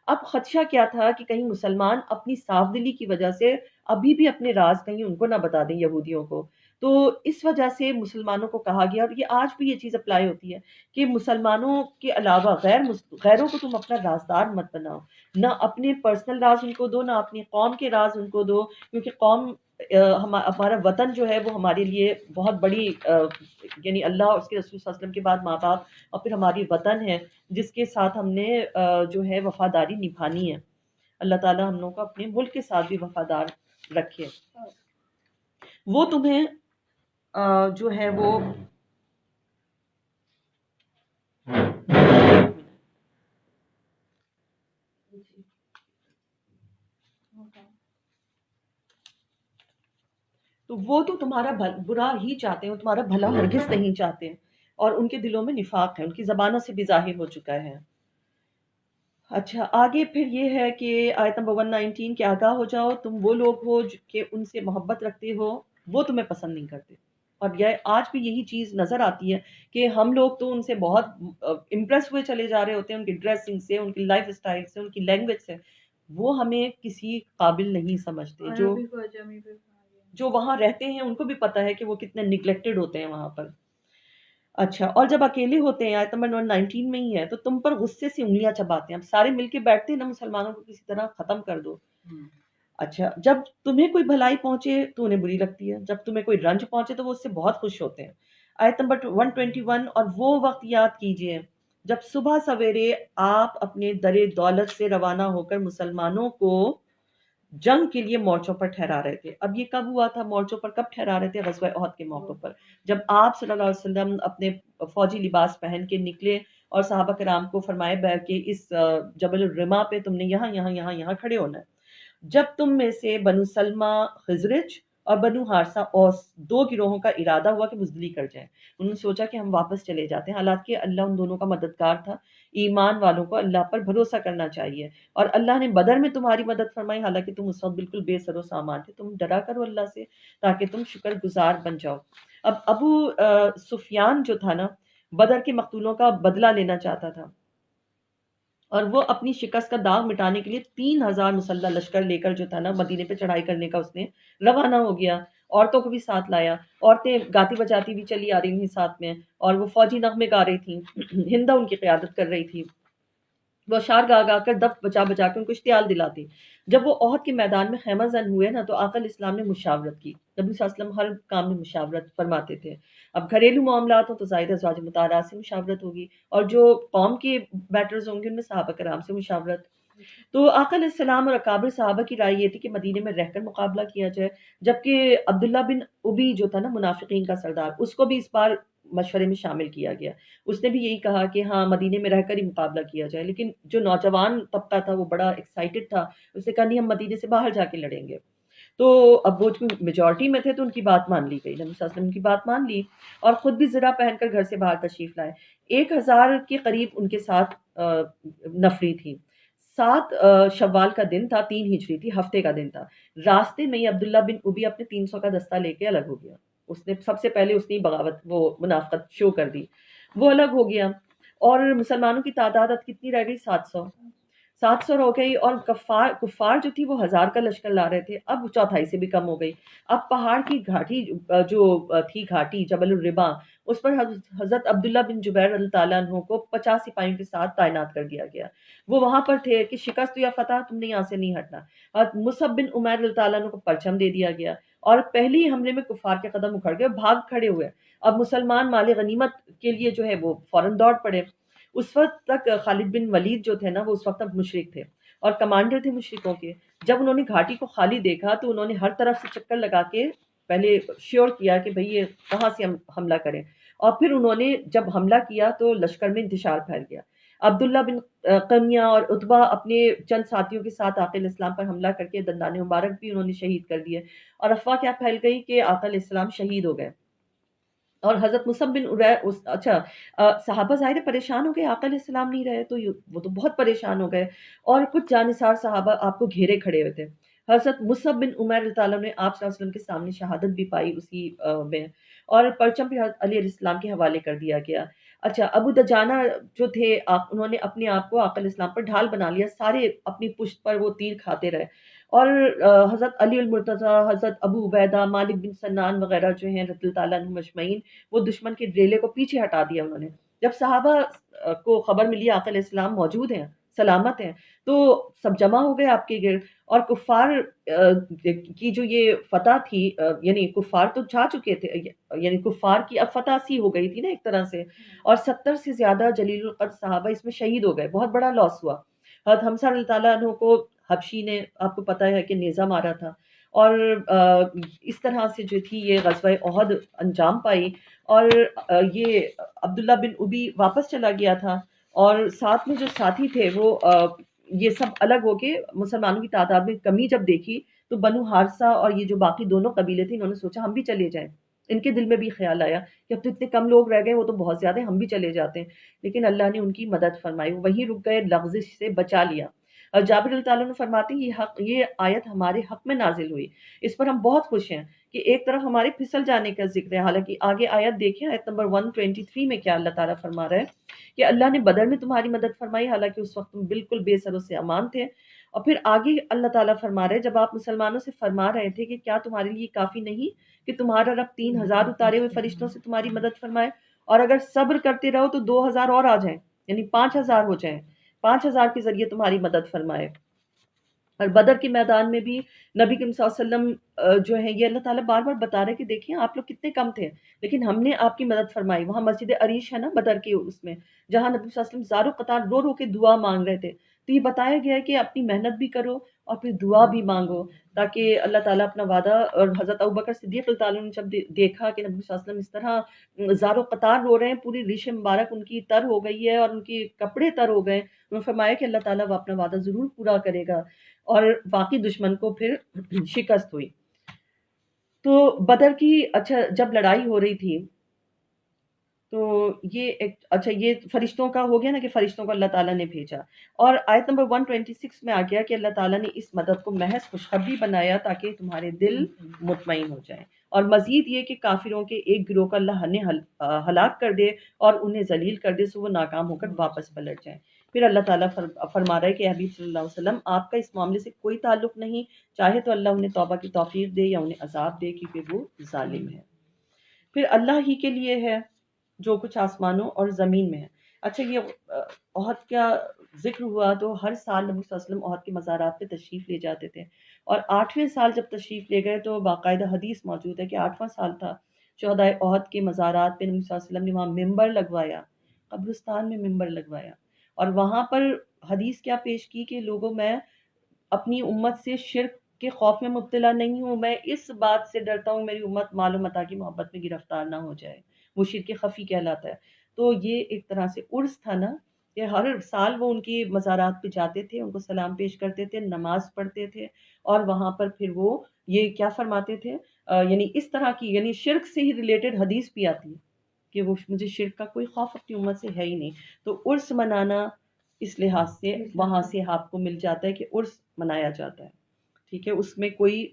اب خدشہ کیا تھا کہ کہیں مسلمان اپنی صاف دلی کی وجہ سے ابھی بھی اپنے راز کہیں ان کو نہ بتا دیں یہودیوں کو. تو اس وجہ سے مسلمانوں کو کہا گیا، اور یہ آج بھی یہ چیز اپلائی ہوتی ہے کہ مسلمانوں کے علاوہ غیروں کو تم اپنا رازدار مت بناؤ، نہ اپنے پرسنل راز ان کو دو، نہ اپنی قوم کے راز ان کو دو، کیونکہ قوم ہمارا وطن جو ہے وہ ہمارے لیے بہت بڑی یعنی اللہ اور اس کے رسول صلی اللہ علیہ وسلم کے بعد ماں باپ اور پھر ہماری وطن ہے جس کے ساتھ ہم نے جو ہے وفاداری نبھانی ہے. اللہ تعالیٰ ہم لوگوں کو اپنے ملک کے ساتھ بھی وفادار رکھے. وہ تمہیں جو ہے وہ تو تمہارا برا ہی چاہتے ہیں، وہ تمہارا بھلا ہرگز نہیں چاہتے ہیں، اور ان کے دلوں میں نفاق ہے، ان کی زبانوں سے بھی ظاہر ہو چکا ہے. اچھا آگے پھر یہ ہے کہ آیت نمبر 119 کہ آگاہ ہو جاؤ تم وہ لوگ ہو کہ ان سے محبت رکھتے ہو، وہ تمہیں پسند نہیں کرتے. اور یہ آج بھی یہی چیز نظر آتی ہے کہ ہم لوگ تو ان سے بہت امپریس ہوئے چلے جا رہے ہوتے ہیں، ان کی ڈریسنگ سے، ان کی لائف اسٹائل سے، ان کی لینگویج سے. وہ ہمیں کسی قابل نہیں سمجھتے. جو وہاں رہتے ہیں ان کو بھی پتہ ہے کہ وہ کتنے نگلیکٹڈ ہوتے ہیں وہاں پر. اچھا اور جب اکیلے ہوتے ہیں آیت نمبر 19 میں ہی ہے تو تم پر غصے سے انگلیاں چباتے ہیں. اب سارے مل کے بیٹھتے ہیں نا مسلمانوں کو کسی طرح ختم کر دو. اچھا جب تمہیں کوئی بھلائی پہنچے تو انہیں بری لگتی ہے، جب تمہیں کوئی رنج پہنچے تو وہ اس سے بہت خوش ہوتے ہیں. آیت نمبر 121 اور وہ وقت یاد کیجئے جب صبح سویرے آپ اپنے در دولت سے روانہ ہو کر مسلمانوں کو جنگ کے لیے مورچوں پر ٹھہرا رہے تھے. اب یہ کب ہوا تھا مورچوں پر، کب ٹھہرا رہے تھے؟ غزوہ احد کے موقع پر، جب آپ صلی اللہ علیہ وسلم اپنے فوجی لباس پہن کے نکلے اور صحابہ کرام کو فرمائے کہ اس جبل الرما پہ تم نے یہاں کھڑے ہونا ہے. جب تم میں سے بنو سلمہ خزرج اور بنو حارثہ اوس دو گروہوں کا ارادہ ہوا کہ بزدلی کر جائیں، انہوں نے سوچا کہ ہم واپس چلے جاتے ہیں، حالانکہ اللہ ان دونوں کا مددگار تھا. ایمان والوں کو اللہ پر بھروسہ کرنا چاہیے، اور اللہ نے بدر میں تمہاری مدد فرمائی حالانکہ تم اس وقت بالکل بے سر و سامان تھے. تم ڈرا کرو اللہ سے تاکہ تم شکر گزار بن جاؤ. اب ابو سفیان جو تھا نا بدر کے مقتولوں کا بدلہ لینا چاہتا تھا، اور وہ اپنی شکست کا داغ مٹانے کے لیے 3000 مسلح لشکر لے کر جو تھا نا مدینے پہ چڑھائی کرنے کا اس نے روانہ ہو گیا. عورتوں کو بھی ساتھ لایا، عورتیں گاتی بجاتی بھی چلی آ رہی تھیں ساتھ میں، اور وہ فوجی نغمے گا رہی تھیں. ہندہ ان کی قیادت کر رہی تھی. وہ اشعار گا گا کر دف بچا بچا کے ان کو اشتعال دلاتی. جب وہ احد کے میدان میں خیمہ زن ہوئے نا تو آقا علیہ السلام نے مشاورت کی. نبی صلی اللہ علیہ وسلم ہر کام میں مشاورت فرماتے تھے. اب گھریلو معاملات ہوں تو ظاہر ازواج مطہرات سے مشاورت ہوگی، اور جو قوم کے میٹرز ہوں گے ان میں صحابہ کرام سے مشاورت. تو آقا علیہ السلام اور اکابر صحابہ کی رائے یہ تھی کہ مدینے میں رہ کر مقابلہ کیا جائے، جبکہ عبداللہ بن ابی جو تھا نا منافقین کا سردار، اس کو بھی اس بار مشورے میں شامل کیا گیا. اس نے بھی یہی کہا کہ ہاں مدینے میں رہ کر ہی مقابلہ کیا جائے، لیکن جو نوجوان طبقہ تھا وہ بڑا ایکسائٹڈ تھا. اس نے کہا نہیں، ہم مدینے سے باہر جا کے لڑیں گے. تو اب وہ میجورٹی میں تھے تو ان کی بات مان لی گئی. نبی صلی اللہ علیہ وسلم کی بات مان لی اور خود بھی زرہ پہن کر گھر سے باہر تشریف لائے. 1000 کے قریب ان کے ساتھ نفری تھی. 7 شوال کا دن تھا، 3 ہجری تھی، ہفتے کا دن تھا. راستے میں ہی عبداللہ بن ابی اپنے 300 کا دستہ لے کے الگ ہو گیا. اس نے سب سے پہلے اس نے بغاوت، وہ منافقت شو کر دی. وہ الگ ہو گیا اور مسلمانوں کی تعداد اب کتنی رہ گئی؟ 700 ہو گئی. اور کفار جو تھی وہ 1000 کا لشکر لا رہے تھے، اب چوتھائی سے بھی کم ہو گئی. اب پہاڑ کی گھاٹی جو تھی، گھاٹی جبل الربا، اس پر حضرت عبداللہ بن جبیر اللہ تعالیٰ عنہ کو 50 سپاہیوں کے ساتھ تعینات کر دیا گیا. وہ وہاں پر تھے کہ شکست یا فتح تم نے یہاں سے نہیں ہٹنا. اور مصعب بن عمیر اللہ تعالیٰ عنہ کو پرچم دے دیا گیا اور پہلی ہی حملے میں کفار کے قدم اکھڑ گئے، بھاگ کھڑے ہوئے. اب مسلمان مال غنیمت کے لیے جو ہے وہ فوراً دوڑ پڑے. اس وقت تک خالد بن ولید جو تھے نا وہ اس وقت تک مشرک تھے اور کمانڈر تھے مشرکوں کے. جب انہوں نے گھاٹی کو خالی دیکھا تو انہوں نے ہر طرف سے چکر لگا کے پہلے شیور کیا کہ بھئی یہ کہاں سے ہم حملہ کریں، اور پھر انہوں نے جب حملہ کیا تو لشکر میں انتشار پھیل گیا. عبداللہ بن قمیہ اور عتبہ اپنے چند ساتھیوں کے ساتھ آقا علیہ السلام پر حملہ کر کے دندان مبارک بھی انہوں نے شہید کر دیے، اور افواہ کیا پھیل گئی کہ آقا علیہ السلام شہید ہو گئے. اور حضرت مصعب بن صحابہ ظاہر پریشان ہو گئے، آقا علیہ السلام نہیں رہے تو وہ تو بہت پریشان ہو گئے، اور کچھ جانثار صحابہ آپ کو گھیرے کھڑے ہوئے تھے. حضرت مصعب بن عمیر اللہ تعالیٰ نے آپ صلی اللہ علیہ وسلم کے سامنے شہادت بھی پائی اسی میں، اور پرچم بھی حضرت علی علیہ السلام کے حوالے کر دیا گیا. اچھا، ابو دجانہ جو تھے انہوں نے اپنے آپ کو آقا علیہ السلام پر ڈھال بنا لیا، سارے اپنی پشت پر وہ تیر کھاتے رہے. اور حضرت علی المرتضیٰ، حضرت ابو عبیدہ، مالک بن سنان وغیرہ جو ہیں رضی اللہ تعالیٰ عنہم اجمعین، وہ دشمن کے ڈیلے کو پیچھے ہٹا دیا انہوں نے. جب صحابہ کو خبر ملی آقا علیہ السلام موجود ہیں، سلامت ہیں، تو سب جمع ہو گئے آپ کے گرد. اور کفار کی جو یہ فتح تھی، یعنی کفار تو جا چکے تھے، یعنی کفار کی اب فتح سی ہو گئی تھی نا ایک طرح سے، اور 70 سے زیادہ جلیل القدر صحابہ اس میں شہید ہو گئے. بہت بڑا لاس ہوا. حضرت حمزہ رضی اللہ تعالیٰ عنہ کو حبشی نے، آپ کو پتہ ہے کہ نیزہ مارا تھا، اور اس طرح سے جو تھی یہ غزوہ احد انجام پائی. اور یہ عبداللہ بن ابی واپس چلا گیا تھا، اور ساتھ میں جو ساتھی تھے وہ یہ سب الگ ہو کے مسلمانوں کی تعداد میں کمی جب دیکھی تو بنو حارثہ اور یہ جو باقی دونوں قبیلے تھے انہوں نے سوچا ہم بھی چلے جائیں. ان کے دل میں بھی خیال آیا کہ اب تو اتنے کم لوگ رہ گئے، وہ تو بہت زیادہ ہیں، ہم بھی چلے جاتے ہیں. لیکن اللہ نے ان کی مدد فرمائی، وہیں رک گئے، لغزش سے بچا لیا. اور جابر اللہ تعالیٰ نے فرماتے ہیں یہ آیت ہمارے حق میں نازل ہوئی، اس پر ہم بہت خوش ہیں کہ ایک طرف ہمارے پھسل جانے کا ذکر ہے. حالانکہ آگے آیت دیکھیں، آیت نمبر 123 میں کیا اللہ تعالیٰ فرما رہا ہے کہ اللہ نے بدر میں تمہاری مدد فرمائی حالانکہ اس وقت تم بالکل بے سر و سامان تھے. اور پھر آگے اللہ تعالیٰ فرما رہے ہیں جب آپ مسلمانوں سے فرما رہے تھے کہ کیا تمہارے لیے کافی نہیں کہ تمہارا رب 3000 اتارے ہوئے فرشتوں سے تمہاری مدد فرمائے، اور اگر صبر کرتے رہو تو 2000 اور آ جائیں، یعنی 5000 ہو جائیں، 5000 کے ذریعے تمہاری مدد فرمائے. اور بدر کے میدان میں بھی نبی کریم صلی اللہ علیہ وسلم جو ہے یہ اللہ تعالیٰ بار بار بتا رہے کہ دیکھیں آپ لوگ کتنے کم تھے لیکن ہم نے آپ کی مدد فرمائی. وہاں مسجد عریش ہے نا بدر کے اس میں، جہاں نبی صلی اللہ علیہ وسلم زارو قطار رو رو کے دعا مانگ رہے تھے، تو یہ بتایا گیا ہے کہ اپنی محنت بھی کرو اور پھر دعا بھی مانگو تاکہ اللہ تعالیٰ اپنا وعدہ. اور حضرت ابوبکر صدیق اللہ تعالیٰ نے جب دیکھا کہ نبی صلی اللہ علیہ وسلم اس طرح زارو قطار رو رہے ہیں، پوری ریش مبارک ان کی تر ہو گئی ہے اور ان کے کپڑے تر ہو گئے، انہوں نے فرمایا کہ اللہ تعالیٰ وہ اپنا وعدہ ضرور پورا کرے گا. اور باقی دشمن کو پھر شکست ہوئی. تو بدر کی جب لڑائی ہو رہی تھی تو یہ فرشتوں کا ہو گیا نا کہ فرشتوں کو اللہ تعالیٰ نے بھیجا. اور آیت نمبر 126 میں آ گیا کہ اللہ تعالیٰ نے اس مدد کو محض خوشخبری بنایا تاکہ تمہارے دل مطمئن ہو جائیں. اور مزید یہ کہ کافروں کے ایک گروہ کا اللہ نے ہلاک کر دے اور انہیں ذلیل کر دے سو وہ ناکام ہو کر واپس پلٹ جائیں. پھر اللہ تعالیٰ فرما رہا ہے کہ حبیب صلی اللہ علیہ وسلم آپ کا اس معاملے سے کوئی تعلق نہیں، چاہے تو اللہ انہیں توبہ کی توفیق دے یا انہیں عذاب دے کیونکہ وہ ظالم ہے. پھر اللہ ہی کے لیے ہے جو کچھ آسمانوں اور زمین میں ہے. اچھا یہ عہد کا ذکر ہوا تو ہر سال نبی صلی اللہ علیہ وسلم عہد کے مزارات پہ تشریف لے جاتے تھے، اور 8ویں سال جب تشریف لے گئے تو باقاعدہ حدیث موجود ہے کہ 8واں سال تھا، شہدائے عہد کے مزارات پہ نبی صلی اللہ علیہ وسلم نے وہاں ممبر لگوایا، قبرستان میں ممبر لگوایا، اور وہاں پر حدیث کیا پیش کی کہ لوگوں میں اپنی امت سے شرک کے خوف میں مبتلا نہیں ہوں، میں اس بات سے ڈرتا ہوں میری امت مال و متاع کی محبت میں گرفتار نہ ہو جائے، وہ شرک خفی کہلاتا ہے۔ تو یہ ایک طرح سے عرس تھا نا، کہ ہر سال وہ ان کی مزارات پہ جاتے تھے، ان کو سلام پیش کرتے تھے، نماز پڑھتے تھے، اور وہاں پر پھر وہ یہ کیا فرماتے تھے، یعنی اس طرح کی یعنی شرک سے ہی ریلیٹڈ حدیث بھی آتی ہے کہ وہ مجھے شرک کا کوئی خوف اپنی امت سے ہے ہی نہیں۔ تو عرس منانا اس لحاظ سے وہاں سے آپ کو مل جاتا ہے کہ عرس منایا جاتا ہے، ٹھیک ہے، اس میں کوئی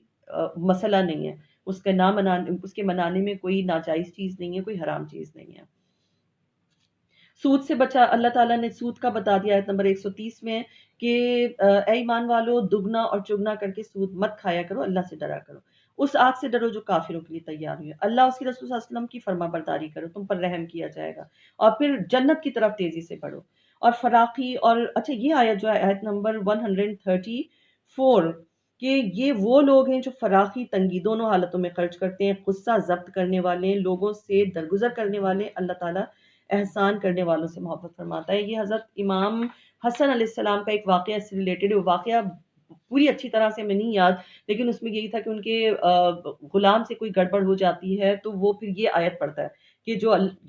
مسئلہ نہیں ہے، اس کے نہ منانے، اس کے منانے میں کوئی ناجائز چیز نہیں ہے، کوئی حرام چیز نہیں ہے۔ سود سے بچا، اللہ تعالیٰ نے سود کا بتا دیا آیت نمبر 130 میں کہ اے ایمان والو دگنا اور چگنا کر کے سود مت کھایا کرو، اللہ سے ڈرا کرو، اس آگ سے ڈرو جو کافروں کے لیے تیار ہوئی ہے، اللہ اس کی رسول صلی اللہ علیہ وسلم کی فرما برداری کرو، تم پر رحم کیا جائے گا، اور پھر جنت کی طرف تیزی سے بڑھو، اور فراقی، اور اچھا یہ آیت جو ہے آیت نمبر 134 کہ یہ وہ لوگ ہیں جو فراقی تنگی دونوں حالتوں میں خرچ کرتے ہیں، غصہ ضبط کرنے والے، لوگوں سے درگزر کرنے والے، اللہ تعالیٰ احسان کرنے والوں سے محبت فرماتا ہے۔ یہ حضرت امام حسن علیہ السلام کا ایک واقعہ سے ریلیٹڈ ہے، وہ واقعہ پوری اچھی طرح سے میں نہیں یاد، لیکن اس میں یہی تھا کہ ان کے غلام سے کوئی گڑبڑ ہو جاتی ہے تو وہ پھر یہ آیت پڑھتا ہے کہ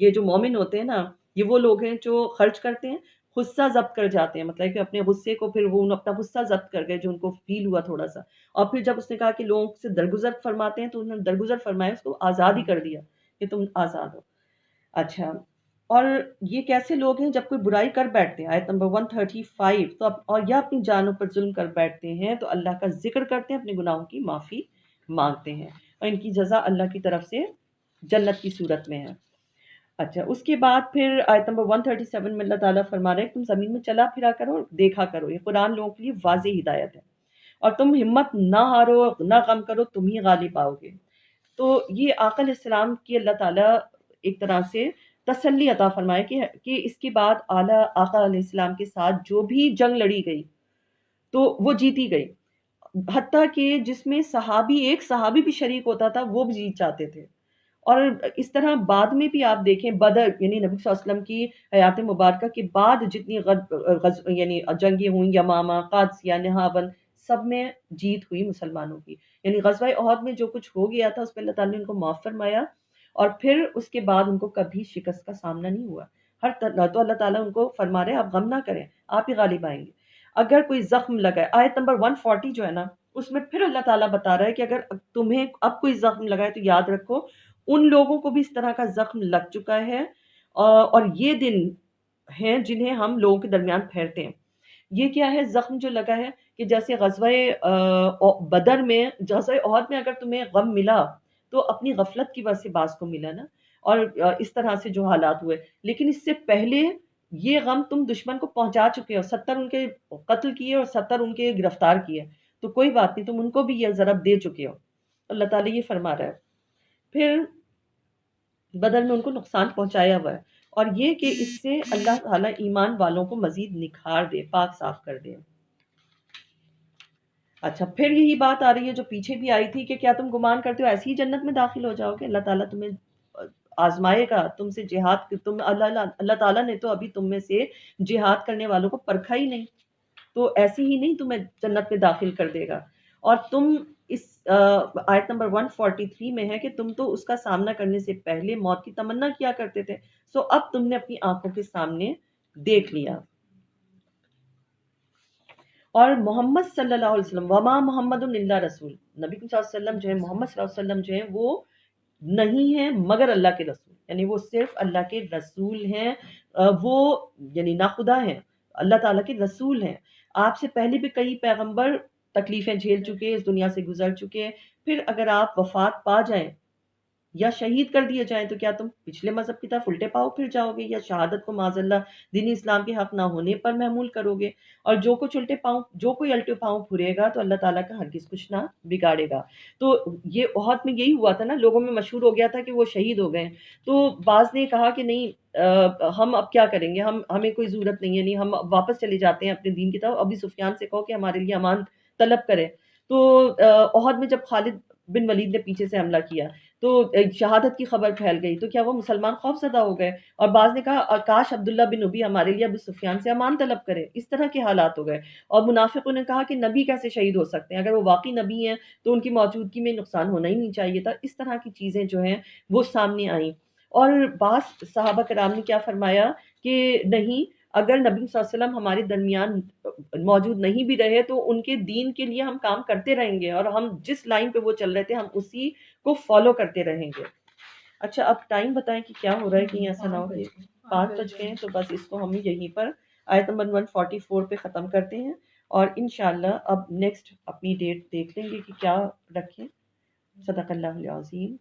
یہ جو مومن ہوتے ہیں نا، یہ وہ لوگ ہیں جو خرچ کرتے ہیں، غصہ ضبط کر جاتے ہیں، مطلب کہ اپنے غصے کو پھر وہ اپنا غصہ ضبط کر گئے جو ان کو فیل ہوا تھوڑا سا، اور پھر جب اس نے کہا کہ لوگوں سے درگزر فرماتے ہیں تو انہوں نے درگزر فرمایا، اس کو آزاد ہی کر دیا کہ تم آزاد ہو۔ اچھا، اور یہ کیسے لوگ ہیں جب کوئی برائی کر بیٹھتے ہیں، آیت نمبر 135، تو اور یا اپنی جانوں پر ظلم کر بیٹھتے ہیں تو اللہ کا ذکر کرتے ہیں، اپنے گناہوں کی معافی مانگتے ہیں، اور ان کی جزا اللہ کی طرف سے جنت کی صورت میں ہے۔ اچھا، اس کے بعد پھر آیت نمبر 137 میں اللہ تعالیٰ فرما رہے ہیں تم زمین میں چلا پھرا کرو، دیکھا کرو، یہ قرآن لوگوں کے لیے واضح ہدایت ہے، اور تم ہمت نہ ہارو نہ غم کرو، تم ہی غالب آؤ گے۔ تو یہ آقا علیہ السلام کی اللہ تعالیٰ ایک طرح سے تسلی عطا فرمائے کہ اس کے بعد اعلیٰ آقا علیہ السلام کے ساتھ جو بھی جنگ لڑی گئی تو وہ جیتی گئی، حتیٰ کہ جس میں ایک صحابی بھی شریک ہوتا تھا وہ بھی جیت جاتے تھے، اور اس طرح بعد میں بھی آپ دیکھیں بدر یعنی نبی صلی اللہ علیہ وسلم کی حیات مبارکہ کے بعد جتنی یعنی جنگیں ہوئیں، یمامہ، قادسیہ، نہاون، سب میں جیت ہوئی مسلمانوں کی، یعنی غزوہ احد میں جو کچھ ہو گیا تھا اس پہ اللہ تعالیٰ نے ان کو معاف فرمایا، اور پھر اس کے بعد ان کو کبھی شکست کا سامنا نہیں ہوا، تو اللہ تعالیٰ ان کو فرما رہے آپ غم نہ کریں، آپ ہی غالب آئیں گے۔ اگر کوئی زخم لگا ہے، آیت نمبر 140 جو ہے نا، اس میں پھر اللہ تعالیٰ بتا رہا ہے کہ اگر تمہیں اب کوئی زخم لگا ہے تو یاد رکھو ان لوگوں کو بھی اس طرح کا زخم لگ چکا ہے، اور یہ دن ہیں جنہیں ہم لوگوں کے درمیان پھیرتے ہیں۔ یہ کیا ہے زخم جو لگا ہے، کہ جیسے غزوہ بدر میں، غزوہ احد میں اگر تمہیں غم ملا تو اپنی غفلت کی وجہ سے بعض کو ملا نا، اور اس طرح سے جو حالات ہوئے، لیکن اس سے پہلے یہ غم تم دشمن کو پہنچا چکے ہو، 70 ان کے قتل کیے اور 70 ان کے گرفتار کیے، تو کوئی بات نہیں، تم ان کو بھی یہ ضرب دے چکے ہو، اللہ تعالیٰ یہ فرما رہا ہے۔ پھر بدر میں ان کو نقصان پہنچایا ہوا ہے، اور یہ کہ اس سے اللہ تعالیٰ ایمان والوں کو مزید نکھار دے، پاک صاف کر دے۔ اچھا، پھر یہی بات آ رہی ہے جو پیچھے بھی آئی تھی کہ کیا تم گمان کرتے ہو ایسی ہی جنت میں داخل ہو جاؤ گے؟ اللہ تعالیٰ تمہیں آزمائے گا، تم سے جہاد، اللہ تعالیٰ نے تو ابھی تم میں سے جہاد کرنے والوں کو پرکھا ہی نہیں، تو ایسے ہی نہیں تمہیں جنت میں داخل کر دے گا۔ اور تم اس آیت نمبر 143 میں ہے کہ تم تو اس کا سامنا کرنے سے پہلے موت کی تمنا کیا کرتے تھے، سو اب تم نے اپنی آنکھوں کے سامنے دیکھ لیا۔ اور محمد صلی اللہ علیہ وسلم، وما محمد الا رسول، نبی صلی اللہ علیہ وسلم جو ہے، محمد صلی اللہ علیہ وسلم جو ہے وہ نہیں ہیں مگر اللہ کے رسول، یعنی وہ صرف اللہ کے رسول ہیں، وہ یعنی نا خدا ہیں، اللہ تعالیٰ کے رسول ہیں۔ آپ سے پہلے بھی کئی پیغمبر تکلیفیں جھیل چکے، اس دنیا سے گزر چکے، پھر اگر آپ وفات پا جائیں یا شہید کر دیے جائیں تو کیا تم پچھلے مذہب کی طرف الٹے پاؤں پھر جاؤ گے، یا شہادت کو معاذ اللہ دین اسلام کے حق نہ ہونے پر محمول کرو گے؟ اور جو کوئی الٹے پاؤں پھرے گا تو اللہ تعالیٰ کا ہرگز کچھ نہ بگاڑے گا۔ تو یہ احد میں یہی ہوا تھا نا، لوگوں میں مشہور ہو گیا تھا کہ وہ شہید ہو گئے، تو بعض نے کہا کہ نہیں ہم اب کیا کریں گے، ہمیں کوئی ضرورت نہیں ہے، نہیں ہم واپس چلے جاتے ہیں اپنے دین کی طرف، ابھی سفیان سے کہو کہ ہمارے لیے امان طلب کرے۔ تو احد میں جب خالد بن ولید نے پیچھے سے حملہ کیا تو شہادت کی خبر پھیل گئی، تو کیا وہ مسلمان خوف زدہ ہو گئے؟ اور بعض نے کہا کاش عبداللہ بن ابی ہمارے لیے ابو سفیان سے امان طلب کرے۔ اس طرح کے حالات ہو گئے۔ اور منافقوں نے کہا کہ نبی کیسے شہید ہو سکتے ہیں، اگر وہ واقعی نبی ہیں تو ان کی موجودگی میں نقصان ہونا ہی نہیں چاہیے تھا۔ اس طرح کی چیزیں جو ہیں وہ سامنے آئیں۔ اور بعض صحابہ کرام نے کیا فرمایا کہ نہیں، اگر نبی صلی اللہ علیہ وسلم ہمارے درمیان موجود نہیں بھی رہے تو ان کے دین کے لیے ہم کام کرتے رہیں گے، اور ہم جس لائن پہ وہ چل رہے تھے ہم اسی کو فالو کرتے رہیں گے۔ اچھا اب ٹائم بتائیں کہ کیا ہو رہا ہے، کہیں ایسا نہ ہو کہ 5 بج گئے ہیں، تو بس اس کو ہم یہیں پر آیت نمبر 144 پہ ختم کرتے ہیں، اور انشاءاللہ اب نیکسٹ اپنی ڈیٹ دیکھ لیں گے کہ کیا رکھیں۔ صدق اللہ العظیم۔